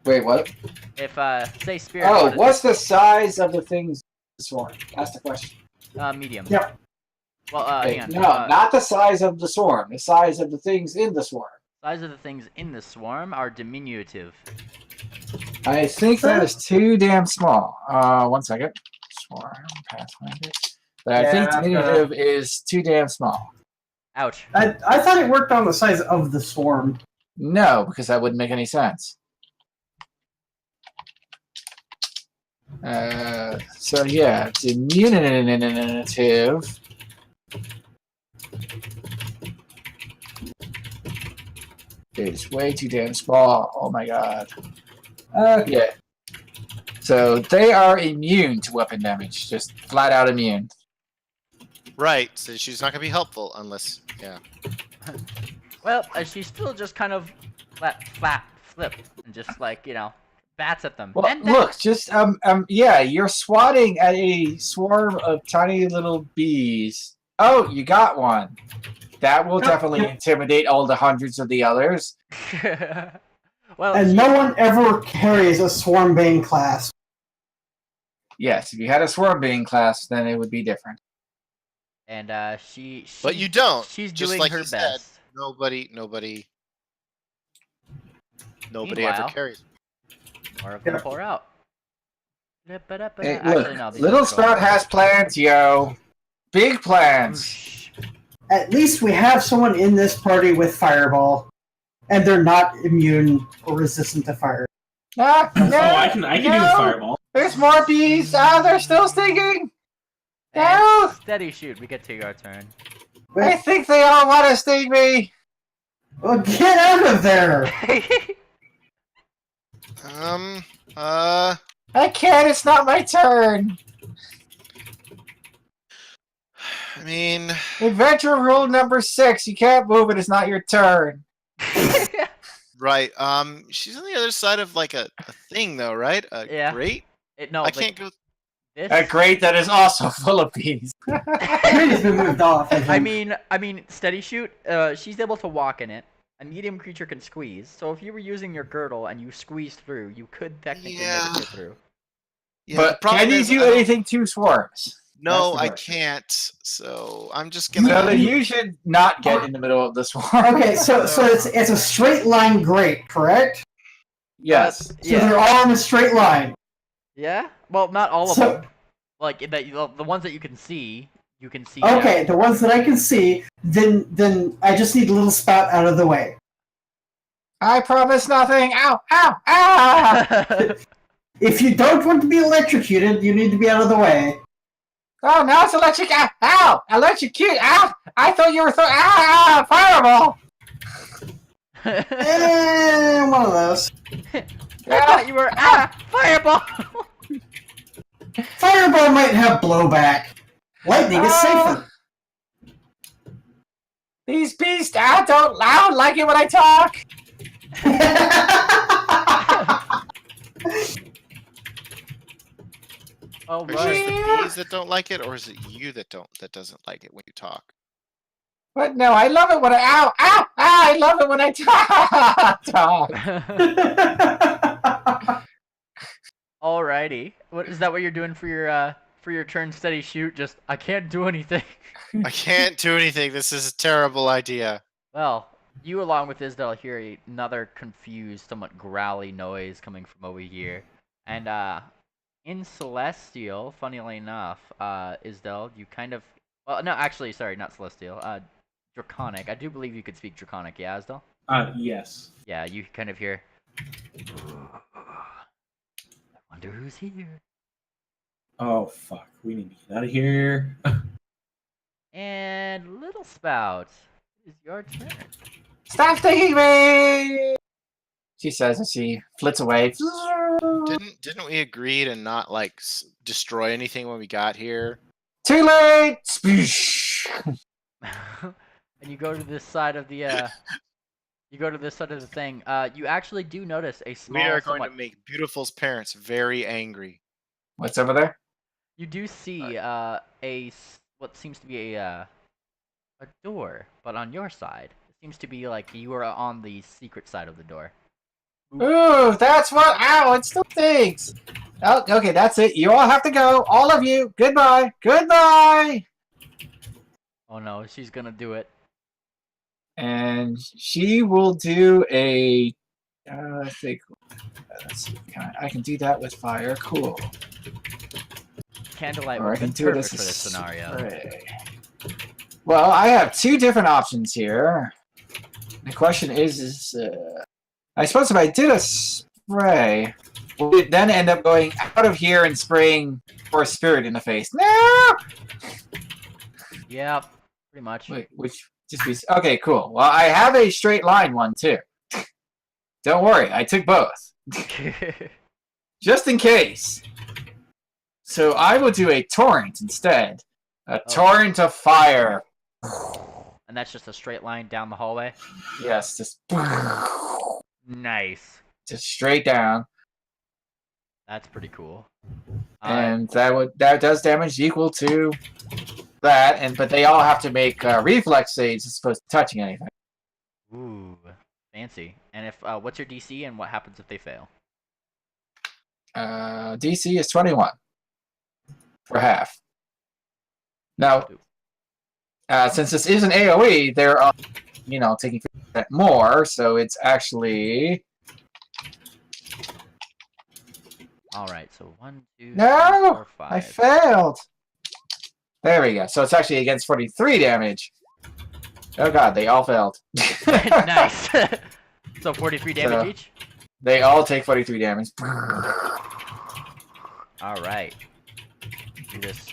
Wait, what? If say spirit. Oh, wanted what's the size of the things swarm? That's the question. medium? Yep. Well, Wait, hang on. no, not the size of the swarm. The size of the things in the swarm. Size of the things in the swarm are diminutive. I think that is too damn small. 1 second. Swarm, Pathfinder. But I think Yeah, diminutive is too damn small. Ouch. I thought it worked on the size of the swarm. No, because that wouldn't make any sense. So yeah, diminutive. It's way too damn small. Oh my god. Yeah. So they are immune to weapon damage, just flat out immune. Right. So she's not gonna be helpful unless, yeah. Well, she's still just kind of flip, and just like bats at them. Well, And then- look, just yeah, you're swatting at a swarm of tiny little bees. Oh, you got one. That will definitely intimidate all the hundreds of the others. well, And no one ever carries a swarm bane class. Yes, if you had a swarm being class, then it would be different. and she. But you don't. She's Just doing like her you said, best. Nobody Meanwhile, ever carries. More of them pour out. Hey, Actually, look, no, these Little don't go Sprout out. has plans, yo. Big plans. Whoosh. At least we have someone in this party with fireball, and they're not immune or resistant to fire. Ah, no, Oh, I can do the no. fireball. There's more bees. Ah, they're still stinging. And No. steady shoot. We get to your turn. I think they all want to sting me. Well, get out of there! I can't. It's not my turn. I mean, Adventure rule number 6: you can't move it. It's not your turn. right. She's on the other side of like a thing though, right? Yeah. Grate? No, I can't go. This. A grate that is also full of bees. It's been moved off. I mean, steady shoot. She's able to walk in it. A medium creature can squeeze. So if you were using your girdle and you squeezed through, you could technically make it get through. Yeah, the But problem can you is do I don't- anything to swarms? No, That's the I question. can't. So I'm just So gonna. then you should not get in the middle of the swarm. Okay, so it's a straight line grate, correct? Yes. So Yeah. they're all in a straight line. Yeah. Well, not all of So- them. Like the ones that you can see. You can see. Okay, the ones that I can see, then I just need a little spout out of the way. I promise nothing. Ow! Ow! Ah! If you don't want to be electrocuted, you need to be out of the way. Oh, now it's electric. Ow! Ow! Electrocute! Ow! I thought you were throwing. Ah! Fireball! One of those. I thought you were fireball. Fireball might have blowback. Lightning is safer. These beasts. I don't like it when I talk. Oh Are it my. just the bees that don't like it, or is it you that doesn't like it when you talk? But no, I love it when I. Ow! Ow! Ah! I love it when I talk. Alrighty. What is that? What you're doing for your turn steady shoot? Just I can't do anything. I can't do anything. This is a terrible idea. Well, you along with Isdell hear another confused, somewhat growly noise coming from over here, and in Celestial, funnily enough, Isdell, you kind of well, no, actually, sorry, not Celestial, Draconic. I do believe you could speak Draconic, yeah, Isdell? Yes. Yeah, you kind of hear. I wonder who's here. Oh fuck, we need to get out of here. And Little Spout, it is your turn. Stop stinging me! She says as she flits away. Didn't we agree to not like destroy anything when we got here? Too late! Sploosh! And you go to this side of the thing. You actually do notice a small. We are going somewhat... to make Beautiful's parents very angry. What's over there? You do see what seems to be a door, but on your side. It seems to be like you are on the secret side of the door. Ooh, that's what. Ow, it still stinks. Oh, okay, that's it. You all have to go. All of you. Goodbye. Goodbye. Oh no, she's gonna do it. And she will do a. I think. Let's see. I can do that with fire. Cool. Candlelight Or I would can be do it perfect as for this scenario. spray. Well, I have two different options here. The question is I suppose if I did a spray, would it then end up going out of here and spraying for a spirit in the face? No! Yeah, pretty much. Wait, which just be okay, cool. Well, I have a straight line one too. Don't worry, I took both. Just in case. So I will do a torrent instead. A torrent of fire. And that's just a straight line down the hallway? Yes, just Nice. just straight down. That's pretty cool. And that does damage equal to that, but they all have to make reflex saves as opposed to touching anything. Ooh, fancy. And if what's your DC and what happens if they fail? DC is 21 for half. Now, since this is an AOE, they're taking 50% more, so it's actually. All right, so 1, 2, No! 3, 4, 5. I failed! There we go. So it's actually against 43 damage. Oh god, they all failed. Nice. So 43 damage each? They all take 43 damage. All right. Do this.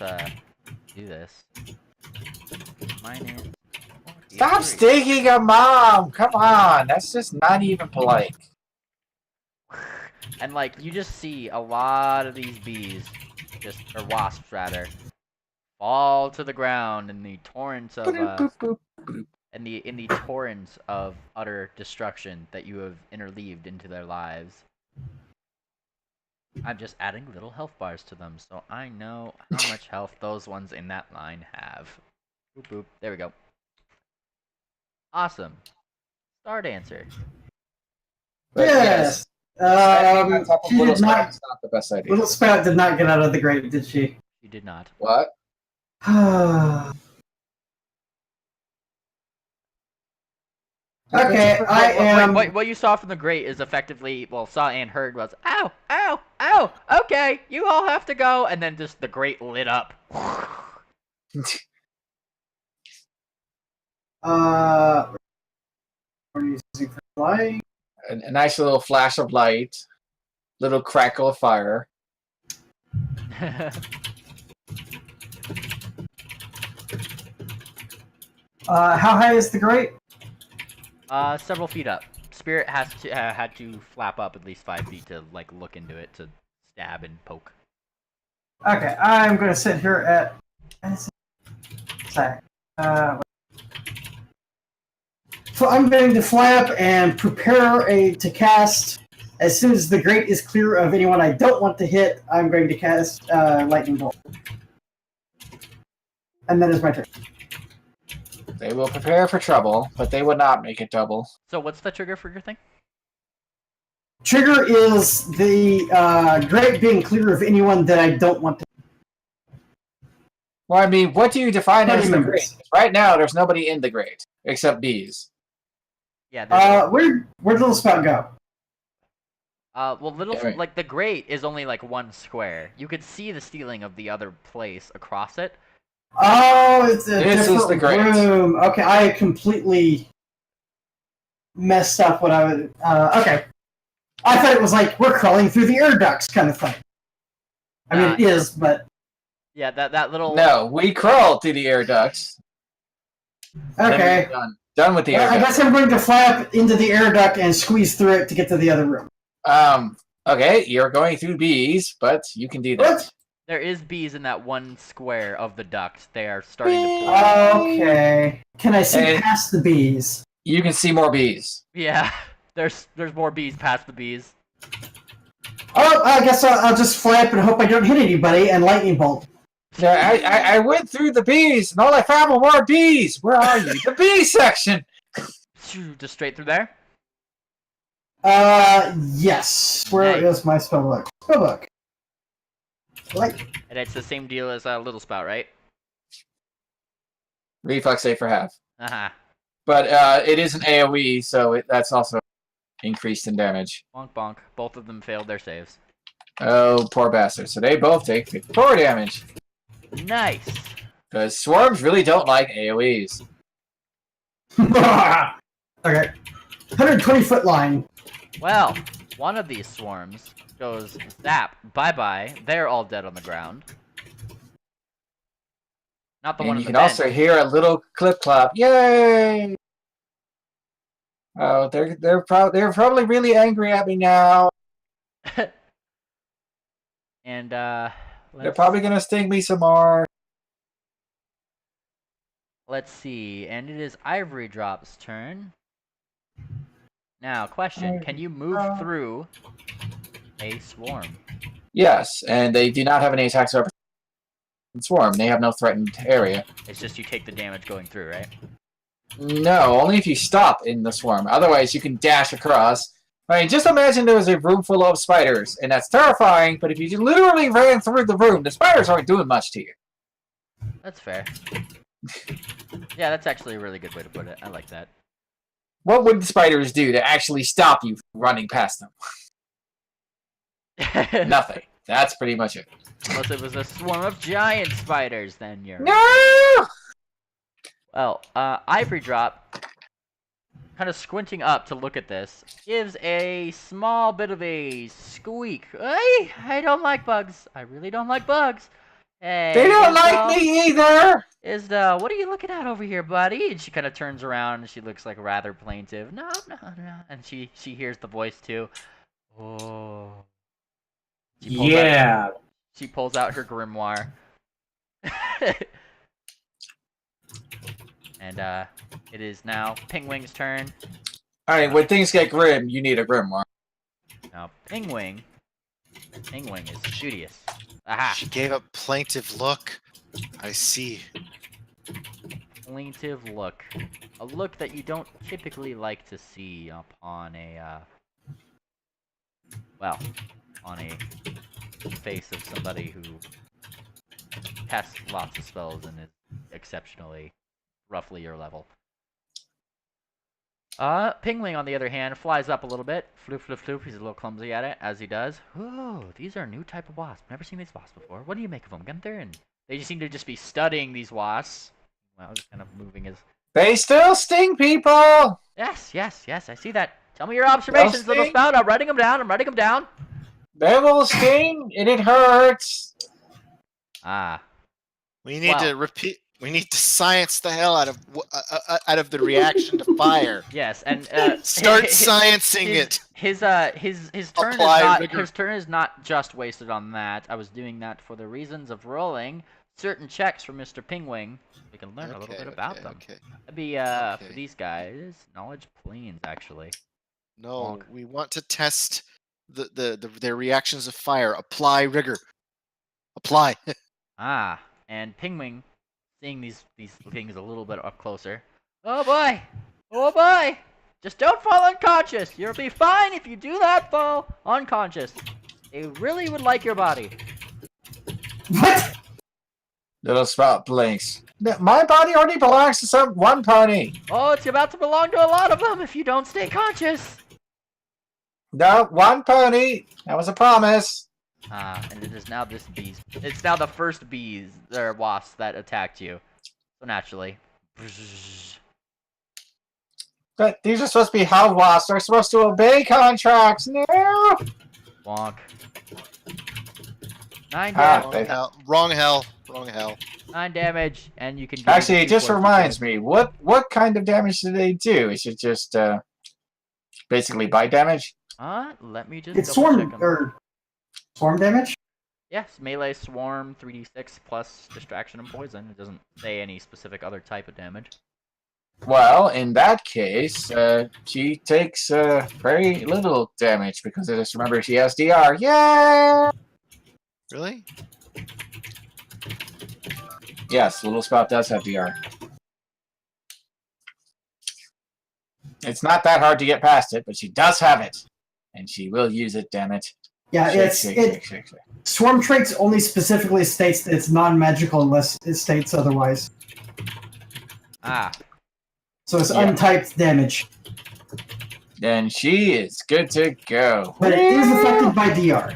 Minus 43. Stop stinking a mom! Come on! That's just not even polite. And like you just see a lot of these bees, or wasps rather, fall to the ground in the torrents of in the torrents of utter destruction that you have interleaved into their lives. I'm just adding little health bars to them, so I know how much health those ones in that line have. Boop boop. There we go. Awesome. Star Dancer. But Yes. Standing on top of She Little did not. Spout is not the best idea. Little Spout did not get out of the grave, did she? You did not. What? Okay, I am. What you saw from the grate is effectively, saw and heard was, ow, ow, ow, okay, you all have to go, and then just the grate lit up. What are you using for light? A nice little flash of light, little crackle of fire. How high is the grate? Several feet up. Spirit has to had to flap up at least 5 feet to like look into it to stab and poke. Okay, I'm going to sit here at. Sorry. So I'm going to fly up and prepare to cast. As soon as the grate is clear of anyone I don't want to hit, I'm going to cast lightning bolt. And that is my turn. They will prepare for trouble, but they will not make it double. So what's the trigger for your thing? Trigger is the grate being clear of anyone that I don't want to. Well, I mean, what do you define Party as the members. grate? Right now, there's nobody in the grate except bees. Yeah. There's Where'd Little Spout go? well, Alright. like the grate is only like one square. You could see the ceiling of the other place across it. Oh, it's a This is the different grate. room. Okay, I completely messed up what I would. Okay, I thought it was like we're crawling through the air ducts kind of thing. I mean, it is, but Yeah, that little. No, we crawled through the air ducts. Then okay. we're done with the air Well, I ducts. guess I'm going to fly up into the air duct and squeeze through it to get to the other room. Okay, you're going through bees, but you can do that. What? There is bees in that one square of the duct. They are starting to pour. Okay. Can I see Hey. past the bees? You can see more bees. Yeah, there's more bees past the bees. Oh, I guess I'll just fly up and hope I don't hit anybody and lightning bolt. Yeah, I went through the bees, and all I found were more bees. Where are you? The bee section. Just straight through there. Yes. Where Nice. is my spellbook? Spellbook. Like, And it's the same deal as Little Spout, right? Reflex save for half. Uh-huh. But it is an AoE, so that's also increased in damage. Bonk bonk. Both of them failed their saves. Oh, poor bastards. So they both take 54 damage. Nice. Because swarms really don't like AoEs. okay. 120-foot line. Well, one of these swarms goes zap, bye-bye. They're all dead on the ground. Not the one And in you the can vent. also hear a little clip clop. Yay! Oh, they're probably really angry at me now. And They're let's, probably gonna sting me some more. let's see. And it is Ivory Drop's turn. Now, question: can you move through a swarm? Yes, and they do not have any attacks or swarm. They have no threatened area. It's just you take the damage going through, right? No, only if you stop in the swarm. Otherwise, you can dash across. I mean, just imagine there was a room full of spiders, and that's terrifying, but if you literally ran through the room, the spiders aren't doing much to you. That's fair. Yeah, that's actually a really good way to put it. I like that. What would the spiders do to actually stop you from running past them? Nothing. That's pretty much it. Unless it was a swarm of giant spiders, then you're... No! Well, Ivory Drop, kind of squinting up to look at this, gives a small bit of a squeak. I don't like bugs. I really don't like bugs. Hey, They don't Isdal, like me either! Isdal, what are you looking at over here, buddy? And she kind of turns around and she looks like rather plaintive. No. And she hears the voice too. Oh. She pulls out her grimoire. And it is now Pingwing's turn. Alright, when things get grim, you need a grimoire. Now Pingwing is studious. Aha! She gave a plaintive look. I see. Plaintive look. A look that you don't typically like to see upon a well, on a face of somebody who casts lots of spells and is exceptionally roughly your level. Pingwing, on the other hand, flies up a little bit. Floop, floop, floop. He's a little clumsy at it, as he does. Ooh, these are a new type of wasp. Never seen these wasps before. What do you make of them, Gunther? And they just seem to just be studying these wasps. Well, just kind of moving his... They still sting people! Yes, I see that. Tell me your observations, Little sting. Spout. I'm writing them down. They will sting, and it hurts. Ah. We need Wow. to repeat. We need to science the hell out of the reaction to fire. Yes, and Start sciencing it. His turn Apply is not rigor. his turn is not just wasted on that. I was doing that for the reasons of rolling certain checks for Mr. Pingwing. We can learn a little bit about them. Okay. That'd be Okay. for these guys, knowledge planes actually. No, Bonk. we want to test their reactions of fire. Apply rigor. Apply. Ah, and Pingwing, seeing these things a little bit up closer. Oh boy! Just don't fall unconscious. You'll be fine if you do not fall unconscious. They really would like your body. What? Little Sprout blinks. My body already belongs to one pony. Oh, it's about to belong to a lot of them if you don't stay conscious. No, one pony. That was a promise. And it is now this bees. It's now the first bees, or wasps, that attacked you. So naturally. But these are supposed to be hive wasps. They're supposed to obey contracts. No. Bonk. 9 Ah, damage. Wrong hell. 9 damage, and you can. Actually, it just reminds me. What kind of damage do they do? Is it just basically bite damage? Let me just. It's double swarm check 'em. or swarm damage. Yes, melee, swarm, 3d6 plus distraction and poison. It doesn't say any specific other type of damage. Well, in that case, she takes very little damage because I just remember she has DR. Yeah. Really? Yes, Little Sprout does have DR. It's not that hard to get past it, but she does have it, and she will use it. Damn it! Yeah, Shake. Swarm traits only specifically states that it's non-magical unless it states otherwise. So it's untyped damage. Then she is good to go. But it is affected by DR.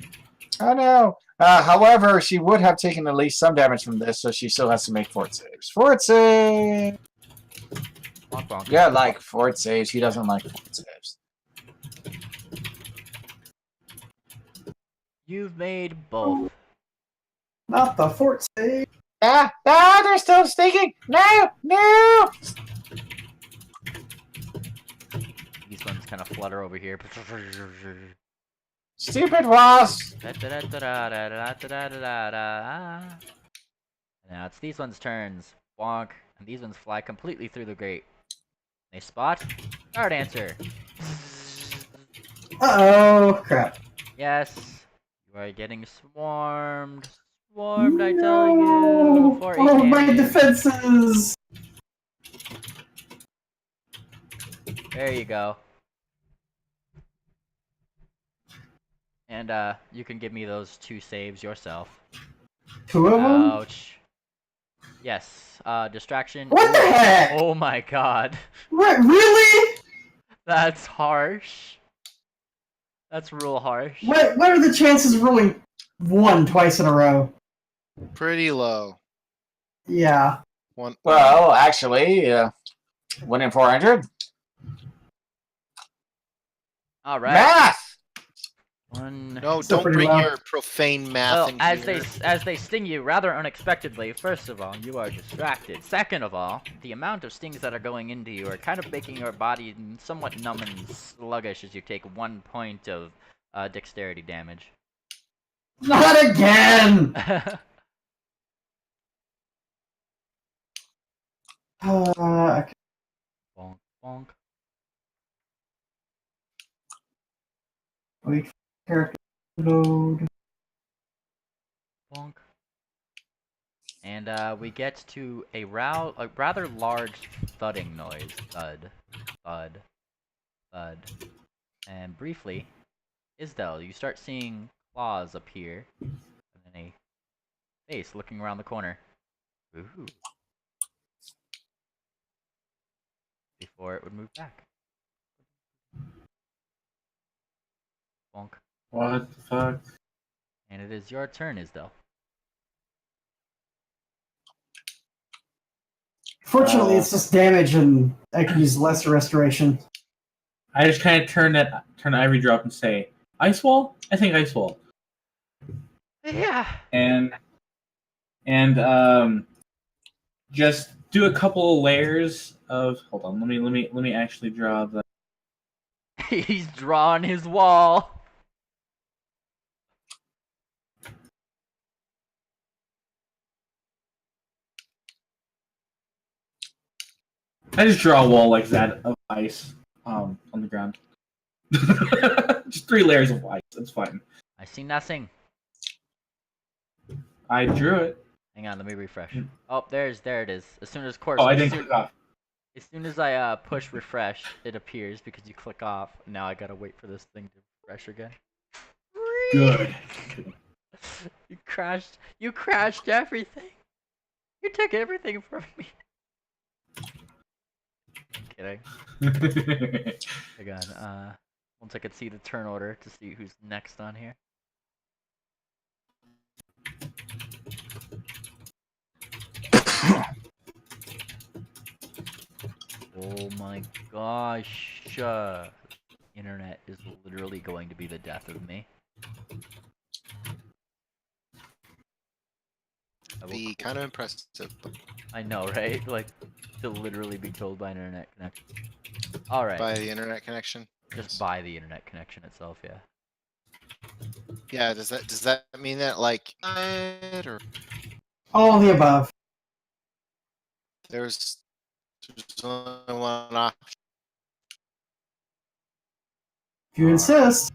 Oh no. However, she would have taken at least some damage from this, so she still has to make fort saves. Fort save! Bonk, bonk. Yeah, like fort saves. He doesn't like fort saves. You've made both. Not the fort save. They're still stinking! No! These ones kind of flutter over here. Stupid wasp! Now it's these ones' turns. Bonk. And these ones fly completely through the grate. They spot. Guard answer. Uh-oh, crap. Yes. You are getting swarmed. Swarmed, I tell you. For 8 Oh, my damage. defenses! There you go. And you can give me those 2 saves yourself. 2 of them? Ouch. Yes. Distraction. What the heck? Oh my god. What, really? That's harsh. That's real harsh. What are the chances of rolling 1 twice in a row? Pretty low. Yeah. One. Well, actually, 1 in 400. Alright. Math! One. No, Still don't pretty bring low. your profane math Well, in as here. they sting you rather unexpectedly, first of all, you are distracted. Second of all, the amount of stings that are going into you are kind of making your body somewhat numb and sluggish as you take 1 point of dexterity damage. Not again! Okay. Bonk, bonk. Wait for character to load. Bonk. And we get to a rather large thudding noise. Thud, thud, thud. And briefly, Isdell, you start seeing claws appear, and then a face looking around the corner. Ooh. Before it would move back. Bonk. What the fuck? And it is your turn, Isdell. Fortunately, it's just damage, and I can use lesser restoration. I just kind of turn the Ivory Drop and say, Ice Wall? I think Ice Wall. Yeah. And just do a couple of layers of. Hold on, let me actually draw the. He's drawn his wall. I just draw a wall like that of ice on the ground. Just 3 layers of ice. That's fine. I see nothing. I drew it. Hang on, let me refresh. Oh, there it is. As soon as course. Oh, I didn't click off. As soon as I push refresh, it appears because you click off. Now I gotta wait for this thing to refresh again. Good. You crashed. You crashed everything. You took everything from me. Kidding. Hang on. Once I could see the turn order to see who's next on here. Oh my gosh. Internet is literally going to be the death of me. Be kind of impressive. I know, right? Like, to literally be told by an internet connection. Alright. By the internet connection. Just by the internet connection itself, yeah. Yeah. Does that mean that like or All of the above. there's only one option? If you insist.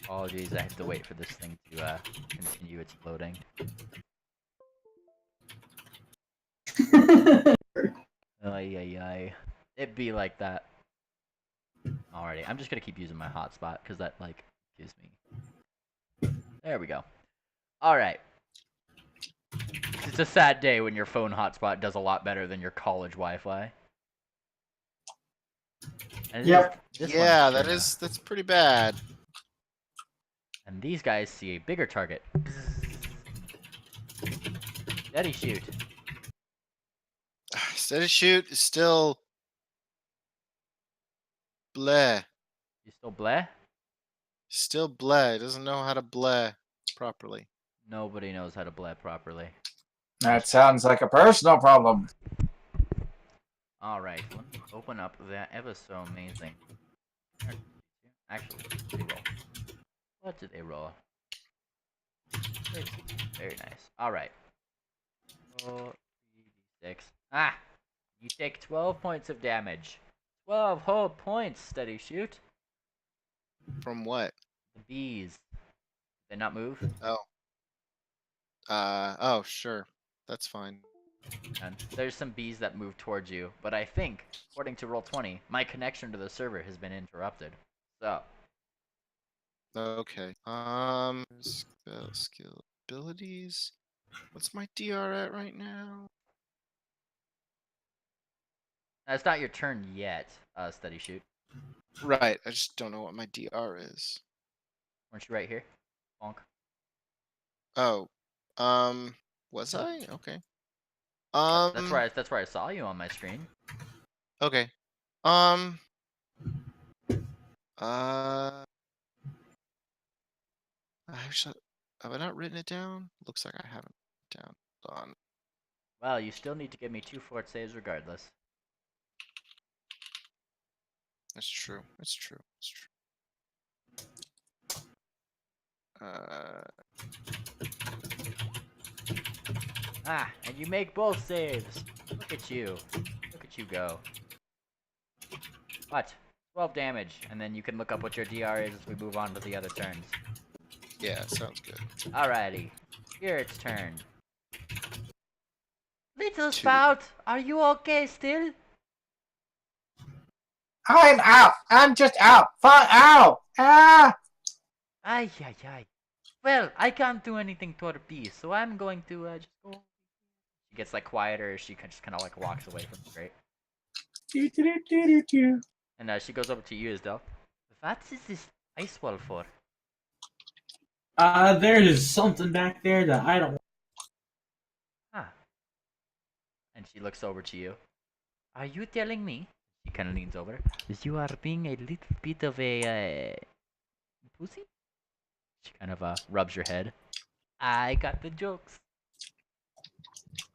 Apologies, I have to wait for this thing to continue its loading. Ay. It be like that. Alrighty, I'm just gonna keep using my hotspot because that like gives me. There we go. Alright. It's a sad day when your phone hotspot does a lot better than your college Wi-Fi. And Yep. Yeah, that's pretty bad. And these guys see a bigger target. Steady shoot. Steady shoot is still bleh. You still bleh? Still bleh. Doesn't know how to bleh properly. Nobody knows how to bleh properly. That sounds like a personal problem. Alright, let me open up that ever so amazing. Actually, reroll. What did they roll? Very nice. Alright. 3d6. Ah! You take 12 points of damage. 12 whole points, steady shoot. From what? The bees. They not move? Oh. Oh, sure. That's fine. And there's some bees that move towards you, but I think, according to Roll20, my connection to the server has been interrupted. So. Okay. Skill abilities. What's my DR at right now? It's not your turn yet, steady shoot. Right. I just don't know what my DR is. Weren't you right here? Bonk. Oh. Was I? Okay. That's where I saw you on my screen. Okay. Actually, have I not written it down? Looks like I haven't written it down. Hold on. Well, you still need to give me 2 fort saves regardless. That's true. That's true. That's true. Ah, and you make both saves. Look at you. Look at you go. What? 12 damage, and then you can look up what your DR is as we move on to the other turns. Yeah, sounds good. Alrighty. Spirit's turn. Little Spout, are you okay still? I'm out. I'm just out. Fine out. Ah. Ay. Well, I can't do anything to her bees, so I'm going to just go. She gets like quieter. She just kind of like walks away from the grate. And she goes over to you, Isdell. What is this ice wall for? There is something back there that I don't. Huh. And she looks over to you. Are you telling me? She kind of leans over. You are being a little bit of a pussy? She kind of rubs your head. I got the jokes.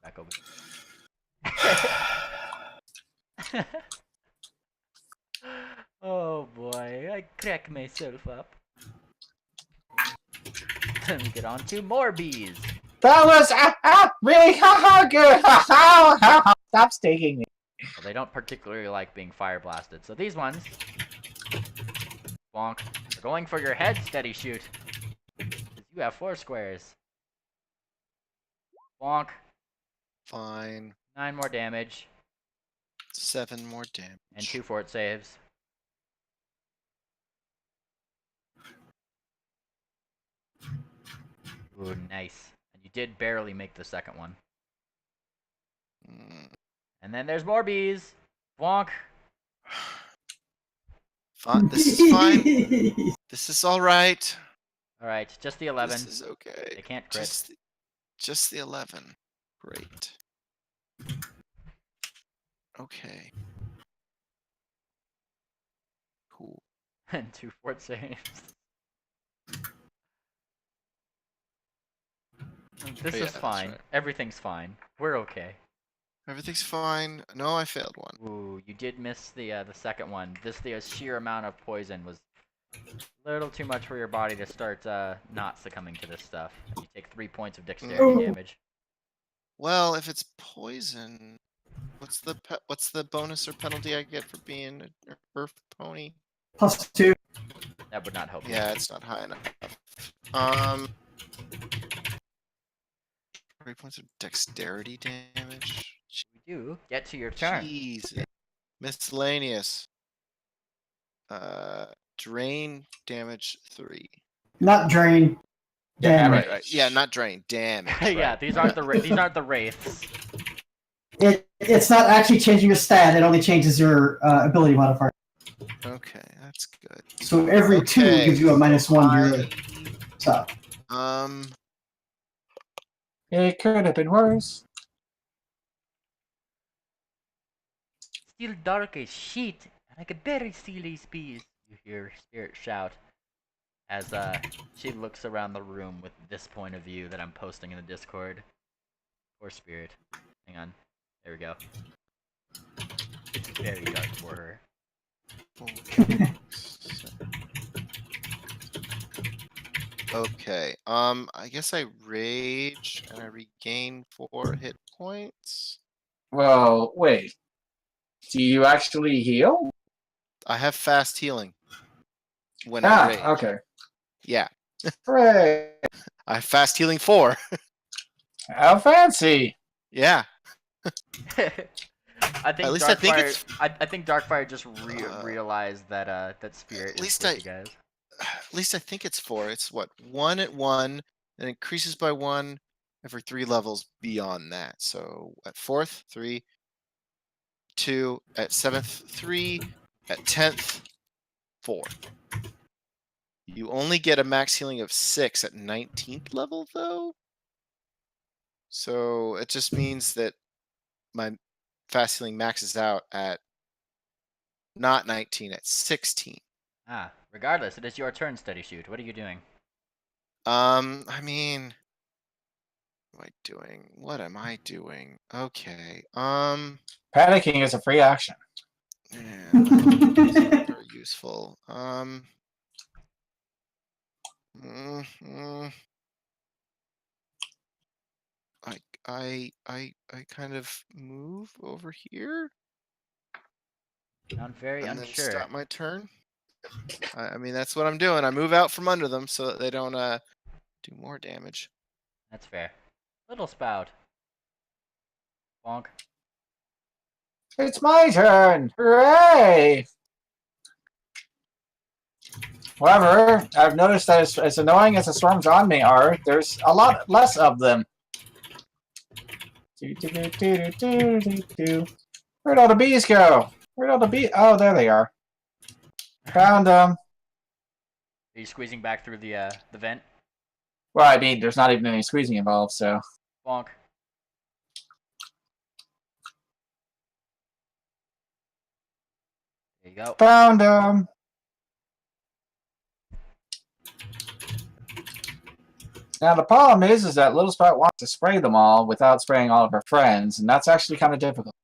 Back over. Oh boy, I crack myself up. Let me get on to more bees. That was really good. Stop stinging me. Well, they don't particularly like being fire blasted, so these ones, bonk, are going for your head, steady shoot. You have 4 squares. Bonk. Fine. 9 more damage. 7 more damage. And 2 fort saves. Ooh, nice. And you did barely make the second one. Mm. And then there's more bees. Bonk. Fine. This is fine. This is all right. Alright, just the 11. This is okay. They can't crit. Just the 11. Great. Okay. Cool. And 2 fort saves. This yeah, is that's fine. right. Everything's fine. We're okay. Everything's fine. No, I failed one. Ooh, you did miss the second one. The sheer amount of poison was a little too much for your body to start not succumbing to this stuff. You take 3 points of dexterity damage. Well, if it's poison, what's the bonus or penalty I get for being a earth pony? +2. That would not help you. Yeah, it's not high enough. 3 points of dexterity damage. We do get to your turn. Jeez. Miscellaneous. Drain damage 3. Not drain. Yeah, Damage. Right. Yeah, not drain. Damage. Yeah, right. these aren't the wraiths. It's not actually changing your stat. It only changes your ability modifier. Okay, that's good. So every 2 Okay. gives you a -1 to your so. It could have been worse. Still dark as shit, and I could barely see these bees. You hear Spirit shout as she looks around the room with this point of view that I'm posting in the Discord. Poor Spirit. Hang on. There we go. It's very dark for her. Okay. I guess I rage and I regain 4 hit points. Well, wait. Do you actually heal? I have fast healing. When I rage. Okay. Yeah. Hooray! I have fast healing 4. How fancy! Yeah. I think At least I think Darkfire. it's- I think Darkfire just realized that that Spirit At least is with you guys. At least I think it's 4. It's what? 1 at 1, and increases by 1 every 3 levels beyond that. So at 4th, 3, 2, at 7th, 3, at 10th, 4. You only get a max healing of 6 at 19th level, though. So it just means that my fast healing maxes out at not 19, at 16. Ah, regardless, it is your turn, Steady Shoot. What are you doing? I mean, what am I doing? Okay. Panicking is a free action. Yeah, that's not very useful. I kind of move over here Sound very and then unsure. stop my turn. I mean, that's what I'm doing. I move out from under them so that they don't do more damage. That's fair. Little Spout. Bonk. It's my turn! Hooray! However, I've noticed that as annoying as the swarms on me are, there's a lot less of them. Where'd all the bees go? Where'd all the bees? Oh, there they are. Found them. Are you squeezing back through the vent? Well, I mean, there's not even any squeezing involved, so. Bonk. There you go. Found them. Now, the problem is that Little Spot wants to spray them all without spraying all of her friends, and that's actually kind of difficult.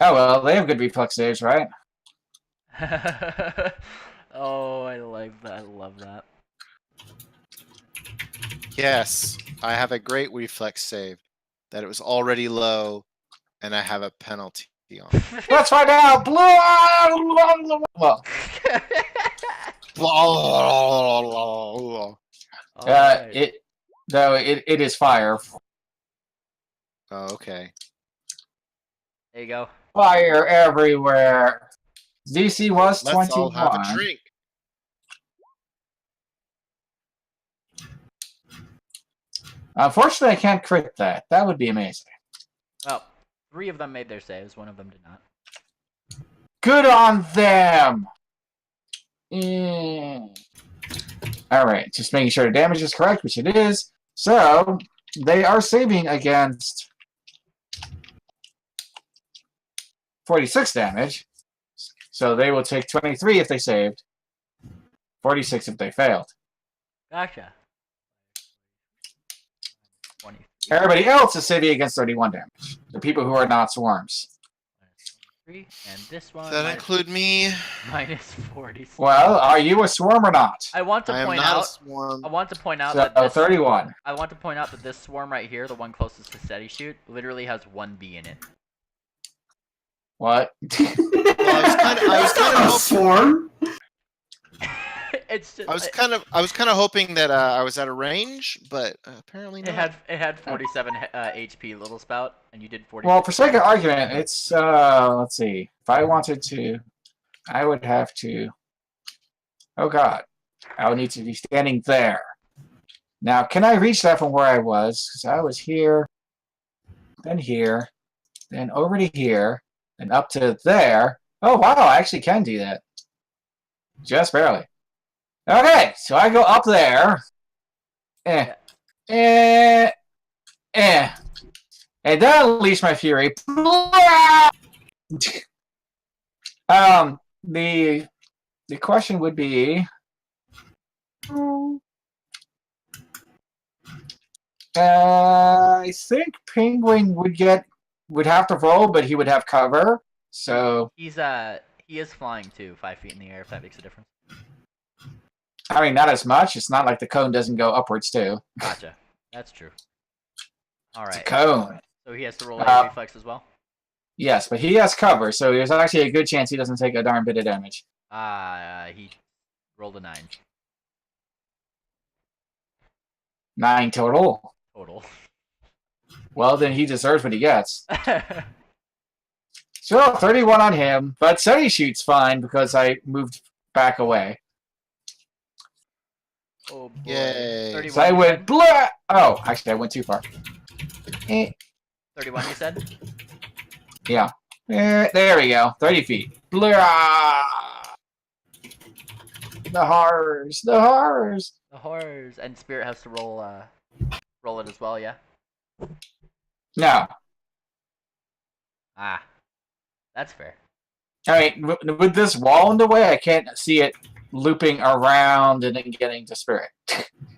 Oh, well, they have good reflex saves, right? Oh, I like that. I love that. Yes, I have a great reflex save that it was already low, and I have a penalty on. Let's find out! Well, Oh Alright. It is fire. Oh, okay. There you go. Fire everywhere. DC was Let's all 21. have a drink. Unfortunately, I can't crit that. That would be amazing. Well, 3 of them made their saves. 1 of them did not. Good on them! Alright, just making sure the damage is correct, which it is. So, they are saving against 46 damage. So they will take 23 if they saved. 46 if they failed. Gotcha. 23. Everybody else is saving against 31 damage. The people who are not swarms. And this one. Does that include me? Minus 40. Well, are you a swarm or not? I want to I am point not a out. swarm. I want to point out So, that this. 31. I want to point out that this swarm right here, the one closest to steady shoot, literally has 1 bee in it. What? Well, I was kind A of swarm? It's just. I was kind of hoping that I was out of range, but apparently not. It had 47 HP, little spout, and you did 40. Well, for sake of argument, it's, let's see. If I wanted to, I would have to, oh god, I would need to be standing there. Now, can I reach that from where I was? Because I was here, then over to here, and up to there. Oh wow, I actually can do that. Just barely. Okay, so I go up there. And then unleash my fury. The question would be, I think Penguin would have to roll, but he would have cover. So He is flying too, 5 feet in the air. If that makes a difference. I mean, not as much. It's not like the cone doesn't go upwards too. Gotcha. That's true. All It's a right. cone. So he has to roll a reflex as well. Yes, but he has cover, so there's actually a good chance he doesn't take a darn bit of damage. He rolled a 9 9 total. total. Well, then he deserves what he gets. So 31 on him, but Sunny shoots fine because I moved back away. Oh boy. Yay. 31. So I you went said? blah. Oh, actually, I went too far. 31. You said? Yeah. There we go. 30 feet. Blah. The horrors. The horrors. The horrors. And Spirit has to roll it as well. Yeah. No. Ah. That's fair. I mean, with this wall in the way, I can't see it looping around and then getting to Spirit.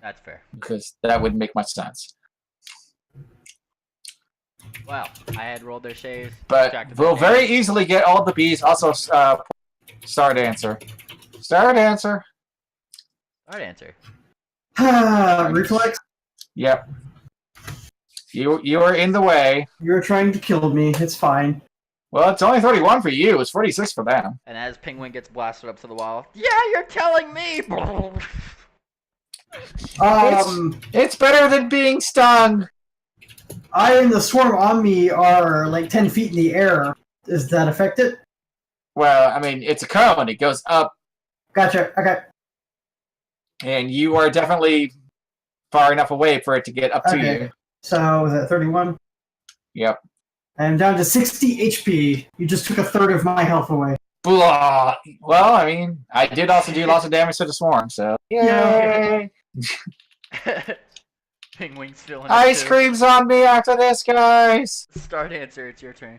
That's fair. Because that wouldn't make much sense. Well, I had rolled their saves. But subtracted we'll their very damage. easily get all the bees. Also, Star Dancer. Star Dancer. Hard answer. Reflex, Yep. You are in the way. you're trying to kill me. It's fine. Well, it's only 31 for you. It's 46 for them. And as Penguin gets blasted up to the wall, yeah, you're telling me. It's better than being stung. I and the swarm on me are like 10 feet in the air. Does that affect it? Well, I mean, it's a cone. It goes up, Gotcha. Okay. and you are definitely far enough away for it to get up to Okay. you. So, was that 31? Yep. I'm down to 60 HP. You just took a third of my health away. Blah. Well, I mean, I did also do lots of damage to the swarm, so. Yay! Penguin's feeling Ice it too. cream's on me after this, guys! Star Dancer, it's your turn.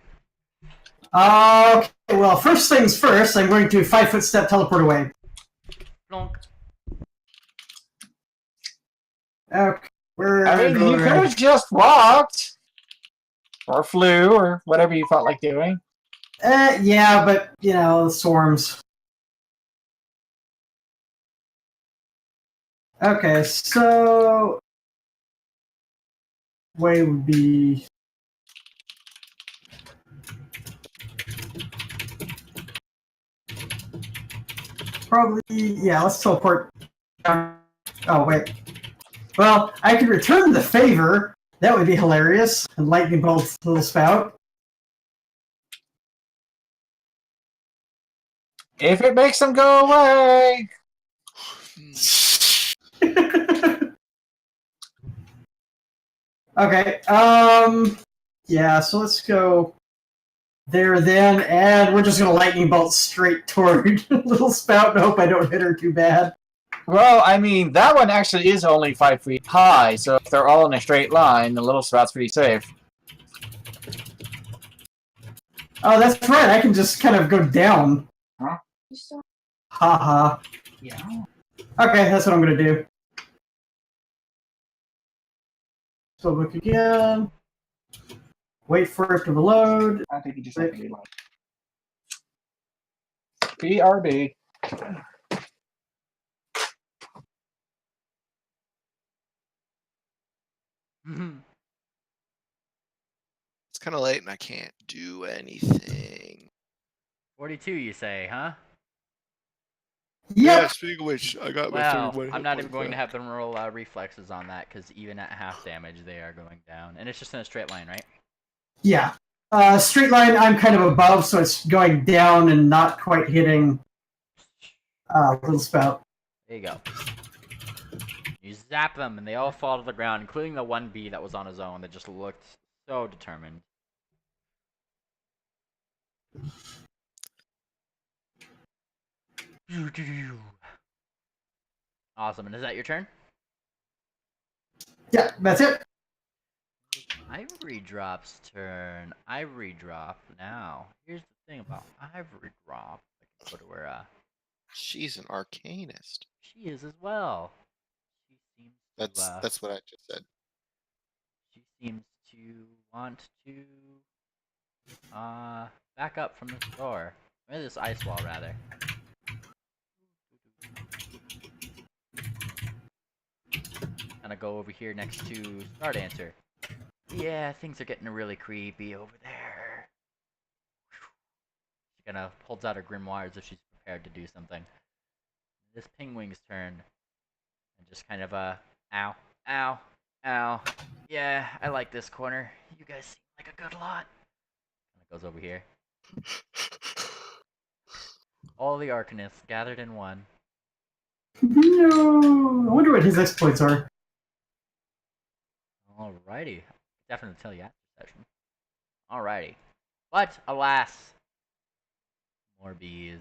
Okay, well, first things first, I'm going to 5-foot step teleport away. Plonk. Okay, where I mean, you could have just walked. Or flew, or whatever you felt like doing. Yeah, but, you know, swarms. Okay, so... way would be... probably... yeah, let's teleport down. Oh, wait. Well, I could return the favor. That would be hilarious. And lightning bolt little spout. If it makes them go away. Okay. Yeah. So let's go there then, and we're just gonna lightning bolt straight toward little spout and hope I don't hit her too bad. Well, I mean, that one actually is only 5 feet high, so if they're all in a straight line, the little spout's pretty safe. Oh, that's right. I can just kind of go down. Huh? Haha. Yeah. Okay, that's what I'm gonna do. So look again. Wait for it to load. I think you just have to be like BRB. It's kind of late and I can't do anything. 42, you say, huh? Yep. Speaking of which, I got Well, I'm not even going to have them roll reflexes on that, because even at half damage, they are going down. And it's just in a straight line, right? Yeah. Straight line, I'm kind of above, so it's going down and not quite hitting little spout. There you go. You zap them, and they all fall to the ground, including the one bee that was on his own that just looked so determined. Awesome, and is that your turn? Yeah, that's it. Ivory Drop's turn. Ivory Drop now. Here's the thing about Ivory Drop. I can put her, She's an arcanist. she is as well. She seems to, That's what I just said. she seems to want to, back up from this door. Or this ice wall, rather. Gonna go over here next to Star Dancer. Yeah, things are getting really creepy over there. She kind of holds out her grimoire as if she's prepared to do something. This Pingwing's turn. And just kind of, ow, ow, ow. Yeah, I like this corner. You guys seem like a good lot. And it goes over here. All the Arcanists gathered in one. No. I wonder what his exploits are. Alrighty. Definitely tell you after session. Alrighty. But, alas. More bees.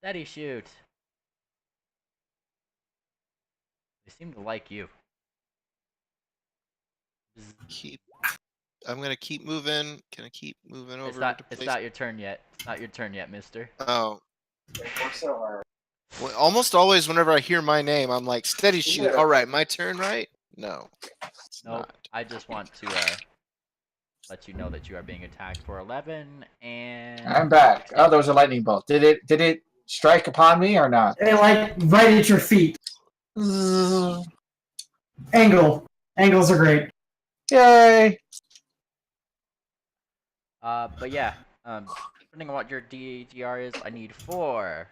Steady shoot. They seem to like you. I'm gonna keep moving. Can I keep moving over? It's not your turn yet. It's not your turn yet, mister. Oh. So hard. Well, almost always, whenever I hear my name, I'm like, steady shoot. All right, my turn, right? No. It's Nope. not. I just want to let you know that you are being attacked for 11, and I'm back. Oh, there was a lightning bolt. Did it strike upon me or not? They like right at your feet. Angle. Angles are great. Yay! but yeah, depending on what your DGR is, I need four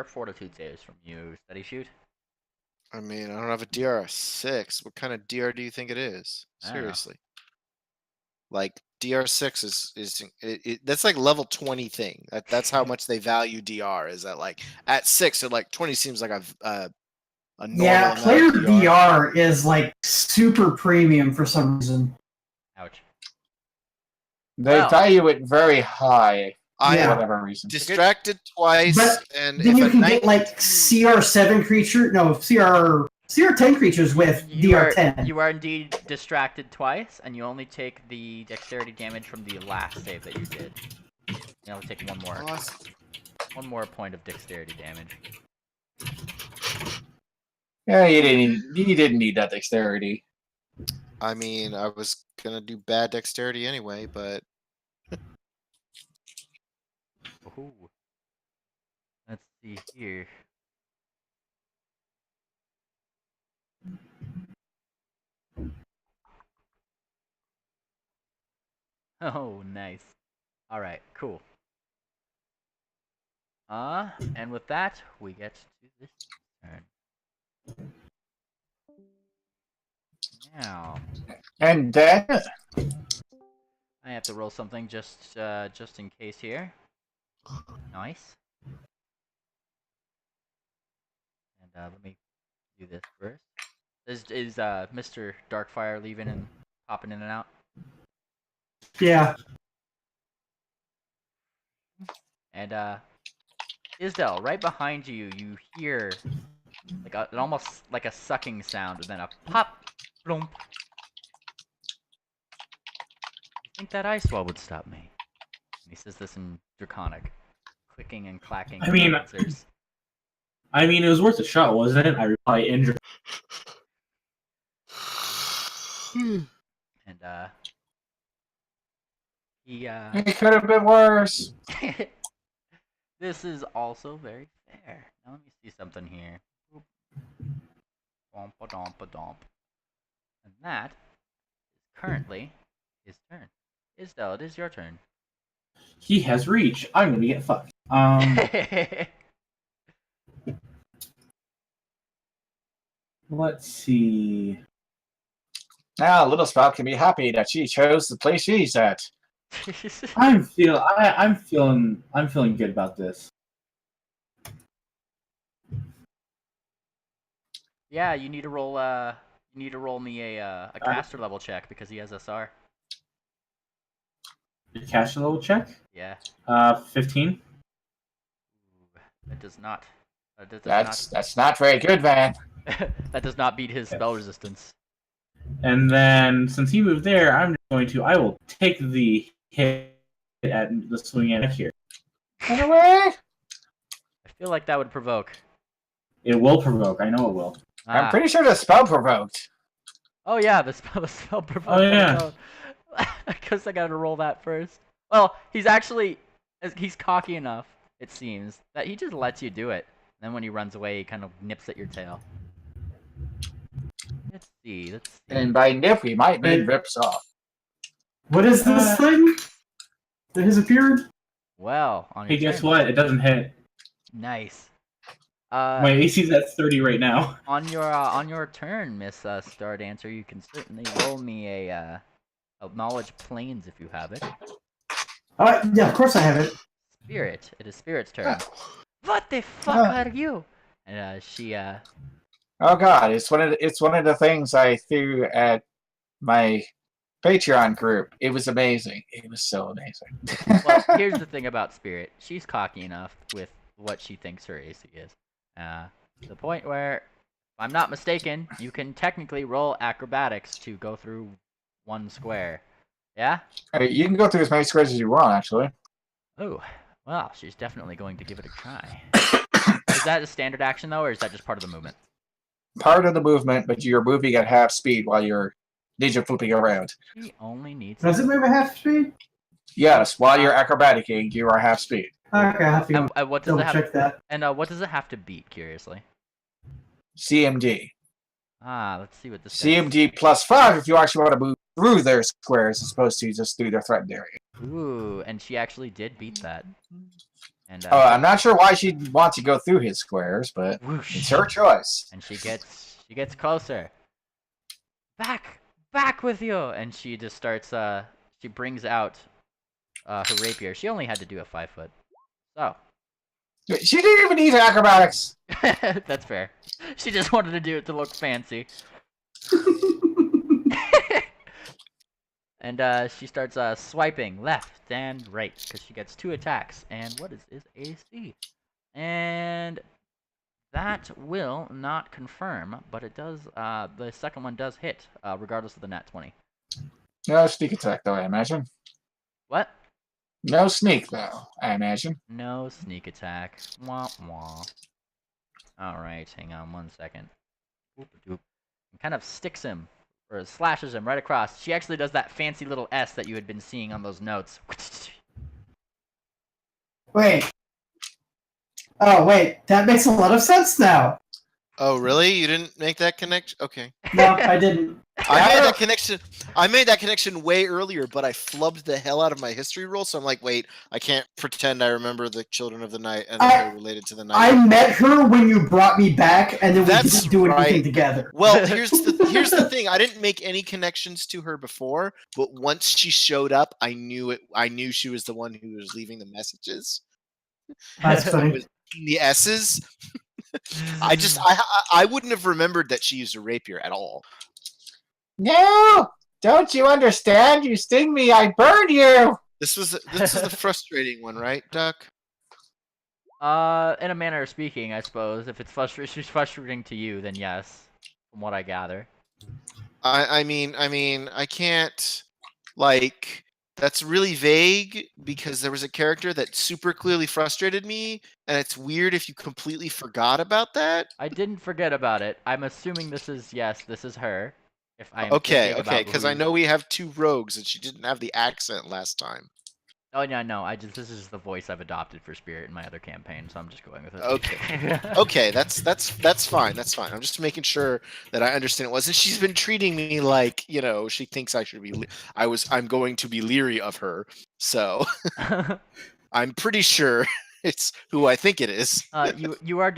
fortitude saves from you. Steady shoot. I mean, I don't have a DR6. What kind of DR do you think it is? I don't know. Seriously. Like DR6 is that's like level 20 thing. That's how much they value DR. Is that like at 6 or like 20 seems like a normal Yeah, amount player of DR is like super premium for some reason. Ouch. They Well. value it very high I Yeah. for am whatever reason. distracted twice, But and Then if you a can knight get like CR7 creature, no, CR10 creatures with DR10. You are indeed distracted twice, and you only take the dexterity damage from the last save that you did. You only take one more point of dexterity damage. Yeah, you didn't need that dexterity. I mean, I was gonna do bad dexterity anyway, but Ooh. Let's see here. Oh, nice. Alright, cool. And with that, we get to this turn. Now, And then I have to roll something just in case here. Nice. And let me do this first. Is Mr. Darkfire leaving and popping in and out? Yeah. And Isdell, right behind you, you hear like an almost like a sucking sound, and then a pop, blump. You think that ice wall would stop me? And he says this in Draconic, clicking and clacking. I mean, answers. it was worth a shot, wasn't it? I replied in And he it could have been worse. this is also very fair. Now let me see something here. Dompa-dompa-domp. And that is currently his turn. Isdell, it is your turn. He has reach. I'm gonna get fucked. Let's see. Now, Little Spout can be happy that she chose the place she's at. I'm feeling good about this. Yeah, you need to roll me a caster level check because he has SR. Your cash level check. Yeah. 15. That does not. That's not very good, man. That does not beat his spell resistance. And then since he moved there, I will take the hit at the swing end here. Run away! I feel like that would provoke. It will provoke. I know it will. I'm pretty sure the spell provoked. Oh yeah, the spell provoke. Oh yeah. I guess I gotta roll that first. Well, he's cocky enough, it seems, that he just lets you do it. Then when he runs away, he kind of nips at your tail. Let's see. And by nip, we might mean rips off. What is this thing that has appeared? Well, on your Hey, guess turn. what? It doesn't hit. Nice. My AC's at 30 right now. On your turn, Miss Star Dancer, you can certainly roll me a knowledge planes if you have it. Yeah, of course I have it. Spirit. It is Spirit's turn. What the fuck are you? And she Oh god, it's one of the things I threw at my Patreon group. It was amazing. It was so amazing. Well, here's the thing about Spirit. She's cocky enough with what she thinks her AC is. To the point where, if I'm not mistaken, you can technically roll acrobatics to go through one square. Yeah? You can go through as many squares as you want, actually. Oh, well, she's definitely going to give it a try. Is that a standard action, though, or is that just part of the movement? Part of the movement, but you're moving at half speed while you're ninja flipping around. She only needs... Does it move at half speed? Yes, while you're acrobaticing, you are half speed. Okay, I have to go what does it double have... check that. And what does it have to beat, curiously? CMD. Let's see what this does. CMD +5 if you actually want to move through their squares as opposed to just through their threatened area. Ooh, and she actually did beat that. And I'm not sure why she'd want to go through his squares, but whoosh. it's her choice. And she gets closer. Back with you! And she just starts, she brings out her rapier. She only had to do a 5 foot. So. She didn't even need acrobatics. That's fair. She just wanted to do it to look fancy. And she starts swiping left and right because she gets 2 attacks. And what is his AC? And that will not confirm, but it does. The second one does hit, regardless of the nat 20. No sneak attack, though, I imagine. What? No sneak, though, I imagine. No sneak attack. Wah wah. Alright, hang on 1 second. And kind of sticks him, or slashes him right across. She actually does that fancy little S that you had been seeing on those notes. Wait. Oh, wait. That makes a lot of sense now. Oh, really? You didn't make that connection? Okay. No, I didn't. I made that connection. I made that connection way earlier, but I flubbed the hell out of my history roll. So I'm like, wait, I can't pretend I remember the Children of the Night and that they're related to the night. I met her when you brought me back, and then we That's didn't do anything right. together. Well, here's the thing. I didn't make any connections to her before, but once she showed up, I knew it. I knew she was the one who was leaving the messages. That's It funny. was the S's. I wouldn't have remembered that she used a rapier at all. No! Don't you understand? You sting me, I burn you! This is the frustrating one, right, Duck? In a manner of speaking, I suppose. If it's she's frustrating to you, then yes, from what I gather. I mean, I can't, like, that's really vague because there was a character that super clearly frustrated me, and it's weird if you completely forgot about that. I didn't forget about it. I'm assuming this is her. If I am Okay, thinking about because I know we have 2 rogues, and she didn't have the accent last time. Oh yeah, no. This is the voice I've adopted for Spirit in my other campaign, so I'm just going with it. Okay. Okay, that's fine. That's fine. I'm just making sure that I understand it wasn't. She's been treating me like, she thinks I should be. I'm going to be leery of her. So I'm pretty sure it's who I think it is. you are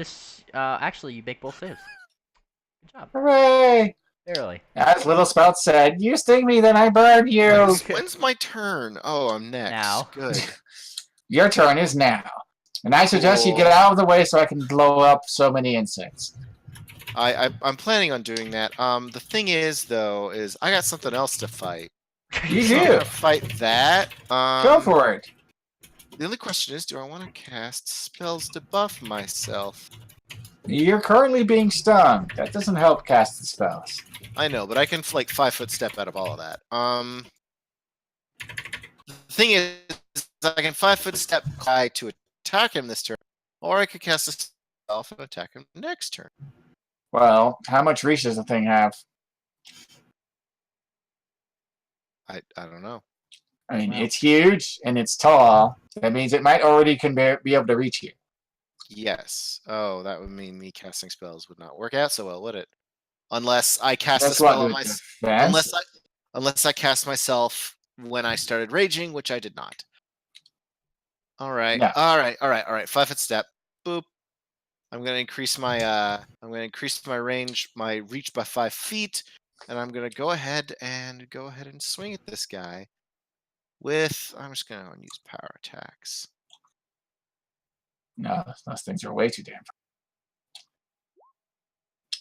actually you make both saves. Good job. Hooray! Barely. As Little Spout said, you sting me, then I burn you! When's my turn? Oh, I'm next. Now. Good. Your turn is now. And I suggest you get out of the way so I can blow up so many insects. I'm planning on doing that. The thing is, though, is I got something else to fight. You So I'm do! gonna fight that. Go for it! The only question is, do I want to cast spells to buff myself? You're currently being stung. That doesn't help cast the spells. I know, but I can like 5-foot step out of all of that. The thing is, I can 5-foot step guy to attack him this turn, or I could cast a spell and attack him next turn. Well, how much reach does the thing have? I don't know. I mean, it's huge and it's tall. That means it might already be able to reach you. Yes. Oh, that would mean me casting spells would not work out so well, would it? Unless I cast a That's what spell on with myself. defense. Unless I cast myself when I started raging, which I did not. All right. No. All right. 5-foot step. Boop. I'm gonna increase my range, my reach by 5 feet, and I'm gonna go ahead and swing at this guy with. I'm just gonna use power attacks. No, those things are way too damn.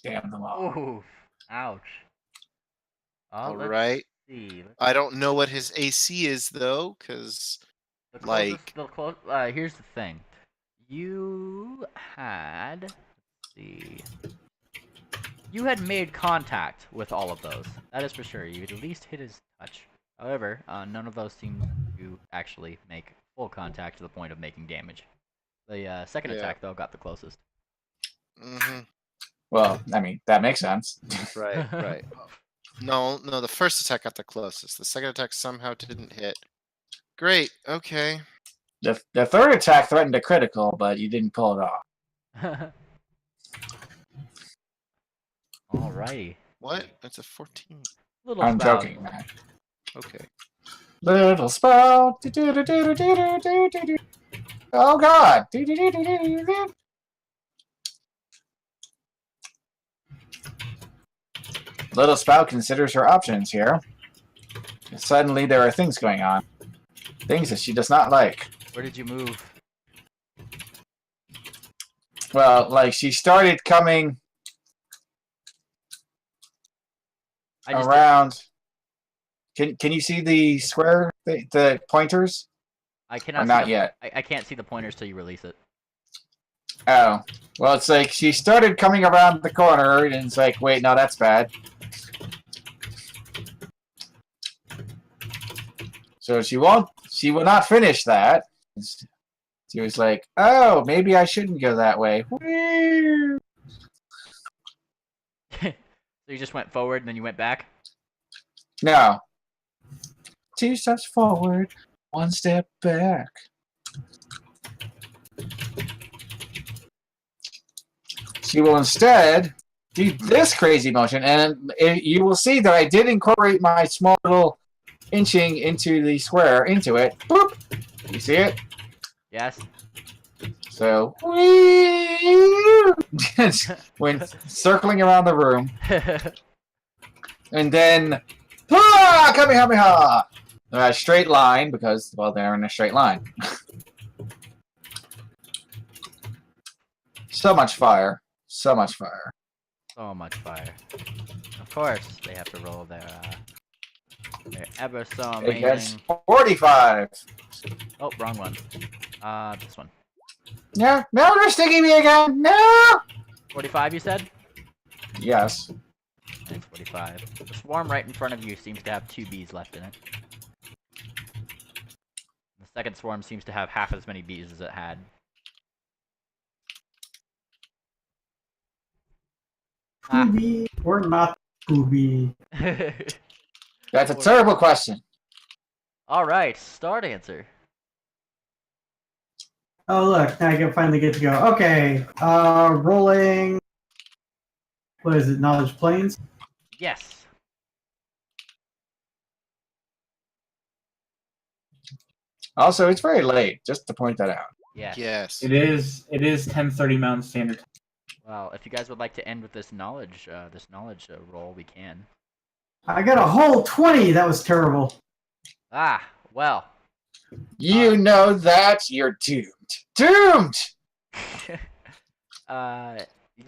Damn them all. Ooh, ouch. All Let's right. see. I don't know what his AC is though, because like here's the thing. You had, let's see. You had made contact with all of those. That is for sure. You had at least hit his touch. However, none of those seem to actually make full contact to the point of making damage. The second attack, though, got the closest. Mm-hmm. Well, I mean, that makes sense. Right. No, the first attack got the closest. The second attack somehow didn't hit. Great. Okay. The third attack threatened a critical, but you didn't pull it off. Alrighty. What? That's a 14. Little I'm spout. joking, man. Okay. Little spout. Oh God. Little spout considers her options here. Suddenly, there are things going on. Things that she does not like. Where did you move? Well, like she started coming around. Can you see the square, the pointers? I cannot. Or not yet. I can't see the pointers till you release it. Oh, well, it's like she started coming around the corner, and it's like, wait, no, that's bad. So she will not finish that. She was like, oh, maybe I shouldn't go that way. So you just went forward and then you went back? No. 2 steps forward, 1 step back. she will instead do this crazy motion, and you will see that I did incorporate my small little inching into the square into it. Boop! You see it? Yes. So, when circling around the room, and then, Kamehameha! Straight line, because, well, they're in a straight line. So much fire. So much fire. So much fire. Of course, they have to roll their ever so amazing. Against 45. Oh, wrong one. This one. No, they're sticking me again. No. 45, you said? Yes. It's 45. The swarm right in front of you seems to have 2 bees left in it. The second swarm seems to have half as many bees as it had. Scooby or not Scooby? That's a terrible question. Alright, start answer. Oh look, now I can finally get to go. Okay, rolling. What is it? Knowledge planes. Yes. Also, it's very late, just to point that out. Yes. Yes. It is 10:30 Mountain Standard Time. Well, if you guys would like to end with this knowledge roll, we can. I got a whole 20. That was terrible. Ah, well. You know that you're doomed. Doomed!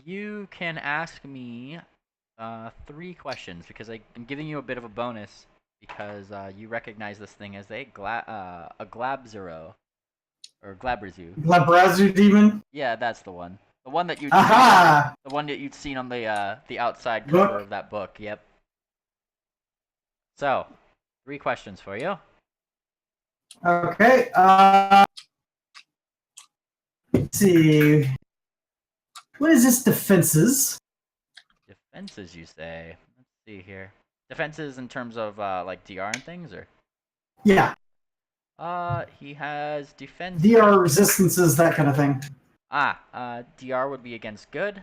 You can ask me 3 questions because I'm giving you a bit of a bonus because you recognize this thing as a Glabrezu or Glabrezu. Glabrezu demon. Yeah, that's the one. The one that you'd Aha! the one that you'd seen on the outside Book. cover of that book. Yep. So, 3 questions for you. Okay. Let's see. What is this? Defenses. Defenses, you say? Let's see here. Defenses in terms of like DR and things, or? Yeah. He has defense. DR resistances, that kind of thing. DR would be against good.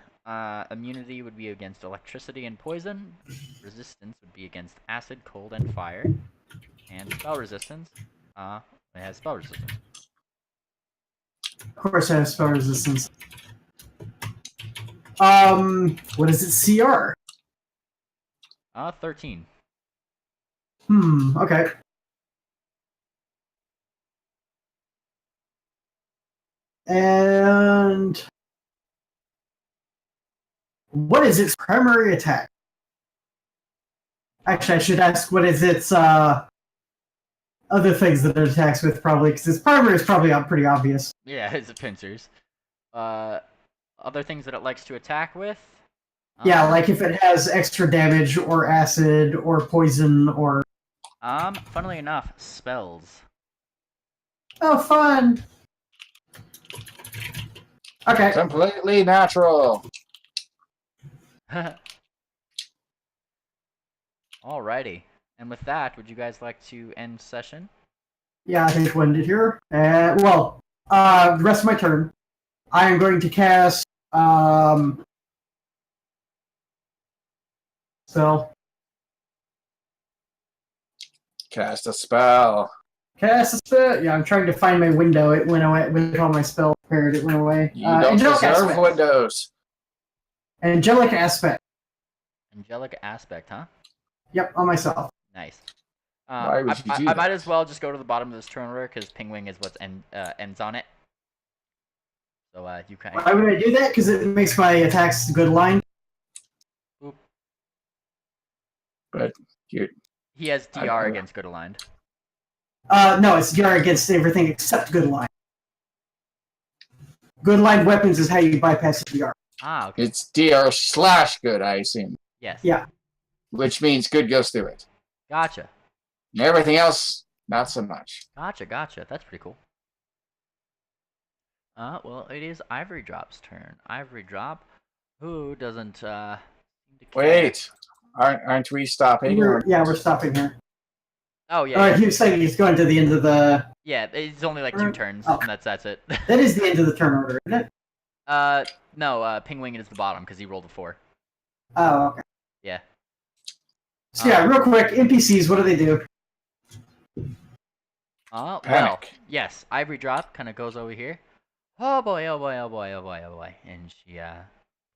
Immunity would be against electricity and poison. Resistance would be against acid, cold, and fire. And spell resistance. It has spell resistance. Of course, I have spell resistance. What is it? CR. 13. Okay. And what is its primary attack? Actually, I should ask what is its other things that it attacks with, probably, because its primary is probably pretty obvious. Yeah, it's a pincers. Other things that it likes to attack with? Yeah, like if it has extra damage or acid or poison or... Funnily enough, spells. Oh, fun! Okay. Completely natural. Alrighty. And with that, would you guys like to end session? Yeah, I think we'll end it here. The rest of my turn, I am going to cast spell. Cast a spell. Cast a spell. Yeah, I'm trying to find my window. It went away with all my spells prepared. It went away. You don't Angelic deserve aspect. windows. Angelic aspect. Angelic aspect, huh? Yep, on myself. Nice. Why would you do I might that? as well just go to the bottom of this turn order because Pingwing is what ends on it. So you can. Why would I do that? Because it makes my attacks good line. Oop. But you, He has I- DR I- against good aligned. No, it's DR against everything except good line. Good line weapons is how you bypass DR. Ah, okay. it's DR/good, I assume. Yes. Yeah. Which means good goes through it. Gotcha. And everything else, not so much. Gotcha. That's pretty cool. Well, it is Ivory Drop's turn. Ivory Drop, who doesn't seem to care. Wait, aren't we stopping? We're stopping here. Oh yeah. He was saying he's going to the end of the... Yeah, it's only like 2 turns, Oh. and that's it. That is the end of the turn order, isn't it? No, Pingwing is the bottom because he rolled a 4. Oh, okay. Yeah. So yeah, real quick, NPCs, what do they do? Well, Panic. yes, Ivory Drop kind of goes over here. Oh boy, oh boy, oh boy, oh boy, oh boy. And she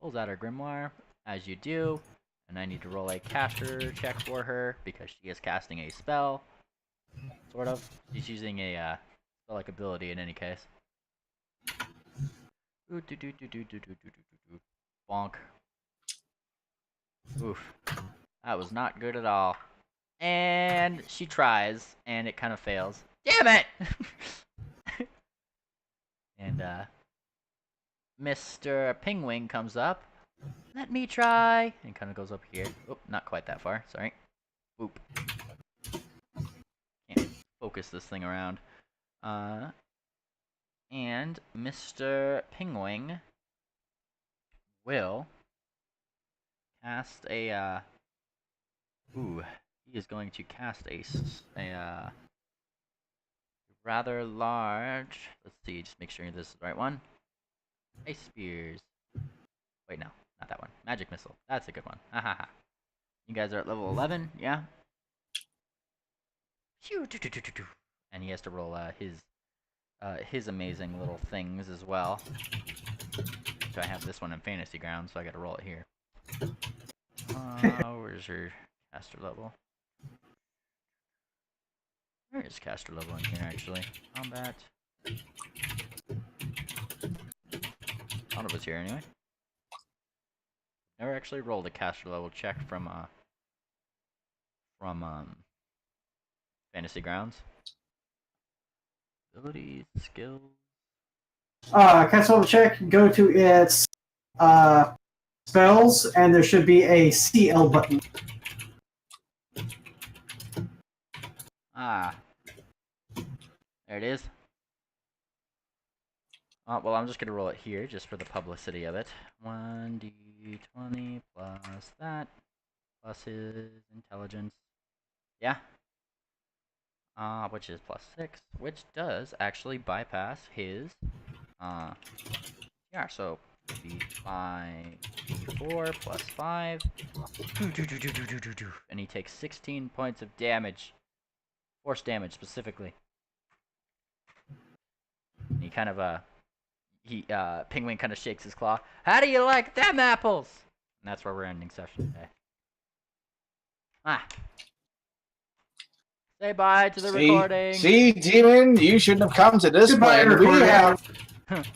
pulls out her grimoire, as you do. And I need to roll a caster check for her because she is casting a spell. Sort of. She's using a spell-like ability in any case. Bonk. Oof. That was not good at all. And she tries, and it kind of fails. Damn it! And Mr. Pingwing comes up. Let me try. And kind of goes up here. Oh, not quite that far. Sorry. Boop. Can't focus this thing around. And Mr. Pingwing will cast a ooh, he is going to cast a rather large. Let's see, just make sure this is the right one. Ice Spears. Wait, no, not that one. Magic Missile. That's a good one. Ha ha ha. You guys are at level 11, yeah? And he has to roll his amazing little things as well. So I have this one in Fantasy Ground, so I gotta roll it here. Where's your caster level? Where is caster level in here, actually? Combat. Thought it was here anyway. Never actually rolled a caster level check from Fantasy Grounds. Abilities, skills. Cast level check, go to its spells, and there should be a CL button. Ah. There it is. Well, I'm just gonna roll it here, just for the publicity of it. 1d20 plus that, plus his intelligence. Yeah. Which is plus 6, which does actually bypass his, yeah, so d4 plus 5, and he takes 16 points of damage, force damage specifically. And he kind of, Penguin kind of shakes his claw. How do you like them apples? And that's where we're ending session today. Ah. Say bye to the recording. See, Demon, you shouldn't have come to this Goodbye, plan. We recording. have